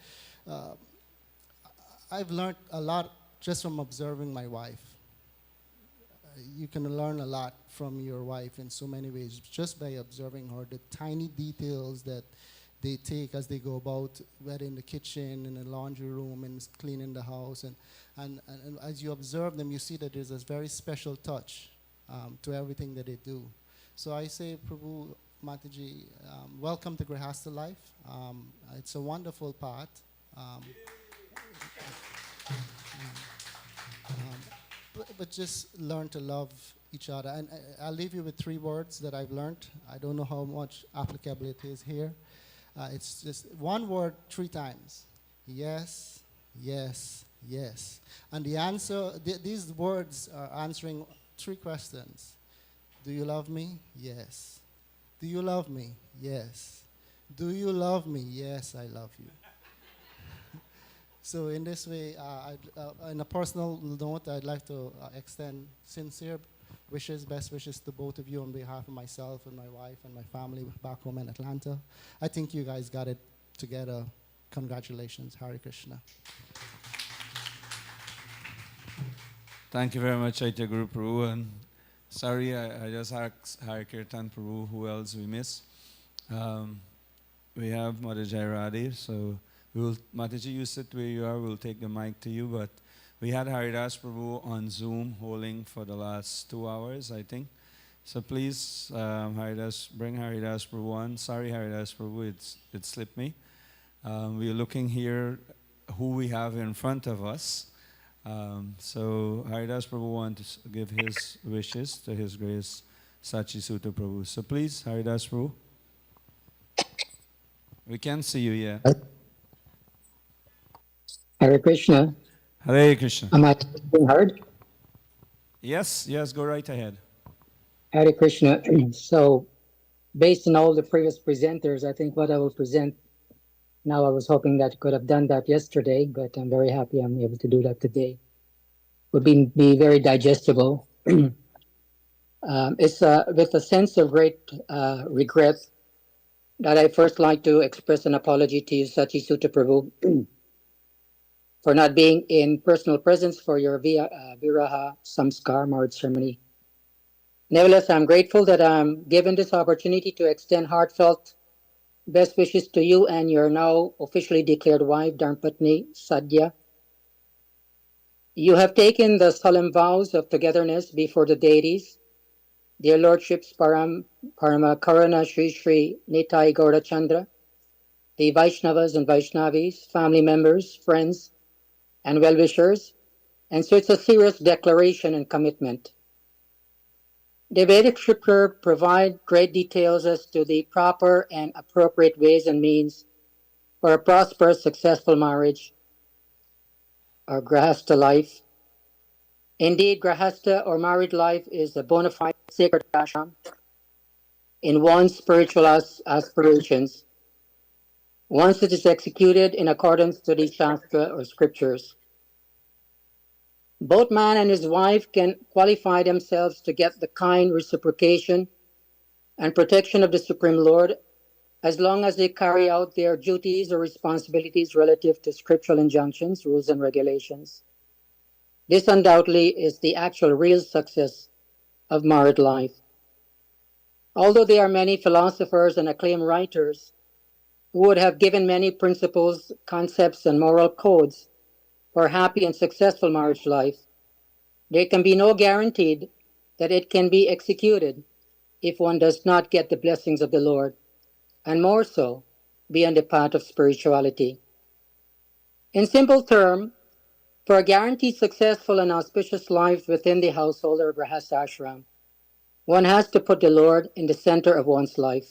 S16: I've learned a lot just from observing my wife. You can learn a lot from your wife in so many ways, just by observing her, the tiny details that they take as they go about, whether in the kitchen, in the laundry room, and cleaning the house. And as you observe them, you see that there's this very special touch to everything that they do. So I say, Prabhu Mataji, welcome to Grihastha life. It's a wonderful path. But just learn to love each other. And I'll leave you with 3 words that I've learned. I don't know how much applicability is here. It's just one word 3 times. Yes, yes, yes. And the answer, these words are answering 3 questions. Do you love me? Yes. Do you love me? Yes. Do you love me? Yes, I love you. So in this way, on a personal note, I'd like to extend sincere wishes, best wishes to both of you on behalf of myself and my wife and my family back home in Atlanta. I think you guys got it together. Congratulations. Hare Krishna.
S2: Thank you very much, Chaitya Guru Prabhu. And sorry, I just asked Hare Kirtan Prabhu who else we miss. We have Mataji Arati, so Mataji, you sit where you are, we'll take the mic to you, but we had Haridas Prabhu on Zoom holding for the last 2 hours, I think. So please, Haridas, bring Haridas Prabhu on. Sorry, Haridas Prabhu, it slipped me. We're looking here who we have in front of us. So Haridas Prabhu wants to give his wishes to His Grace Sachi Sutta Prabhu. So please, Haridas Prabhu. We can see you, yeah.
S17: Hare Krishna.
S2: Hare Krishna.
S17: Am I being heard?
S2: Yes, go right ahead.
S17: Hare Krishna. So, based on all the previous presenters, I think what I will present now, I was hoping that I could have done that yesterday, but I'm very happy I'm able to do that today. Would be very digestible. It's with a sense of great regret that I first like to express an apology to you, Sachi Sutta Prabhu, for not being in personal presence for your Viraha Samskar marriage ceremony. Nevertheless, I'm grateful that I'm given this opportunity to extend heartfelt best wishes to you and your now officially declared wife, Dharmpatni Sadhya. You have taken the solemn vows of togetherness before the deities, their lordships Parama Karana Sri Sri Nitai Gaurachandra, the Vaishnavas and Vaishnavis, family members, friends, and well-wishers, and so it's a serious declaration and commitment. The Vedic scripture provide great details as to the proper and appropriate ways and means for a prosperous, successful marriage or grahastha life. Indeed, grahastha or married life is a bona fide sacred ashram in one's spiritual aspirations, once it is executed in accordance to the Shastra or scriptures. Both man and his wife can qualify themselves to get the kind reciprocation and protection of the Supreme Lord as long as they carry out their duties or responsibilities relative to scriptural injunctions, rules, and regulations. This undoubtedly is the actual real success of married life. Although there are many philosophers and acclaimed writers who would have given many principles, concepts, and moral codes for a happy and successful marriage life, there can be no guarantee that it can be executed if one does not get the blessings of the Lord, and more so, be on the path of spirituality. In simple terms, For a guaranteed successful and auspicious life within the household or Grahastha ashram, one has to put the Lord in the center of one's life.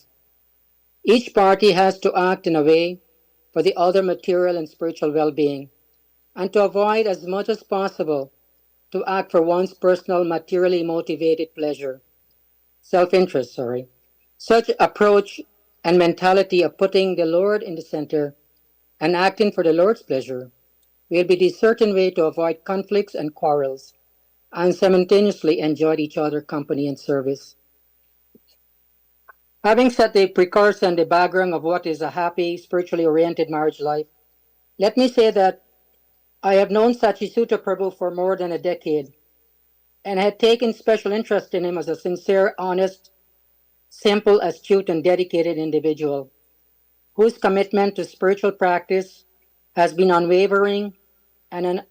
S17: Each party has to act in a way for the other material and spiritual well-being, and to avoid as much as possible to act for one's personal materially motivated pleasure, self-interest, sorry. Such approach and mentality of putting the Lord in the center and acting for the Lord's pleasure will be the certain way to avoid conflicts and quarrels and simultaneously enjoy each other's company and service. Having set the precursor and the background of what is a happy, spiritually oriented marriage life, let me say that I have known Sachisutta Prabhu for more than a decade and had taken special interest in him as a sincere, honest, simple, astute, and dedicated individual whose commitment to spiritual practice has been unwavering and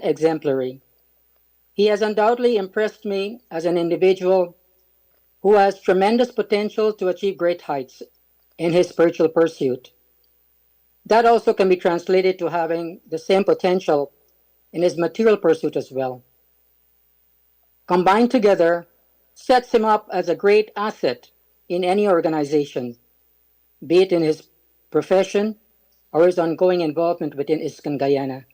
S17: exemplary. He has undoubtedly impressed me as an individual who has tremendous potential to achieve great heights in his spiritual pursuit. That also can be translated to having the same potential in his material pursuit as well. Combined together, sets him up as a great asset in any organization, be it in his profession or his ongoing involvement within ISKCON Guyana.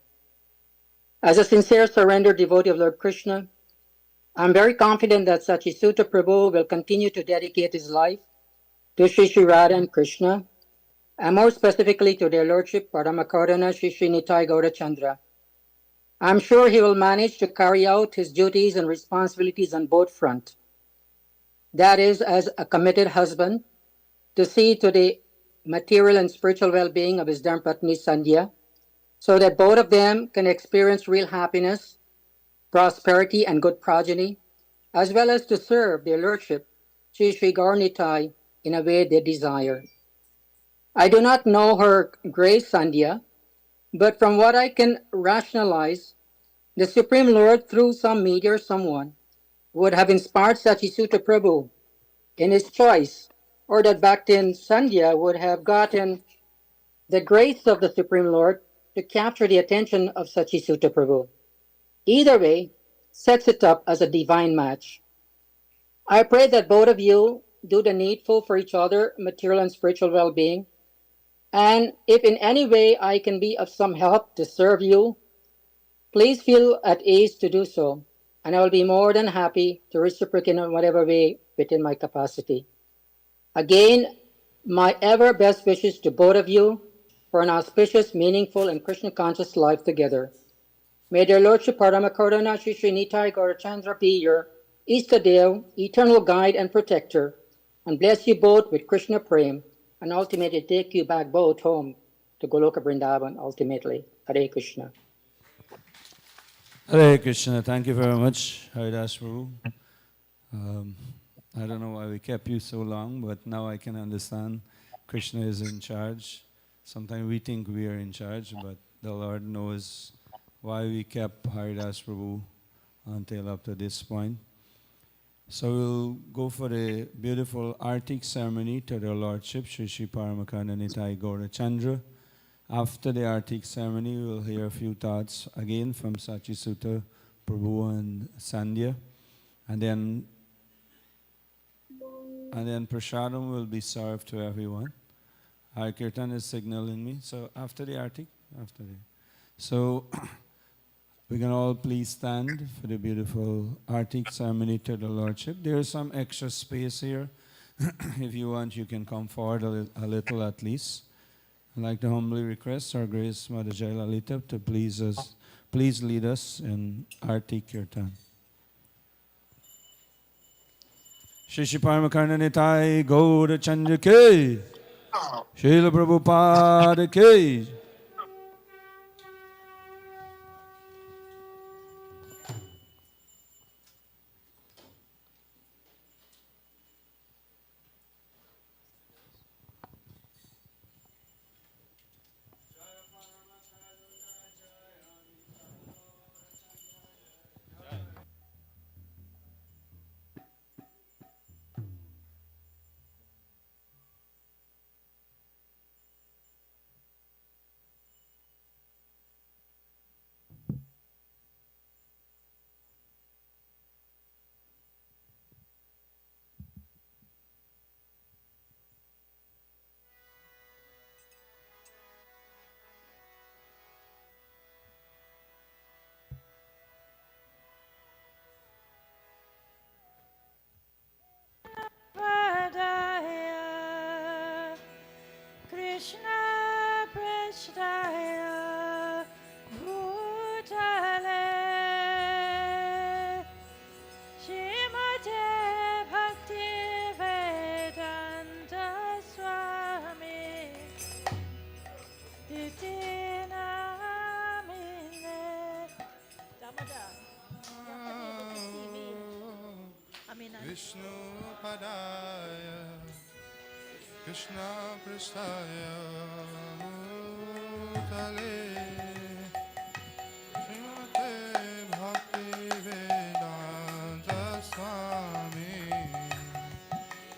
S17: As a sincere surrendered devotee of Lord Krishna, I'm very confident that Sachisutta Prabhu will continue to dedicate his life to Sri Radha and Krishna, and more specifically to their Lordship Paramakarana Sri Nitai Gaurachandra. I'm sure he will manage to carry out his duties and responsibilities on both fronts. That is, as a committed husband, to see to the material and spiritual well-being of his Dharmapatni Sandhya, so that both of them can experience real happiness, prosperity, and good progeny, as well as to serve their Lordship, Sri Gauranitai, in a way they desire. I do not know her Grace Sandhya, but from what I can rationalize, the Supreme Lord, through some media or someone, would have inspired Sachisutta Prabhu in his choice, or that Bhaktin Sandhya would have gotten the grace of the Supreme Lord to capture the attention of Sachisutta Prabhu. Either way, sets it up as a divine match. I pray that both of you do the needful for each other, material and spiritual well-being, and if in any way I can be of some help to serve you, please feel at ease to do so, and I will be more than happy to reciprocate in whatever way within my capacity. Again, my ever best wishes to both of you for an auspicious, meaningful, and Krishna-conscious life together. May their Lordship Paramakarana Sri Nitai Gaurachandra be your Istadev, eternal guide and protector, and bless you both with Krishna Prem, and ultimately take you back both home to Goloka Vrindavan ultimately. Hare Krishna.
S2: Hare Krishna. Thank you very much, Haridas Prabhu. I don't know why we kept you so long, but now I can understand Krishna is in charge. Sometimes we think we are in charge, but the Lord knows why we kept Haridas Prabhu until up to this point. So we'll go for the beautiful Artik ceremony to their Lordship, Sri Sri Paramakana Nitai Gaurachandra. After the Artik ceremony, we'll hear a few thoughts again from Sachisutta Prabhu and Sandhya. And then prasadam will be served to everyone. Our kirtan is signaling me. So after the Artik, so we can all please stand for the beautiful Artik ceremony to the Lordship. There is some extra space here. If you want, you can come forward a little at least. I'd like to humbly request our Grace Mother Jai Lalita to please lead us in Artik Kirtan. Shri Shri Paramakarna Nitai Gaurachandra Ke, Srila Prabhupada Ke.
S4: Vishnu Padaya Krishna Pristaya Bhutale Srimate Bhakti Vedanta Swami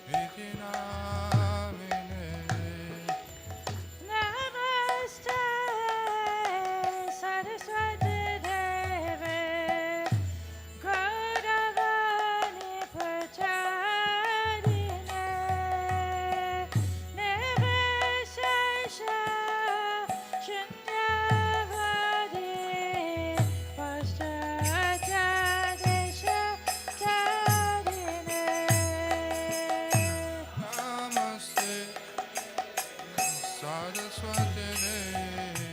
S4: Iti Namine
S6: Namaste Saraswati Devi Gauravani Prachadine Nivishesha Shunyavadi Paschatadesha Tadine
S4: Namaste Saraswati Devi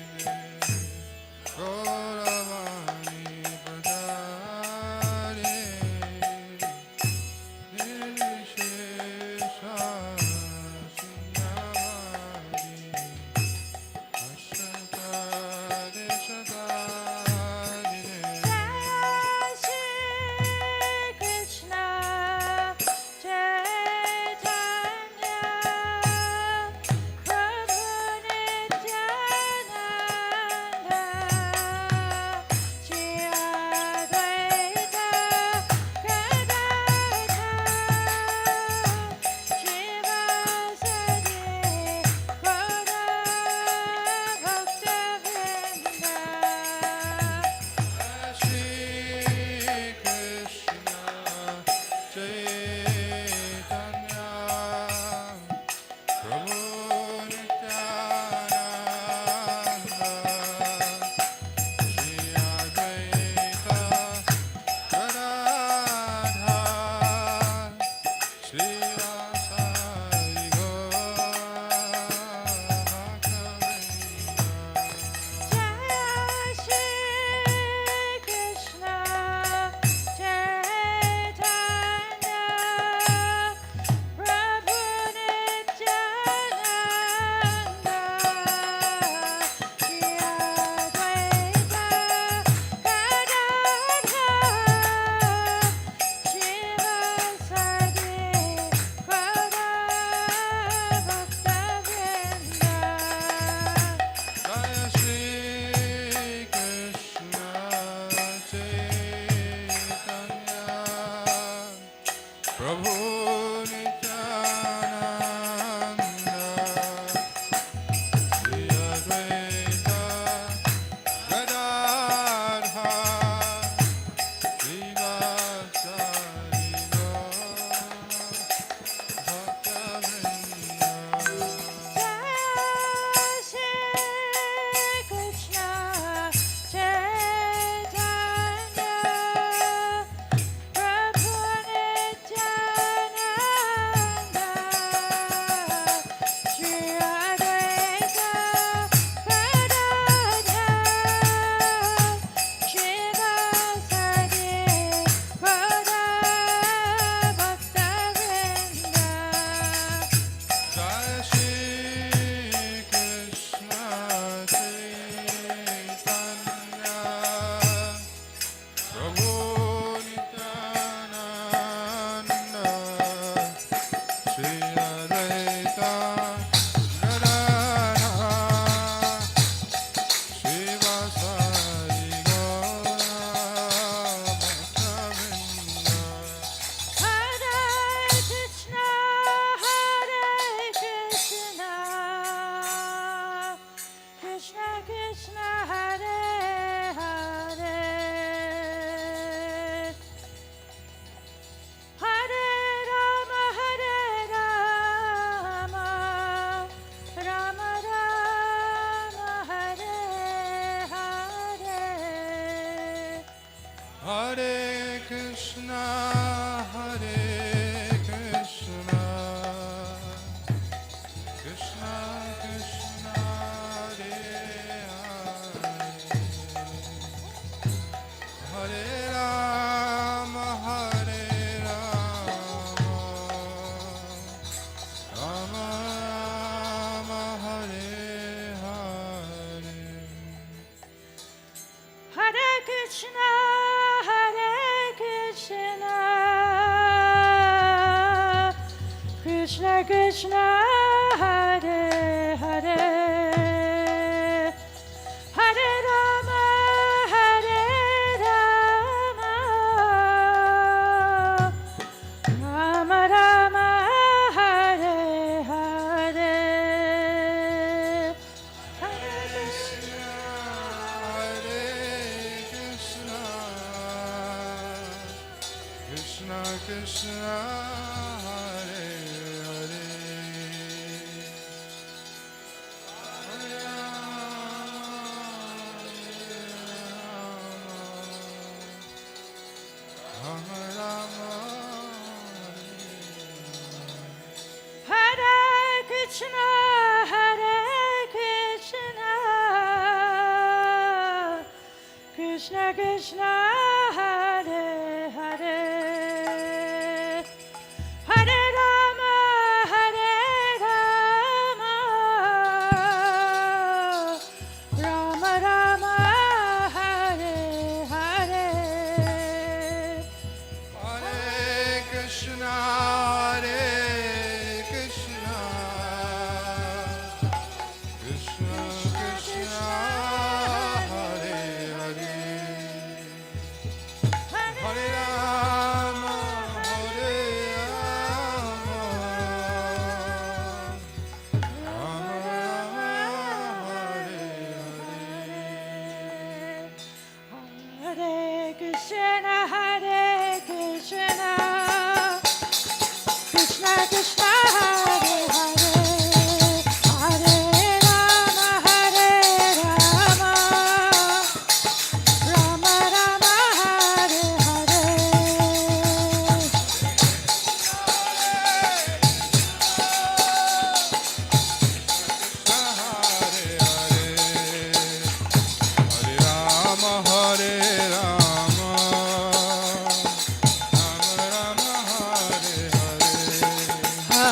S4: Gauravani Prachadine Nirvishesha Shunyavadi Paschatadesha Tadine
S6: Shri Krishna Chaitanya Prabhu Nityananda Shri Advaita Gadadhar Shivasadi Gaura Bhaktavrinda
S4: Shri Krishna Chaitanya Prabhu Nityananda Shri Advaita Gadadhar Shivasadi Gaura
S6: Jai Shri Krishna Chaitanya Prabhu Nityananda Shri Advaita Gadadhar Shivasadi Gaura Bhaktavrinda
S4: Jaya Shri Krishna Chaitanya Prabhu Nityananda Shri Advaita Gadadhar Shivasadi Gaura Bhaktavrinda
S6: Jai Shri Krishna Chaitanya Prabhu Nityananda
S10: Krishna, Hare Hare, Hare Rama, Hare Rama, Rama Rama, Hare Hare, Hare Krishna,
S4: Hare Krishna, Krishna Krishna, Hare Hare, Hare Rama, Rama Rama,
S10: Hare Krishna, Hare Krishna, Krishna Krishna, Hare Hare, Hare Rama, Hare Rama, Rama Rama, Hare Hare.
S4: Hare Krishna, Hare Krishna, Krishna Krishna, Hare Hare, Hare Rama, Hare Rama, Rama Rama, Hare Hare.
S10: Hare Krishna, Hare Krishna, Krishna Krishna, Hare Hare, Hare Rama, Hare Rama, Rama Rama, Hare Hare.
S4: Hare Rama, Hare Rama, Rama Rama, Hare Hare.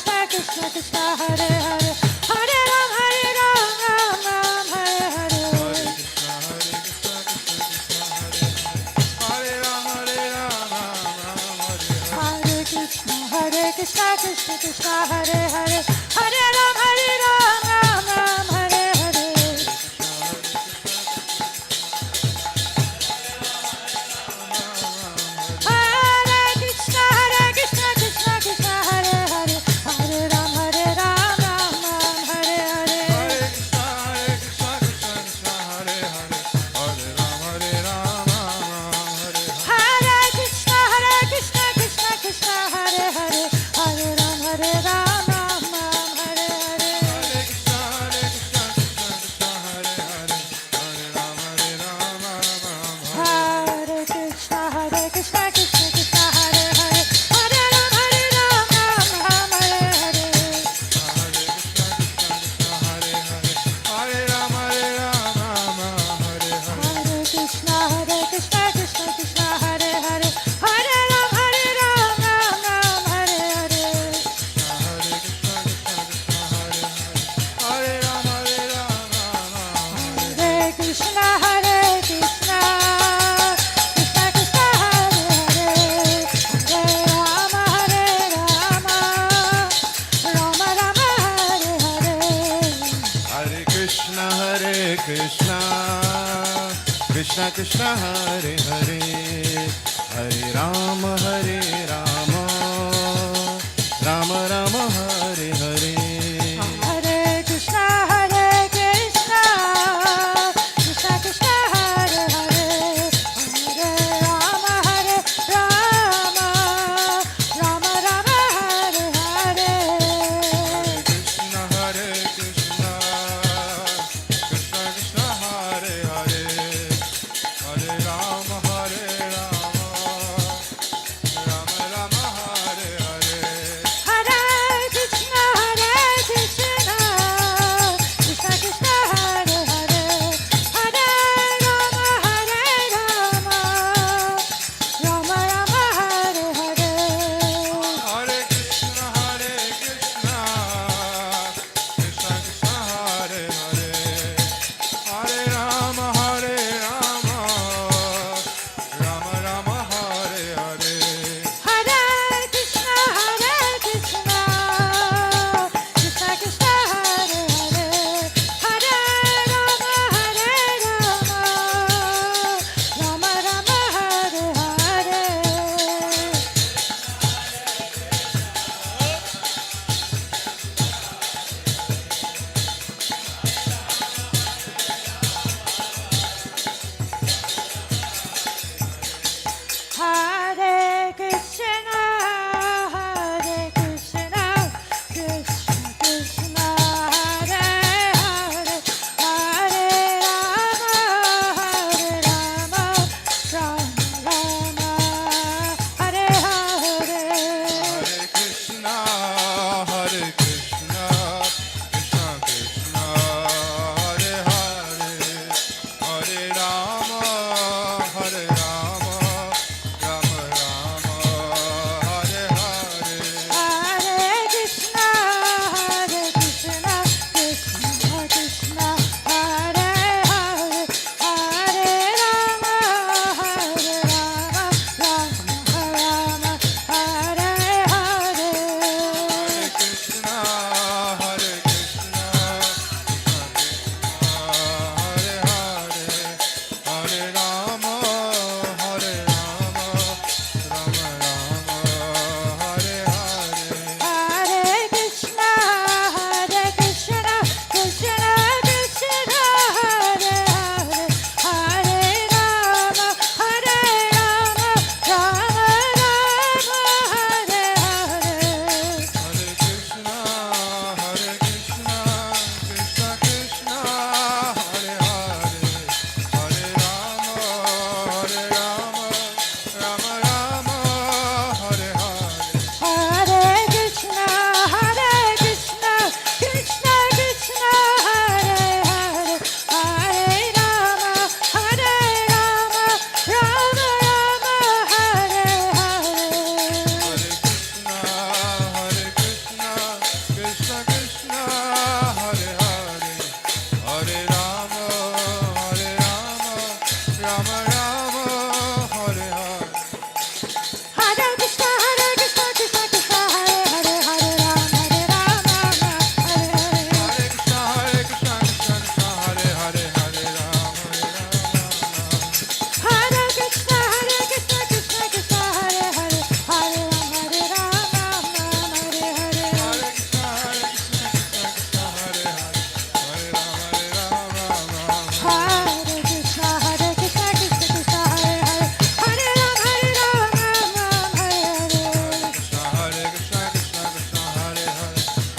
S6: Krishna Krishna Krishna Hare Hare Hare Ram Ram Ram Hare Hare Hare Krishna Krishna Krishna Hare Hare Hare Ram Ram Hare Hare Hare Krishna Krishna Krishna Hare Hare Hare Ram Ram Hare Hare Hare Krishna Krishna Krishna Hare Hare Hare Ram Hare Hare Krishna Krishna Krishna Hare Hare Hare Ram Hare Hare Krishna Krishna Krishna Hare Hare Hare Ram Hare Hare Hare Krishna Krishna Krishna Krishna Hare Hare Hare Rama Rama Rama Hare Hare
S4: Hare Krishna Krishna Krishna Hare Hare Hare Rama Rama Rama Hare Hare
S6: Hare Krishna Krishna Krishna Hare Hare Hare Rama Rama Rama Hare Hare
S4: Krishna Krishna Krishna Hare Hare Hare Rama Rama Rama Hare Hare
S6: Hare Krishna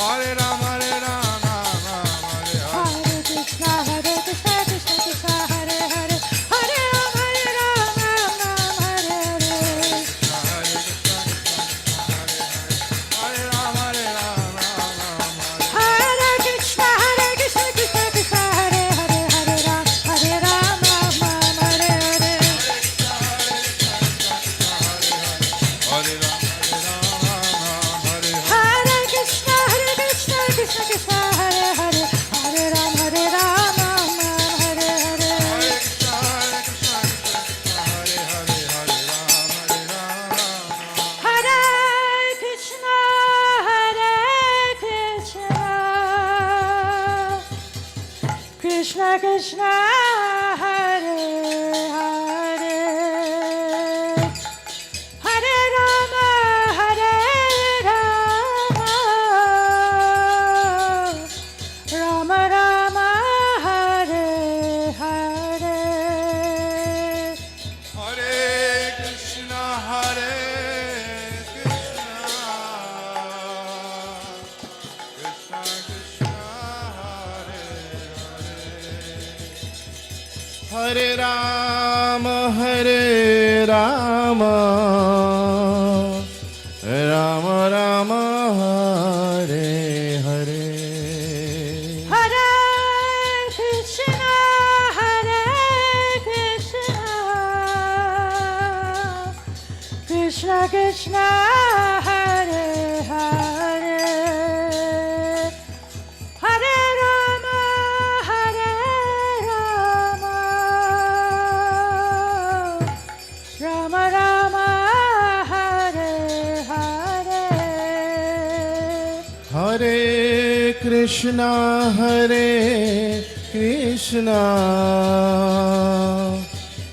S4: Hare Ram, Hare Ram, Ram Ram, Hare Hare.
S6: Hare Krishna, Krishna Krishna, Hare Hare, Hare Ram, Ram Ram, Hare Hare.
S4: Hare Ram, Hare Ram, Ram Ram, Hare
S6: Hare Krishna, Krishna Krishna, Hare Hare, Hare Ram, Ram Ram, Hare Hare.
S4: Hare Ram, Hare Ram, Ram Ram, Hare Hare.
S6: Hare Krishna, Krishna Krishna, Hare Hare, Hare Ram, Ram Ram, Hare Hare.
S4: Hare Krishna, Krishna Krishna, Hare Hare, Hare Ram, Hare Ram, Ram Ram.
S6: Hare Krishna, Krishna Krishna, Hare Hare, Hare Rama, Rama Rama, Hare Hare.
S4: Hare Krishna, Hare Krishna, Krishna Krishna, Hare Hare. Hare Rama, Hare Rama, Rama Rama, Hare Hare.
S6: Hare Krishna, Krishna Krishna, Hare Hare, Hare Rama, Rama Rama, Hare Hare.
S4: Hare Krishna, Hare Krishna,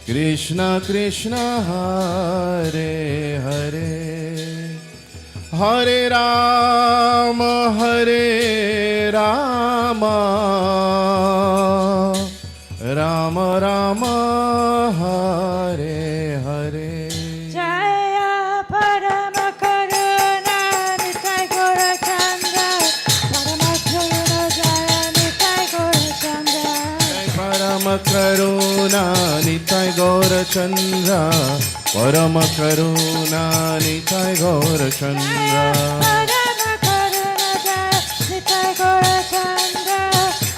S4: Krishna Krishna, Hare Hare. Hare Rama, Hare Rama, Rama Rama, Hare Hare.
S6: Jaya Parama Karuna Nitai Gora Chandra, Parama Karuna Jaya Nitai Gora Chandra.
S4: Parama Karuna Nitai Gaura Chandra, Parama Karuna Nitai Gaura Chandra.
S6: Parama Karuna Jaya Nitai Gora Chandra,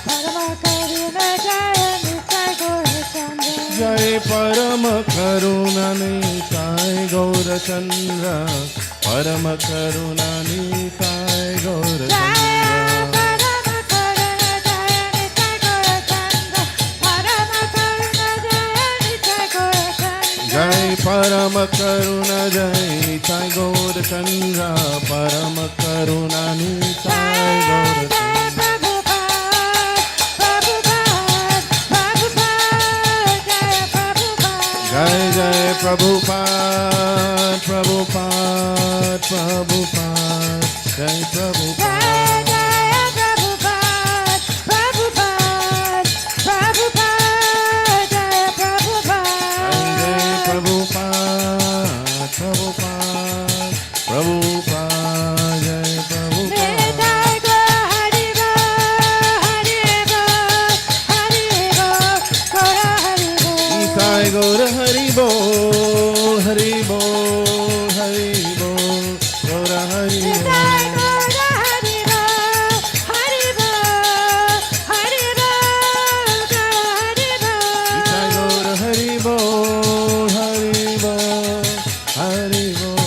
S6: Parama Karuna Jaya Nitai Gora Chandra.
S4: Jai Parama Karuna Nitai Gaura Chandra, Parama Karuna Nitai Gaura Chandra. Jai Parama Karuna Jai Nitai Gaura Chandra, Parama Karuna Nitai Gaura Chandra. Jai Jai Prabhupada, Prabhupada, Prabhupada, Jai Prabhupada. Prabhupada, Prabhupada, Prabhupada, Jai Prabhupada. Nitai Gaura Hari Bol, Hari Bol, Hari Bol, Gaura Hari Bol. Nitai Gaura Hari Bol, Hari Bol, Hari Bol, Gaura Hari Bol.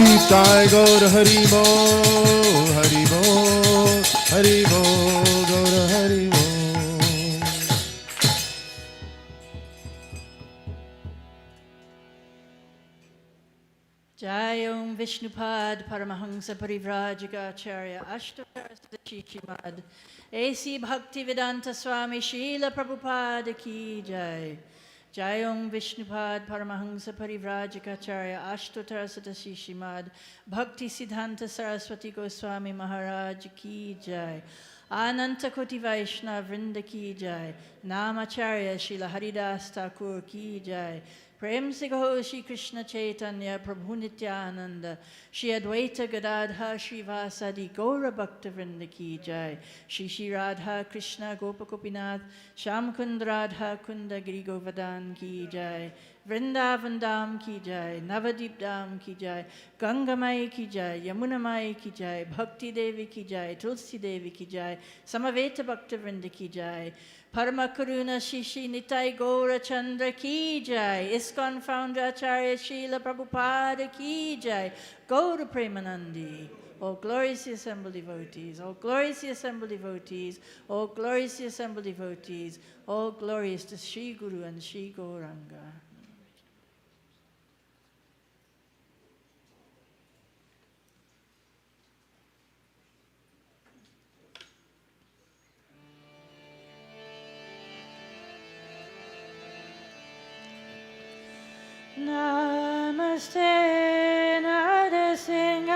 S4: Nitai Gaura Hari Bol, Hari Bol, Hari Bol, Gaura Hari Bol.
S15: Jayom Vishnupad Paramahansa Parivrajagacharya Ashtakarasashishimad A.C. Bhaktisiddhanta Swami Srila Prabhupada Ki Jai. Jayom Vishnupad Paramahansa Parivrajagacharya Ashtakarasashishimad Bhaktisiddhanta Saraswati Goswami Maharaj Ki Jai. Ananta Koti Vaishnava Vrinda ki jai, Namacharya Srila Haridas Thakur ki jai, Prem se Gaho Shri Krishna Chaitanya Prabhu Nityananda, Shri Advaita Gadadha Shri Vasadi Gaura Bhakta Vrinda ki jai, Shri Radha Krishna Gopa Gopinath, Sham Kund Radha Kunda Giri Govardhan ki jai, Vrindavan Dham ki jai, Navadip Dham ki jai, Ganga Mai ki jai, Yamuna Mai ki jai, Bhakti Devi ki jai, Tulsi Devi ki jai, Samaveta Bhakta Vrinda ki jai, Paramakaruna Shishi Nitai Gaura Chandra ki jai, ISKCON founder Acharya Srila Prabhupada ki jai, Gaura Premanandi. All gloriously assembled devotees, all gloriously assembled devotees, all gloriously assembled devotees, all glorious to Sri Guru and Sri Gauranga. Namaste Narasimhaya.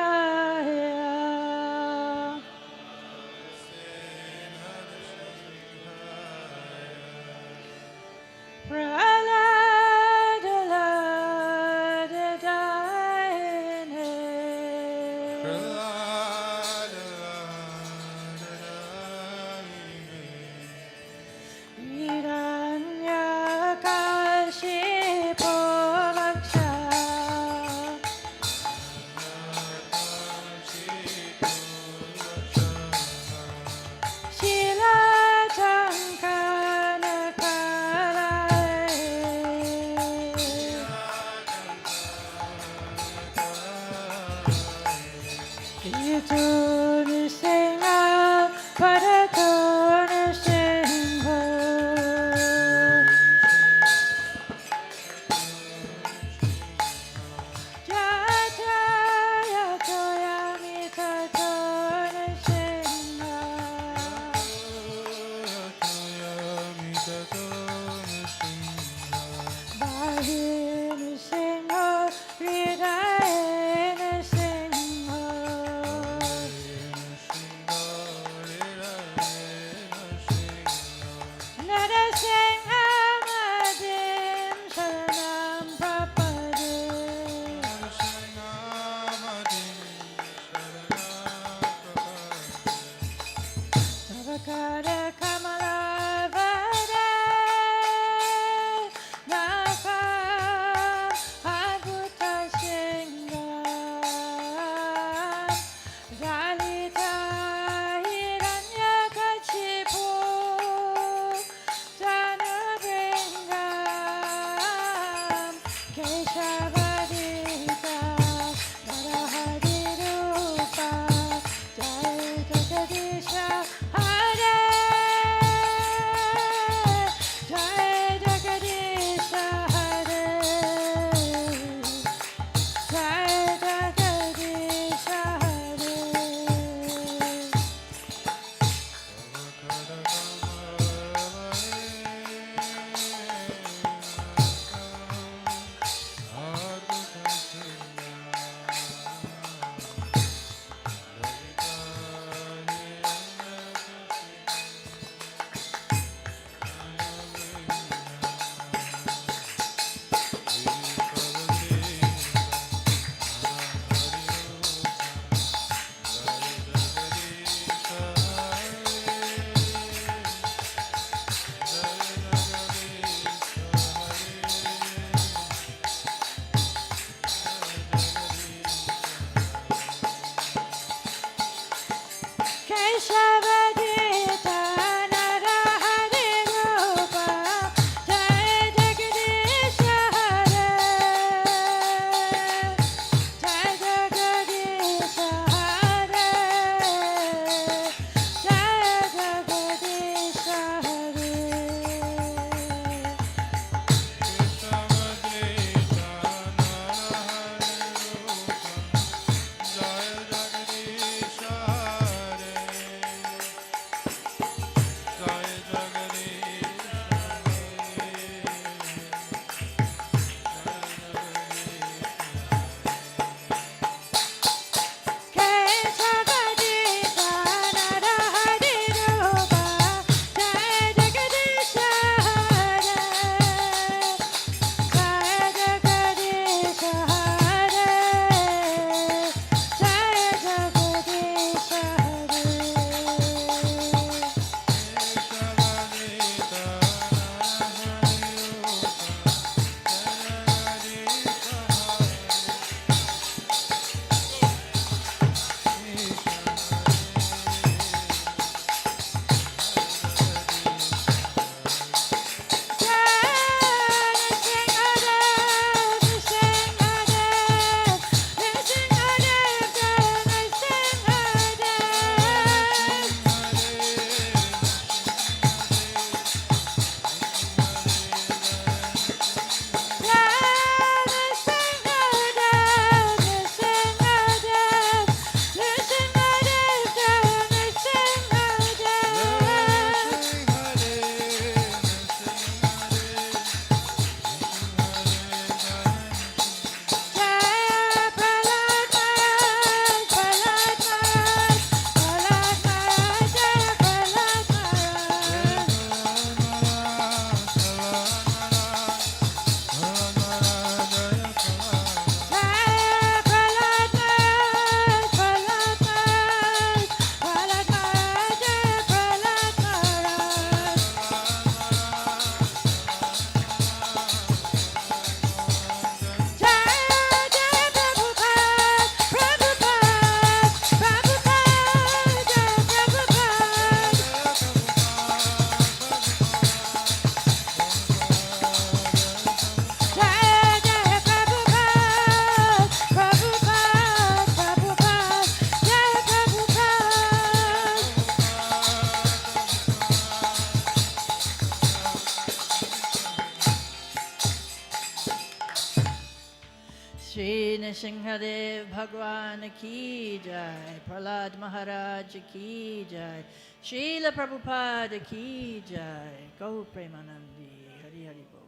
S15: Shri Nrsimhadev Bhagwan ki jai, Prahlad Maharaj ki jai, Srila Prabhupada ki jai, Gaur Premanandi, Hari Hari Bol.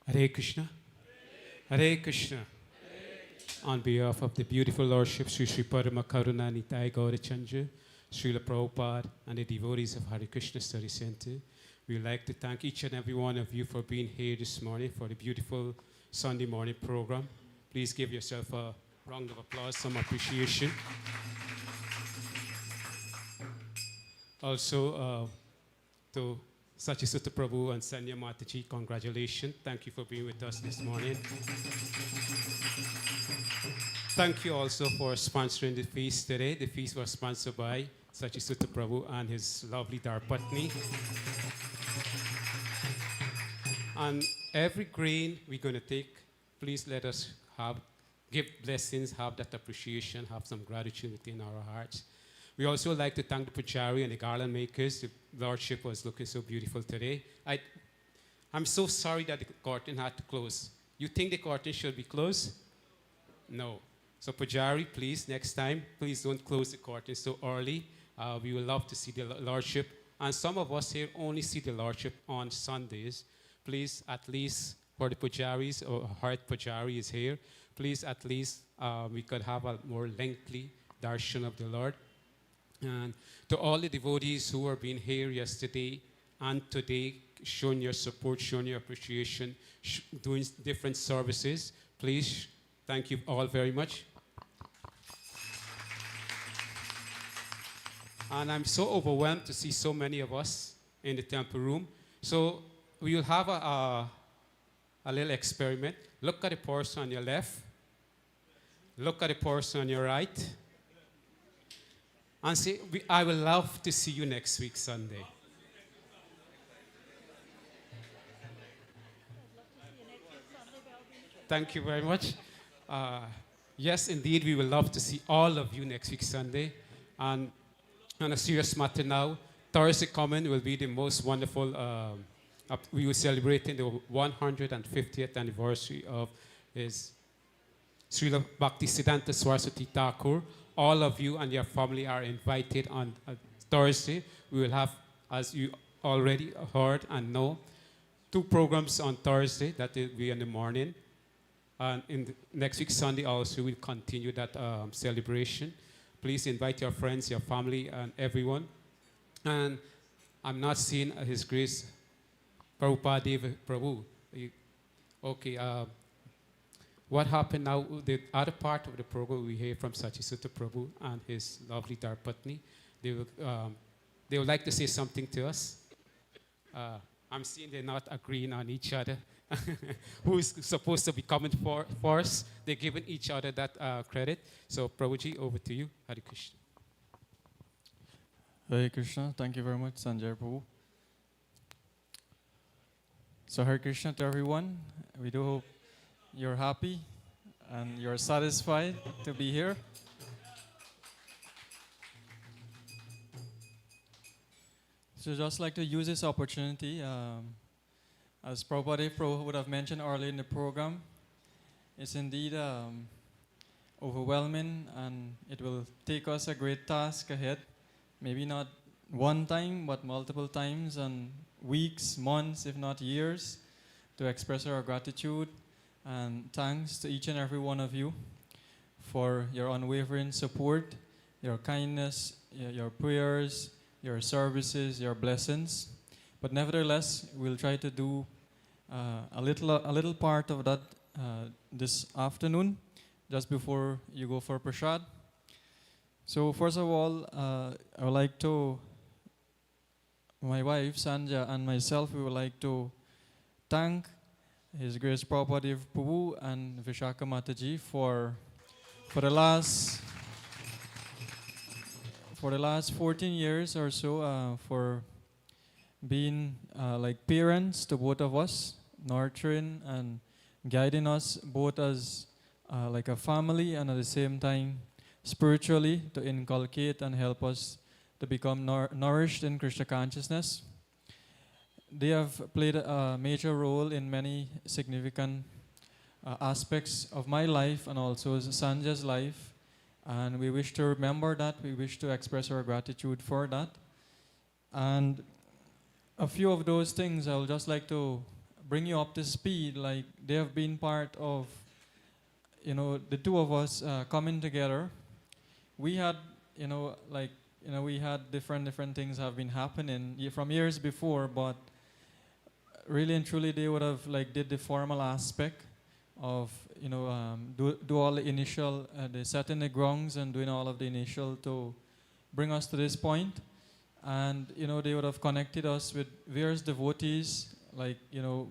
S18: Hare Krishna. Hare Krishna. On behalf of the beautiful Lordship Sri Sri Parama Karuna Nitai Gaurachandra, Srila Prabhupada, and the devotees of Hare Krishna Study Center, we would like to thank each and every one of you for being here this morning for the beautiful Sunday morning program. Please give yourself a round of applause, some appreciation. Also, to Sachisuta Prabhu and Sanya Mataji, congratulations. Thank you for being with us this morning. Thank you also for sponsoring the feast today. The feast was sponsored by Sachisuta Prabhu and his lovely Dharpatni. And every grain we're going to take, please let us give blessings, have that appreciation, have some gratitude within our hearts. We also like to thank the Pujari and the garland makers. The Lordship was looking so beautiful today. I'm so sorry that the curtain had to close. You think the curtain should be closed? No. So Pujari, please, next time, please don't close the curtain so early. We would love to see the Lordship. And some of us here only see the Lordship on Sundays. Please, at least for the Pujaris, or Heart Pujari is here, please at least we could have a more lengthy darshan of the Lord. And to all the devotees who are being here yesterday and today, showing your support, showing your appreciation, doing different services, please, thank you all very much. And I'm so overwhelmed to see so many of us in the temple room. So we will have a little experiment. Look at the person on your left. Look at the person on your right. And say, I will love to see you next week, Sunday. Thank you very much. Yes, indeed, we will love to see all of you next week, Sunday. And on a serious matter now, Thursday coming will be the most wonderful, we will celebrate the 150th anniversary of his Srila Bhaktisiddhanta Saraswati Thakura. All of you and your family are invited on Thursday. We will have, as you already heard and know, 2 programs on Thursday. That will be in the morning. And next week, Sunday, also, we'll continue that celebration. Please invite your friends, your family, and everyone. And I'm not seeing His Grace Prabhupada Prabhu. Okay. What happened now, the other part of the program we hear from Sachisuta Prabhu and his lovely Dharpatni. They would like to say something to us. I'm seeing they're not agreeing on each other. Who is supposed to be coming first? They're giving each other that credit. So Prabhuji, over to you. Hare Krishna.
S19: Hare Krishna. Thank you very much, Sanjay Prabhu. So Hare Krishna to everyone. We do hope you're happy and you're satisfied to be here. So just like to use this opportunity, as Prabhupada Prabhu would have mentioned earlier in the program, it's indeed overwhelming and it will take us a great task ahead. Maybe not one time, but multiple times and weeks, months, if not years, to express our gratitude and thanks to each and every one of you for your unwavering support, your kindness, your prayers, your services, your blessings. But nevertheless, we'll try to do a little part of that this afternoon, just before you go for prasad. So first of all, I would like to, my wife Sanja and myself, we would like to thank His Grace Prabhupada Prabhu and Vishaka Mataji for the last 14 years or so, for being like parents to both of us, nurturing and guiding us both as like a family and at the same time spiritually to inculcate and help us to become nourished in Krishna consciousness. They have played a major role in many significant aspects of my life and also Sanjay's life. And we wish to remember that. We wish to express our gratitude for that. And a few of those things I would just like to bring you up to speed. Like, they have been part of, the two of us coming together. We had, we had different things have been happening from years before, but really and truly they would have did the formal aspect of, do all the initial, the setting the grounds and doing all of the initial to bring us to this point. And, they would have connected us with various devotees, Uttama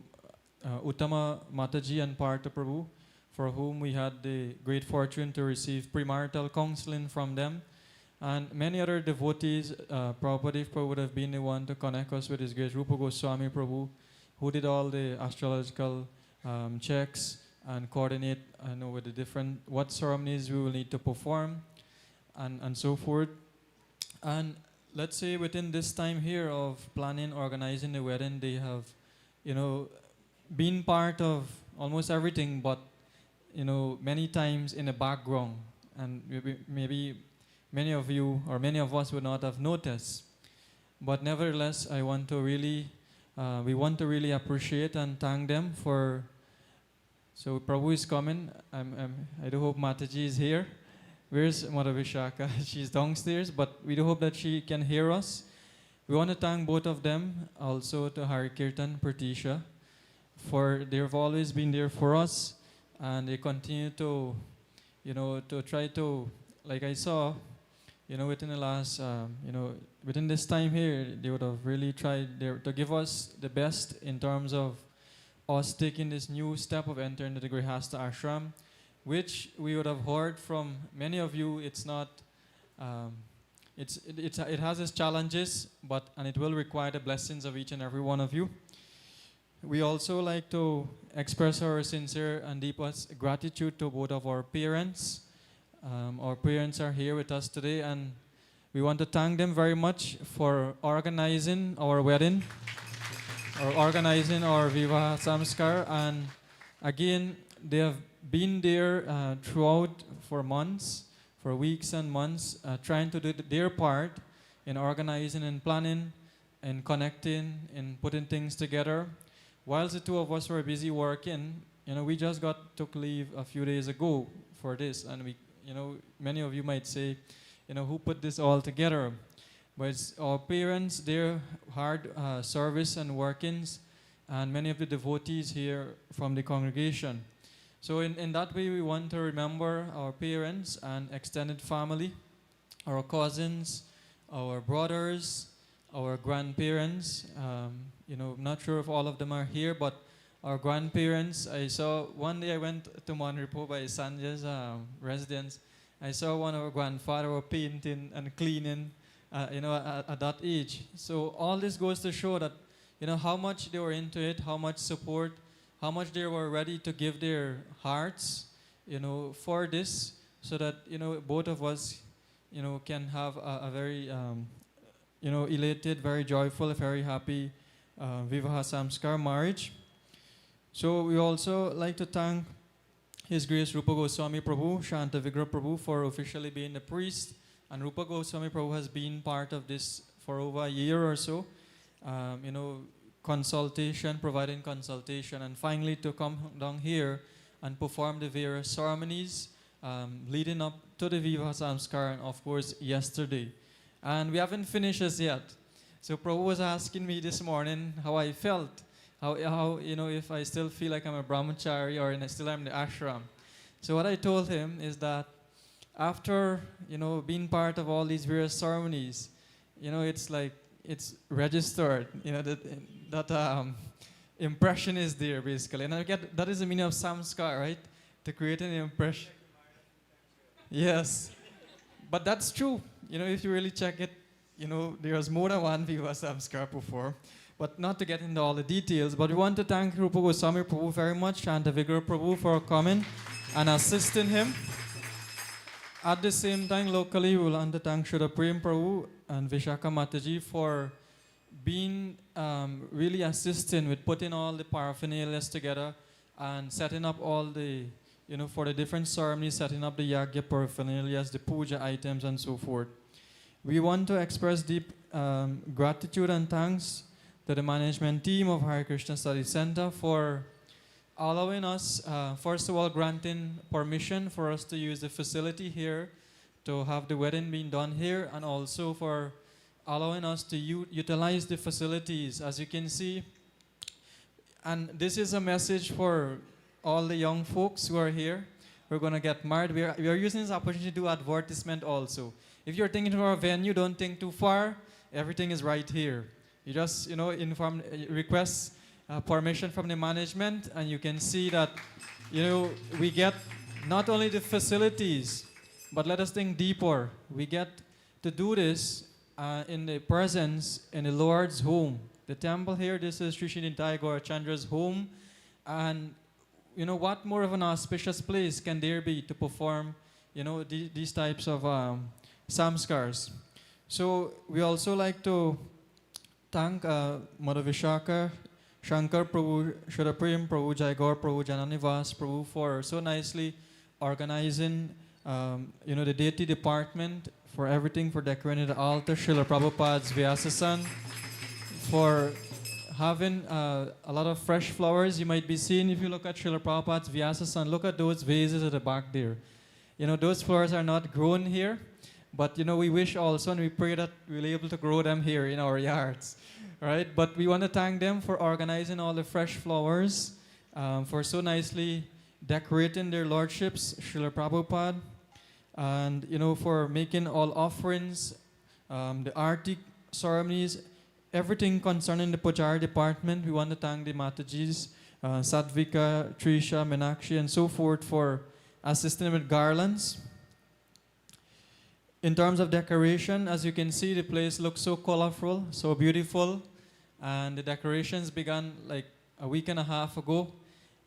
S19: Mataji and Partha Prabhu, for whom we had the great fortune to receive premarital counseling from them. And many other devotees, Prabhupada would have been the one to connect us with His Grace Rupa Goswami Prabhu, who did all the astrological checks and coordinate with the different, what ceremonies we will need to perform and so forth. And let's say within this time here of planning, organizing the wedding, they have, been part of almost everything, but, many times in the background. And maybe many of you or many of us would not have noticed. But nevertheless, we want to really appreciate and thank them for. So Prabhu is coming. I do hope Mataji is here. Where's Mother Vishaka? She's downstairs, but we do hope that she can hear us. We want to thank both of them, also to Hari Kirtan, Pratisha, for they've always been there for us, and they continue to, to try to, like I saw, within the last, within this time here, they would have really tried to give us the best in terms of us taking this new step of entering the Grihastha ashram, which we would have heard from many of you. It's not, it has its challenges, and it will require the blessings of each and every one of you. We also like to express our sincere and deepest gratitude to both of our parents. Our parents are here with us today, and we want to thank them very much for organizing our wedding, or organizing our Vivaha Samskar. And again, they have been there throughout for months, for weeks and months, trying to do their part in organizing and planning and connecting and putting things together. Whilst the two of us were busy working, we just took leave a few days ago for this, and we, many of you might say, who put this all together? But it's our parents, their hard service and workings, and many of the devotees here from the congregation. So in that way, we want to remember our parents and extended family, our cousins, our brothers, our grandparents. Not sure if all of them are here, but our grandparents. I saw one day I went to Monripo by Sanjay's residence. I saw one of our grandfather painting and cleaning, at that age. So all this goes to show that, how much they were into it, how much support, how much they were ready to give their hearts, for this, so that, both of us, can have a very, elated, very joyful, very happy Vivaha Samskar marriage. So we also like to thank His Grace Rupa Goswami Prabhu, Shanta Vigra Prabhu, for officially being the priest. And Rupa Goswami Prabhu has been part of this for over a year or so. Consultation, providing consultation, and finally to come down here and perform the various ceremonies leading up to the Vivaha Samskar, and of course yesterday. And we haven't finished as yet. So Prabhu was asking me this morning how I felt, how if I still feel like I'm a brahmachari or still I'm in the ashram. So what I told him is that after, being part of all these various ceremonies, it's like, it's registered, that impression is there basically. And I get, that is the meaning of samskar, right? To create an impression. Yes. But that's true. If you really check it, there's more than one Viva Samskar before. But not to get into all the details, but we want to thank Rupa Goswami Prabhu very much, Shanta Vigra Prabhu, for coming and assisting him. At the same time, locally, we will want to thank Srila Prem Prabhu and Vishaka Mataji for being really assisting with putting all the paraphernalia together and setting up all the, for the different ceremonies, setting up the yagya paraphernalia, the puja items, and so forth. We want to express deep gratitude and thanks to the management team of Hare Krishna Study Center for allowing us, first of all, granting permission for us to use the facility here, to have the wedding being done here, and also for allowing us to utilize the facilities. As you can see, and this is a message for all the young folks who are here. We're going to get married. We are using this opportunity to do advertisement also. If you're thinking of a venue, don't think too far. Everything is right here. You just, inform, request permission from the management, and you can see that, we get not only the facilities, but let us think deeper. We get to do this in the presence, in the Lord's home. The temple here, this is Sri Srinidhi Gaurachandra's home. And, what more of an auspicious place can there be to perform, these types of samskars? So we also like to thank Mother Vishaka, Shankar Prabhu, Srila Prem Prabhu, Jaigor Prabhu, Jananivas Prabhu for so nicely organizing, the deity department for everything, for decorating the altar, Srila Prabhupada's Vyasasan, for having a lot of fresh flowers. You might be seeing, if you look at Srila Prabhupada's Vyasasan, look at those vases at the back there. Those flowers are not grown here, but we wish also, and we pray that we'll be able to grow them here in our yards. Right? But we want to thank them for organizing all the fresh flowers, for so nicely decorating their lordships, Srila Prabhupada, and for making all offerings, the Arati ceremonies, everything concerning the Pujari department. We want to thank the Matajis, Sadvika, Trisha, Meenakshi, and so forth for assisting with garlands. In terms of decoration, as you can see, the place looks so colorful, so beautiful, and the decorations began like a week and a half ago.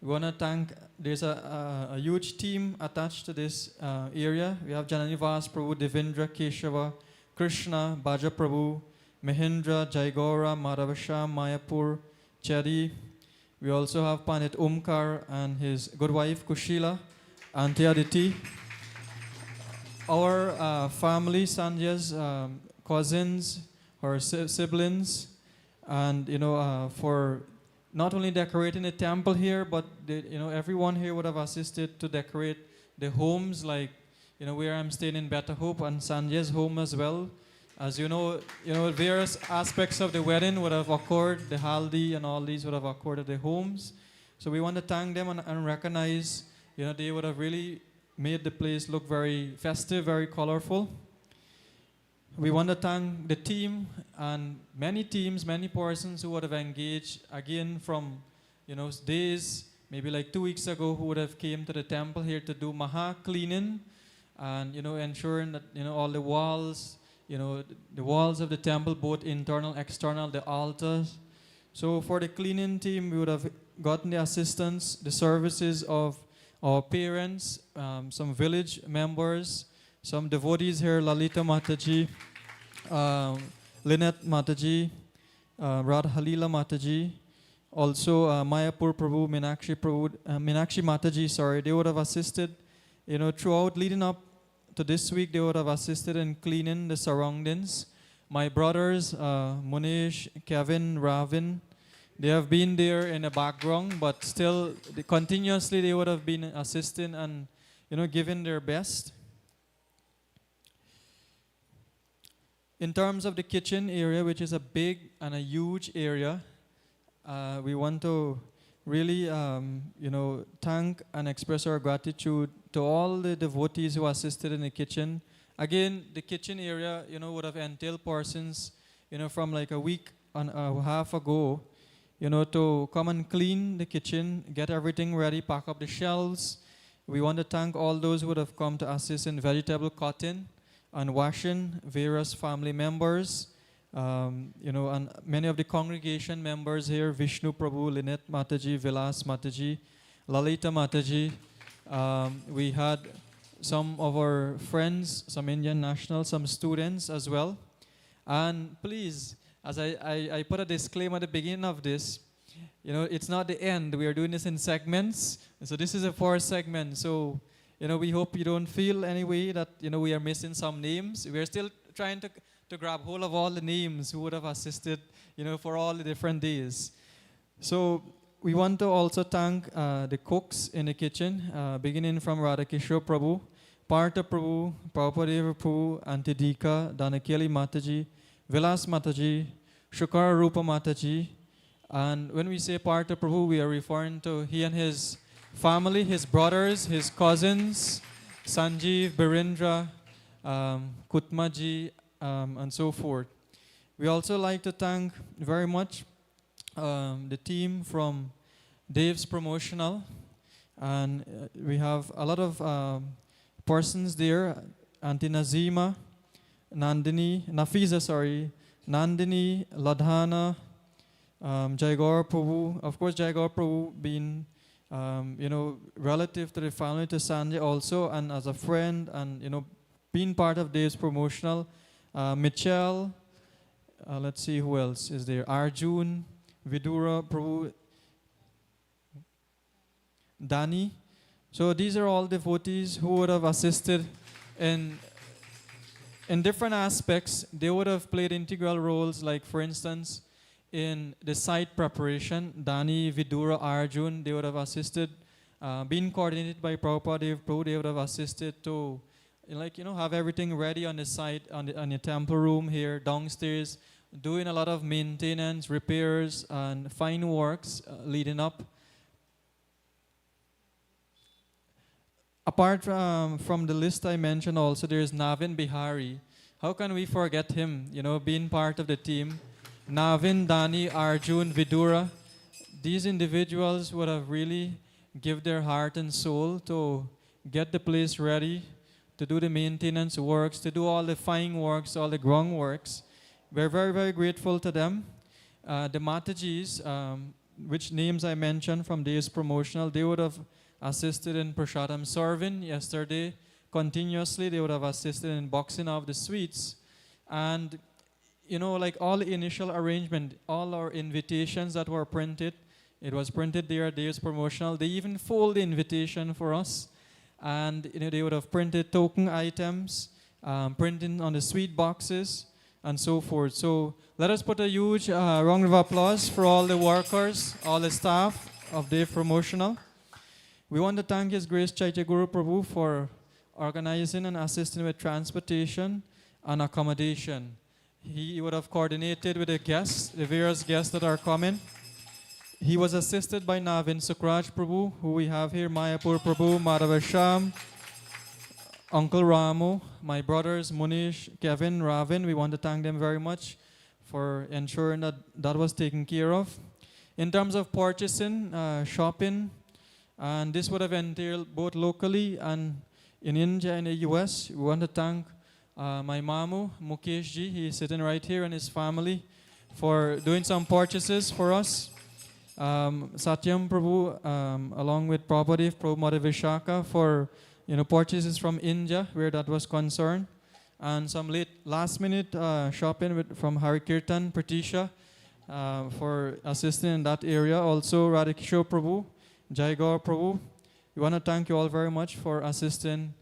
S19: We want to thank, there's a huge team attached to this area. We have Jananivas Prabhu, Devendra, Keshava, Krishna, Bhaja Prabhu, Mahindra, Jaigora, Madhavasham, Mayapur, Chedi. We also have Pandit Omkar and his good wife Kushila, Auntie Aditi. Our family, Sanjaya's cousins, her siblings, and for not only decorating the temple here, but everyone here would have assisted to decorate the homes, like where I'm staying in Better Hope, and Sanjay's home as well. As various aspects of the wedding would have occurred, the haldi and all these would have occurred at the homes. So we want to thank them and recognize, they would have really made the place look very festive, very colorful. We want to thank the team and many teams, many persons who would have engaged again from, days, maybe like 2 weeks ago, who would have came to the temple here to do maha cleaning and, ensuring that, all the walls, the walls of the temple, both internal, external, the altars. So for the cleaning team, we would have gotten the assistance, the services of our parents, some village members, some devotees here, Lalita Mataji, Lynette Mataji, Radha Halila Mataji, also Mayapur Prabhu, Meenakshi Mataji, sorry, they would have assisted, throughout leading up to this week, they would have assisted in cleaning the surroundings. My brothers, Munish, Kevin, Ravin, they have been there in the background, but still, continuously they would have been assisting and, giving their best. In terms of the kitchen area, which is a big and a huge area, we want to really, thank and express our gratitude to all the devotees who assisted in the kitchen. Again, the kitchen area, would have entailed persons, from like a week and a half ago, to come and clean the kitchen, get everything ready, pack up the shelves. We want to thank all those who would have come to assist in vegetable cutting and washing, various family members, and many of the congregation members here, Vishnu Prabhu, Lynette Mataji, Vilas Mataji, Lalita Mataji. We had some of our friends, some Indian nationals, some students as well. And please, as I put a disclaimer at the beginning of this, it's not the end. We are doing this in segments. So this is a 4th segment. So, we hope you don't feel anyway that, we are missing some names. We are still trying to grab hold of all the names who would have assisted, for all the different days. So we want to also thank the cooks in the kitchen, beginning from Radhakishore Prabhu, Partha Prabhu, Prabhupada Prabhu, Antidika, Danakeli Mataji, Vilas Mataji, Shukara Rupa Mataji. And when we say Partha Prabhu, we are referring to he and his family, his brothers, his cousins, Sanjeev, Birendra, Kutmaji, and so forth. We also like to thank very much the team from Dave's Promotional. And we have a lot of persons there, Auntie Nazima, Nandini, Ladhana, Jaigor Prabhu. Of course, Jaigor Prabhu being, relative to the family, to Sanjay also, and as a friend, and, being part of Dave's Promotional. Michelle, let's see who else is there. Arjun, Vidura Prabhu, Dani. So these are all devotees who would have assisted in different aspects. They would have played integral roles, like for instance, in the site preparation. Dani, Vidura, Arjun, they would have assisted, being coordinated by Prabhupada Prabhu, they would have assisted to have everything ready on the site, on the temple room here, downstairs, doing a lot of maintenance, repairs, and fine works leading up. Apart from the list I mentioned also, there's Navin Bihari. How can we forget him, being part of the team? Navin, Dani, Arjun, Vidura, these individuals would have really give their heart and soul to get the place ready, to do the maintenance works, to do all the fine works, all the ground works. We're very, very grateful to them. The Matajis, which names I mentioned from Dave's Promotional, they would have assisted in Prashadam serving yesterday. Continuously, they would have assisted in boxing of the sweets. And, all the initial arrangement, all our invitations that were printed, it was printed there at Dave's Promotional. They even fold the invitation for us. And they would have printed token items, printing on the sweet boxes, and so forth. So let us put a huge round of applause for all the workers, all the staff of Dave Promotional. We want to thank His Grace Chaitya Guru Prabhu for organizing and assisting with transportation and accommodation. He would have coordinated with the guests, the various guests that are coming. He was assisted by Navin Sukraj Prabhu, who we have here, Mayapur Prabhu, Madhava Sham, Uncle Ramu, my brothers Munish, Kevin, Ravin. We want to thank them very much for ensuring that that was taken care of. In terms of purchasing, shopping, and this would have entailed both locally and in India and the US. We want to thank my Mamu, Mukesh ji, he is sitting right here, and his family for doing some purchases for us. Satyam Prabhu, along with Prabhupada Prabhu Mother Vishaka for purchases from India where that was concerned, and some last minute shopping from Hari Kirtan Pratisha for assisting in that area. Also Radhakishore Prabhu, Jaigor Prabhu. We want to thank you all very much for assisting,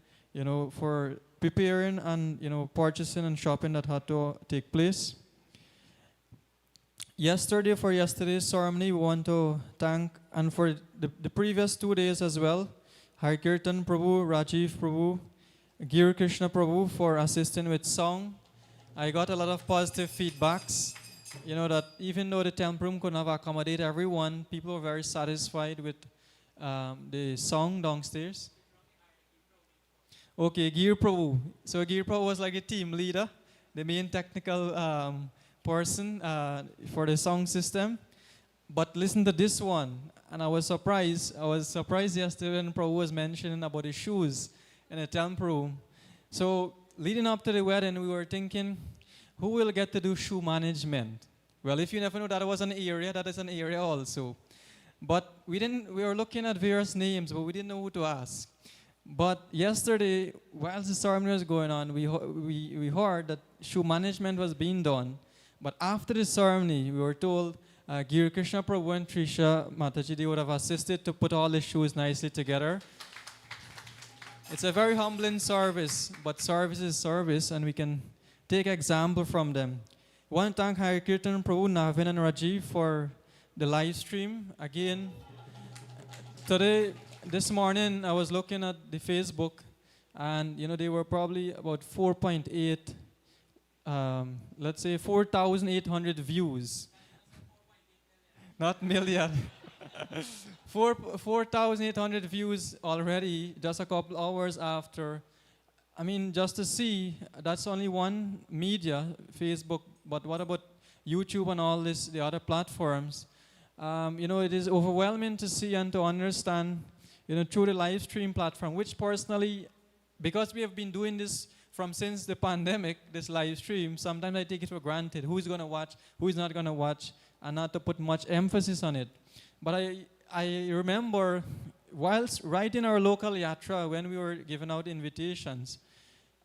S19: for preparing and purchasing and shopping that had to take place. Yesterday, for yesterday's ceremony, we want to thank, and for the previous 2 days as well, Hari Kirtan Prabhu, Rajiv Prabhu, Giri Krishna Prabhu for assisting with song. I got a lot of positive feedbacks, that even though the temple room could not accommodate everyone, people were very satisfied with the song downstairs. Okay, Giri Prabhu. So Giri Prabhu was like a team leader, the main technical person for the song system. But listen to this one, and I was surprised. I was surprised yesterday when Prabhu was mentioning about the shoes in the temple room. So leading up to the wedding, we were thinking, who will get to do shoe management? Well, if you never know, that was an area, that is an area also. But we were looking at various names, but we didn't know who to ask. But yesterday, while the ceremony was going on, we heard that shoe management was being done. But after the ceremony, we were told Giri Krishna Prabhu and Trisha Mataji, they would have assisted to put all the shoes nicely together. It's a very humbling service, but service is service, and we can take example from them. I want to thank Hari Kirtan Prabhu, Navin and Rajiv for the live stream. Again, this morning, I was looking at the Facebook, and they were probably about 4.8, let's say 4,800 views. Not million. 4,800 views already, just a couple hours after. I mean, just to see, that's only one media, Facebook, but what about YouTube and all this, the other platforms? It is overwhelming to see and to understand, through the live stream platform, which personally, because we have been doing this since the pandemic, this live stream, sometimes I take it for granted, who's going to watch, who's not going to watch, and not to put much emphasis on it. But I remember, whilst writing our local yatra, when we were giving out invitations,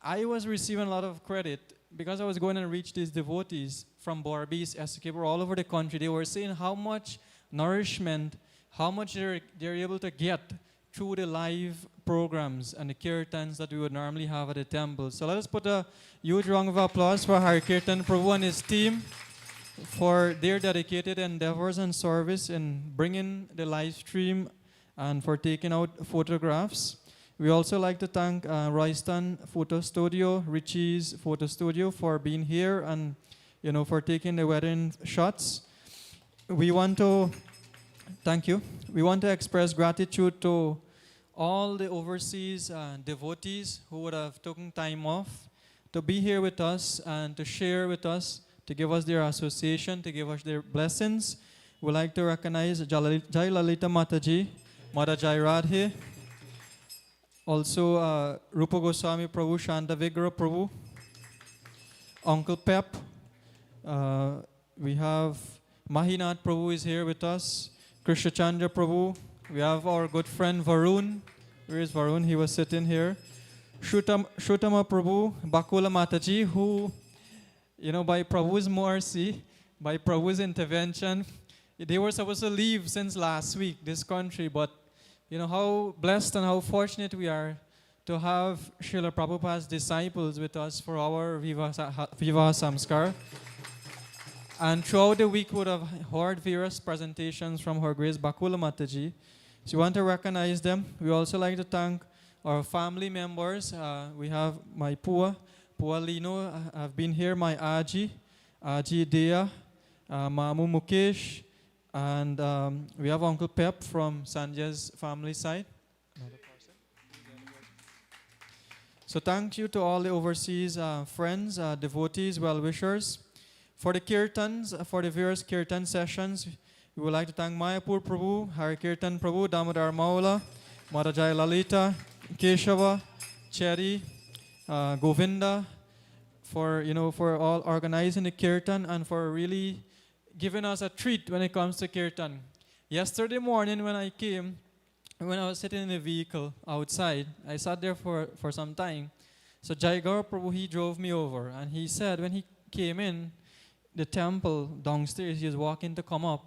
S19: I was receiving a lot of credit because I was going to reach these devotees from Borbis, Essequibo, all over the country. They were saying how much nourishment, how much they're able to get through the live programs and the kirtans that we would normally have at the temple. So let us put a huge round of applause for Hari Kirtan Prabhu and his team for their dedicated endeavors and service in bringing the live stream and for taking out photographs. We also like to thank Royston Photo Studio, Richie's Photo Studio, for being here and for taking the wedding shots. We want to thank you. We want to express gratitude to all the overseas devotees who would have taken time off to be here with us and to share with us, to give us their association, to give us their blessings. We'd like to recognize Jai Lalita Mataji, Mother Jai Radhe, also Rupa Goswami Prabhu, Shanta Vigra Prabhu, Uncle Pep. We have Mahinath Prabhu is here with us, Krishna Chandra Prabhu. We have our good friend Varun. Where is Varun? He was sitting here. Shrutama Prabhu, Bakula Mataji, who, by Prabhu's mercy, by Prabhu's intervention, they were supposed to leave since last week, this country, but how blessed and how fortunate we are to have Srila Prabhupada's disciples with us for our Vivaha Samskar. And throughout the week, we would have heard various presentations from Her Grace Bakula Mataji. So we want to recognize them. We also like to thank our family members. We have my Pua Lino, have been here, my Aji Dea, Mamu Mukesh, and we have Uncle Pep from Sanjay's family side. So thank you to all the overseas friends, devotees, well-wishers. For the kirtans, for the various kirtan sessions, we would like to thank Mayapur Prabhu, Hari Kirtan Prabhu, Damodar Maula, Mother Jai Lalita, Keshava, Cherry, Govinda, for all organizing the kirtan and for really giving us a treat when it comes to kirtan. Yesterday morning when I came, when I was sitting in the vehicle outside, I sat there for some time. So Jaigar Prabhu, he drove me over, and he said when he came in the temple downstairs, he was walking to come up,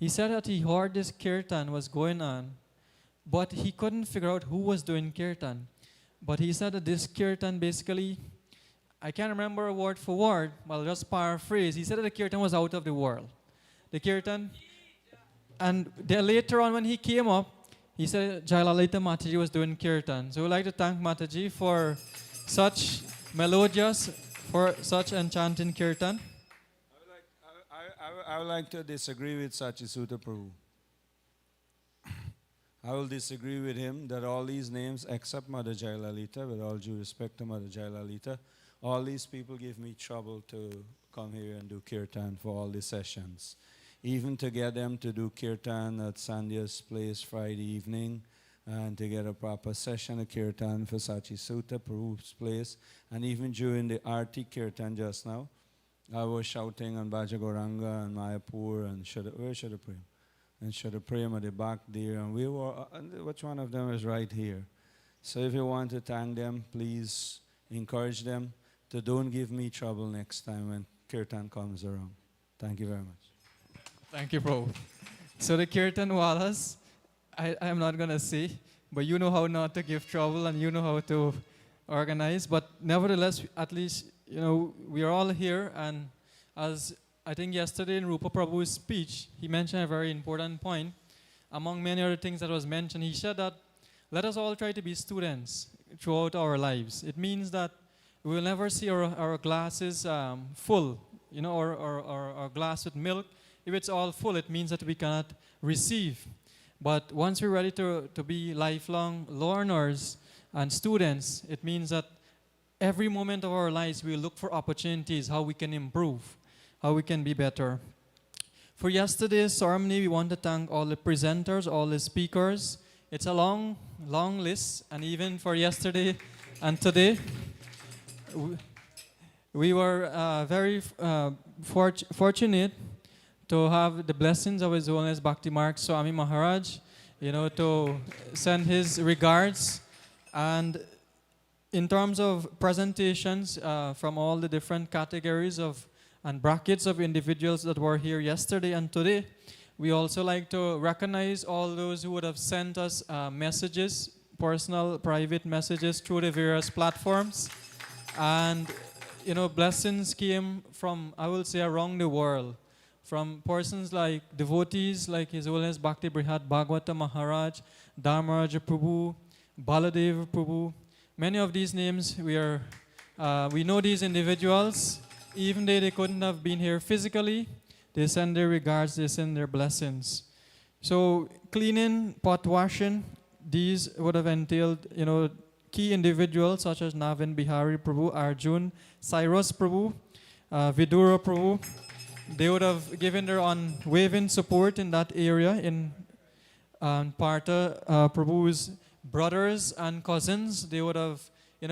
S19: he said that he heard this kirtan was going on, but he couldn't figure out who was doing kirtan. But he said that this kirtan basically, I can't remember a word for word, but I'll just paraphrase. He said that the kirtan was out of the world. The kirtan, and then later on when he came up, he said Jai Lalita Mataji was doing kirtan. So we'd like to thank Mataji for such melodious, for such enchanting kirtan.
S2: I would like to disagree with Sachisuta Prabhu. I will disagree with him that all these names, except Mother Jai Lalita, with all due respect to Mother Jai Lalita, all these people give me trouble to come here and do kirtan for all the sessions. Even to get them to do kirtan at Sandhya's place Friday evening, and to get a proper session of kirtan for Sachisuta Prabhu's place, and even during the Arati kirtan just now, I was shouting on Bajagoranga and Mayapur and where should I pray? And Shadaprem at the back there, and we were, which one of them is right here? So if you want to thank them, please encourage them to don't give me trouble next time when kirtan comes around. Thank you very much.
S19: Thank you, Prabhu. So the kirtan walas, I'm not going to say, but you know how not to give trouble and you know how to organize. But nevertheless, at least, we are all here. And as I think yesterday in Rupa Prabhu's speech, he mentioned a very important point. Among many other things that was mentioned, he said that let us all try to be students throughout our lives. It means that we will never see our glasses full, or our glass with milk. If it's all full, it means that we cannot receive. But once we're ready to be lifelong learners and students, it means that every moment of our lives we look for opportunities, how we can improve, how we can be better. For yesterday's ceremony, we want to thank all the presenters, all the speakers. It's a long, long list, and even for yesterday and today, we were very fortunate to have the blessings of His Holiness Bhakti Mark Swami Maharaj, to send his regards. And in terms of presentations from all the different categories and brackets of individuals that were here yesterday and today, we also like to recognize all those who would have sent us messages, personal, private messages through the various platforms. And, blessings came from, I will say, around the world. From persons like devotees like His Holiness Bhakti Brihad Bhagavata Maharaj, Dharmaraja Prabhu, Baladeva Prabhu. Many of these names, we know these individuals. Even though they couldn't have been here physically, they send their regards, they send their blessings. So cleaning, pot washing, these would have entailed, key individuals such as Navin Bihari Prabhu, Arjun, Cyrus Prabhu, Vidura Prabhu. They would have given their unwavering support in that area in Partha Prabhu's brothers and cousins. They would have,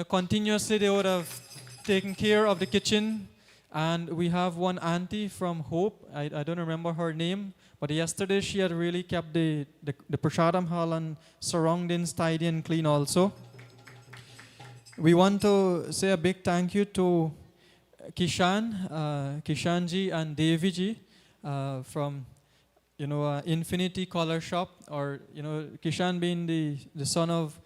S19: continuously they would have taken care of the kitchen. And we have one auntie from Hope. I don't remember her name, but yesterday she had really kept the Prashadam hall and surroundings tidy and clean also. We want to say a big thank you to Kishanji and Deviji from Infinity Color Shop, or Kishan being the son of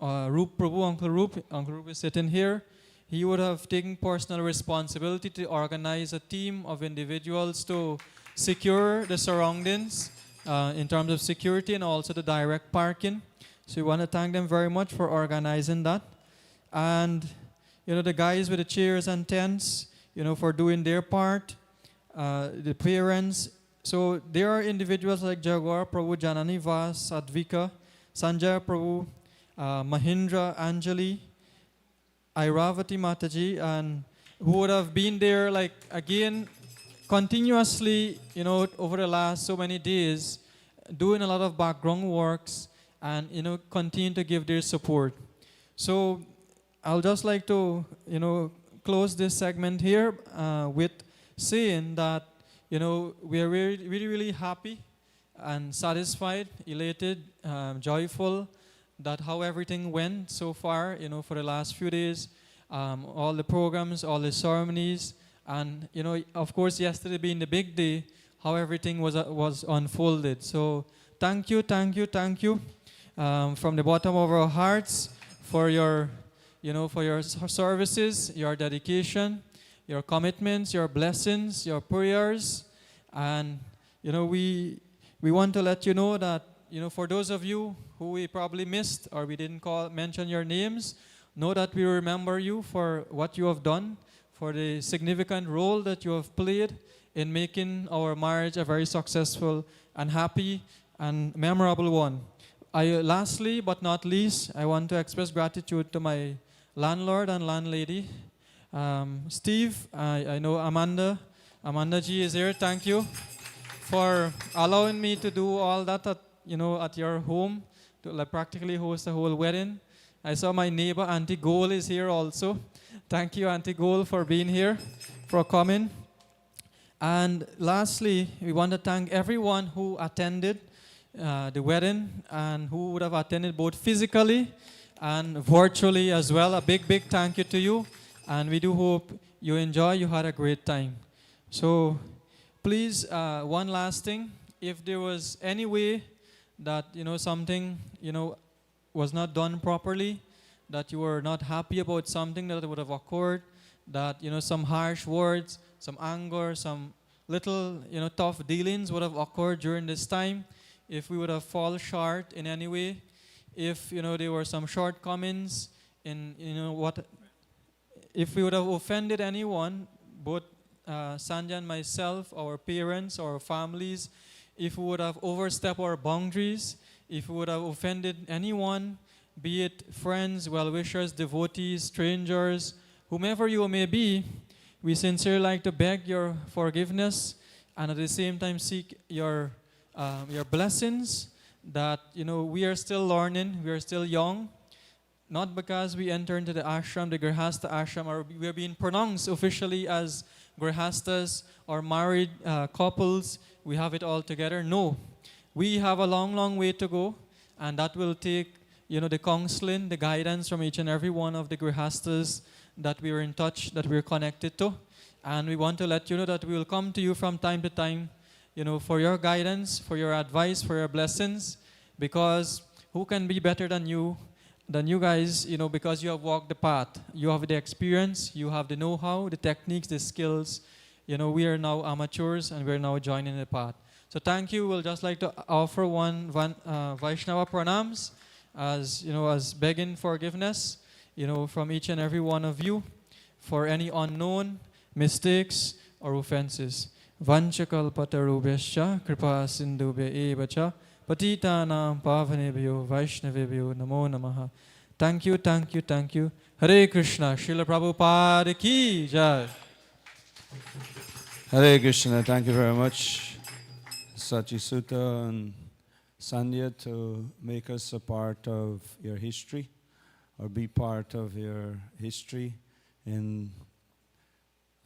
S19: Roop Prabhu, Uncle Roop. Uncle Roop is sitting here. He would have taken personal responsibility to organize a team of individuals to secure the surroundings in terms of security and also the direct parking. So we want to thank them very much for organizing that. And the guys with the chairs and tents, for doing their part, the parents. So there are individuals like Jaguar Prabhu, Janani Vas, Sadvika, Sanjay Prabhu, Mahindra, Anjali, Airavati Mataji, and who would have been there, continuously, over the last so many days, doing a lot of background works and, continue to give their support. So I'll just like to, close this segment here with saying that, we are really, really, really happy and satisfied, elated, joyful that how everything went so far, for the last few days, all the programs, all the ceremonies, and, of course, yesterday being the big day, how everything was unfolded. So thank you from the bottom of our hearts for your services, your dedication, your commitments, your blessings, your prayers. And, we want to let you know that, for those of you who we probably missed or we didn't mention your names, know that we remember you for what you have done, for the significant role that you have played in making our marriage a very successful and happy and memorable one. Lastly, but not least, I want to express gratitude to my landlord and landlady, Steve. I know Amanda G is here. Thank you for allowing me to do all that at your home, to practically host the whole wedding. I saw my neighbor Auntie Goal is here also. Thank you, Auntie Goal, for being here, for coming. And lastly, we want to thank everyone who attended the wedding and who would have attended both physically and virtually as well. A big, big thank you to you. And we do hope you enjoy, you had a great time. So please, one last thing. If there was any way that, something, was not done properly, that you were not happy about something that would have occurred, that, some harsh words, some anger, some little, tough dealings would have occurred during this time, if we would have fallen short in any way, if, there were some shortcomings in, if we would have offended anyone, both Sanjay and myself, our parents, our families, if we would have overstepped our boundaries, if we would have offended anyone, be it friends, well-wishers, devotees, strangers, whomever you may be, we sincerely like to beg your forgiveness and at the same time seek your blessings that, we are still learning, we are still young. Not because we enter into the ashram, the Grihastha ashram, or we are being pronounced officially as Grihasthas or married couples, we have it all together. No. We have a long, long way to go, and that will take, the counseling, the guidance from each and every one of the Grihasthas that we are in touch, that we are connected to. And we want to let you know that we will come to you from time to time, for your guidance, for your advice, for your blessings, because who can be better than you guys, because you have walked the path. You have the experience, you have the know-how, the techniques, the skills. We are now amateurs and we're now joining the path. So thank you. We'll just like to offer one Vaishnava pranams as begging forgiveness, from each and every one of you for any unknown mistakes or offenses. Vanchakalpatarubhyascha kripa sindhubhya evacha patitanam pavanebhyo vaishnavebhyo namo namaha. Thank you, thank you, thank you. Hare Krishna, Srila Prabhupada ki jai.
S2: Hare Krishna, thank you very much, Sachi Sutta and Sandhya, to make us a part of your history, or be part of your history in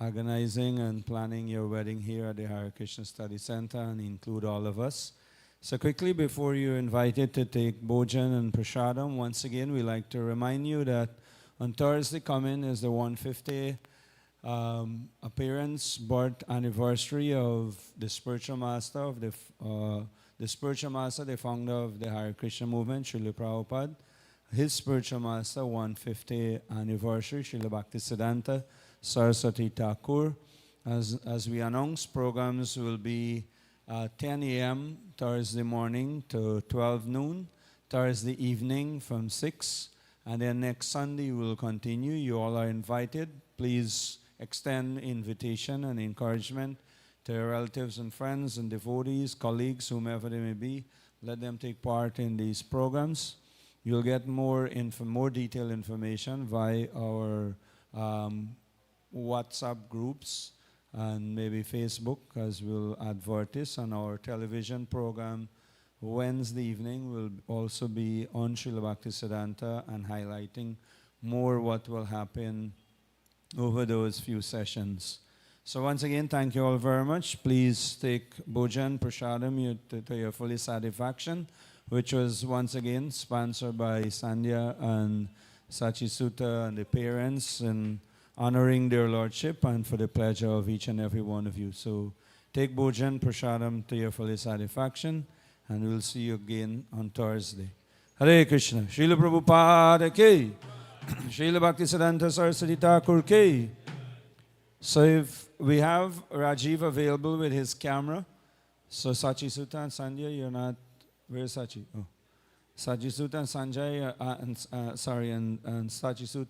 S2: organizing and planning your wedding here at the Hare Krishna Study Center, and include all of us. So quickly, before you're invited to take Bhojan and Prasadam, once again, we like to remind you that on Thursday coming is the 150th appearance, birth anniversary of the spiritual master of the spiritual master, the founder of the Hare Krishna movement, Srila Prabhupada. His spiritual master, 150th anniversary, Srila Bhaktisiddhanta Saraswati Thakura. As we announced, programs will be 10 a.m. Thursday morning to 12 noon, Thursday evening from 6, and then next Sunday we'll continue. You all are invited. Please extend invitation and encouragement to your relatives and friends and devotees, colleagues, whomever they may be. Let them take part in these programs. You'll get more detailed information via our WhatsApp groups and maybe Facebook, as we'll advertise. On our television program Wednesday evening will also be on Srila Bhaktisiddhanta and highlighting more what will happen over those few sessions. So once again, thank you all very much. Please take Bhojan Prasadam to your full satisfaction, which was once again sponsored by Sandhya and Sachi Sutta and the parents, and honoring their lordship and for the pleasure of each and every one of you. So take Bhojan Prasadam to your full satisfaction, and we'll see you again on Thursday. Hare Krishna. Srila Prabhupada ki. Srila Bhaktisiddhanta Saraswati Thakur ki. So if we have Rajiv available with his camera, so Sachi Sutta and Sanjay, you're not, where's Sachi? Oh. Sachi Sutta and Sanjay, and Sachi Sutta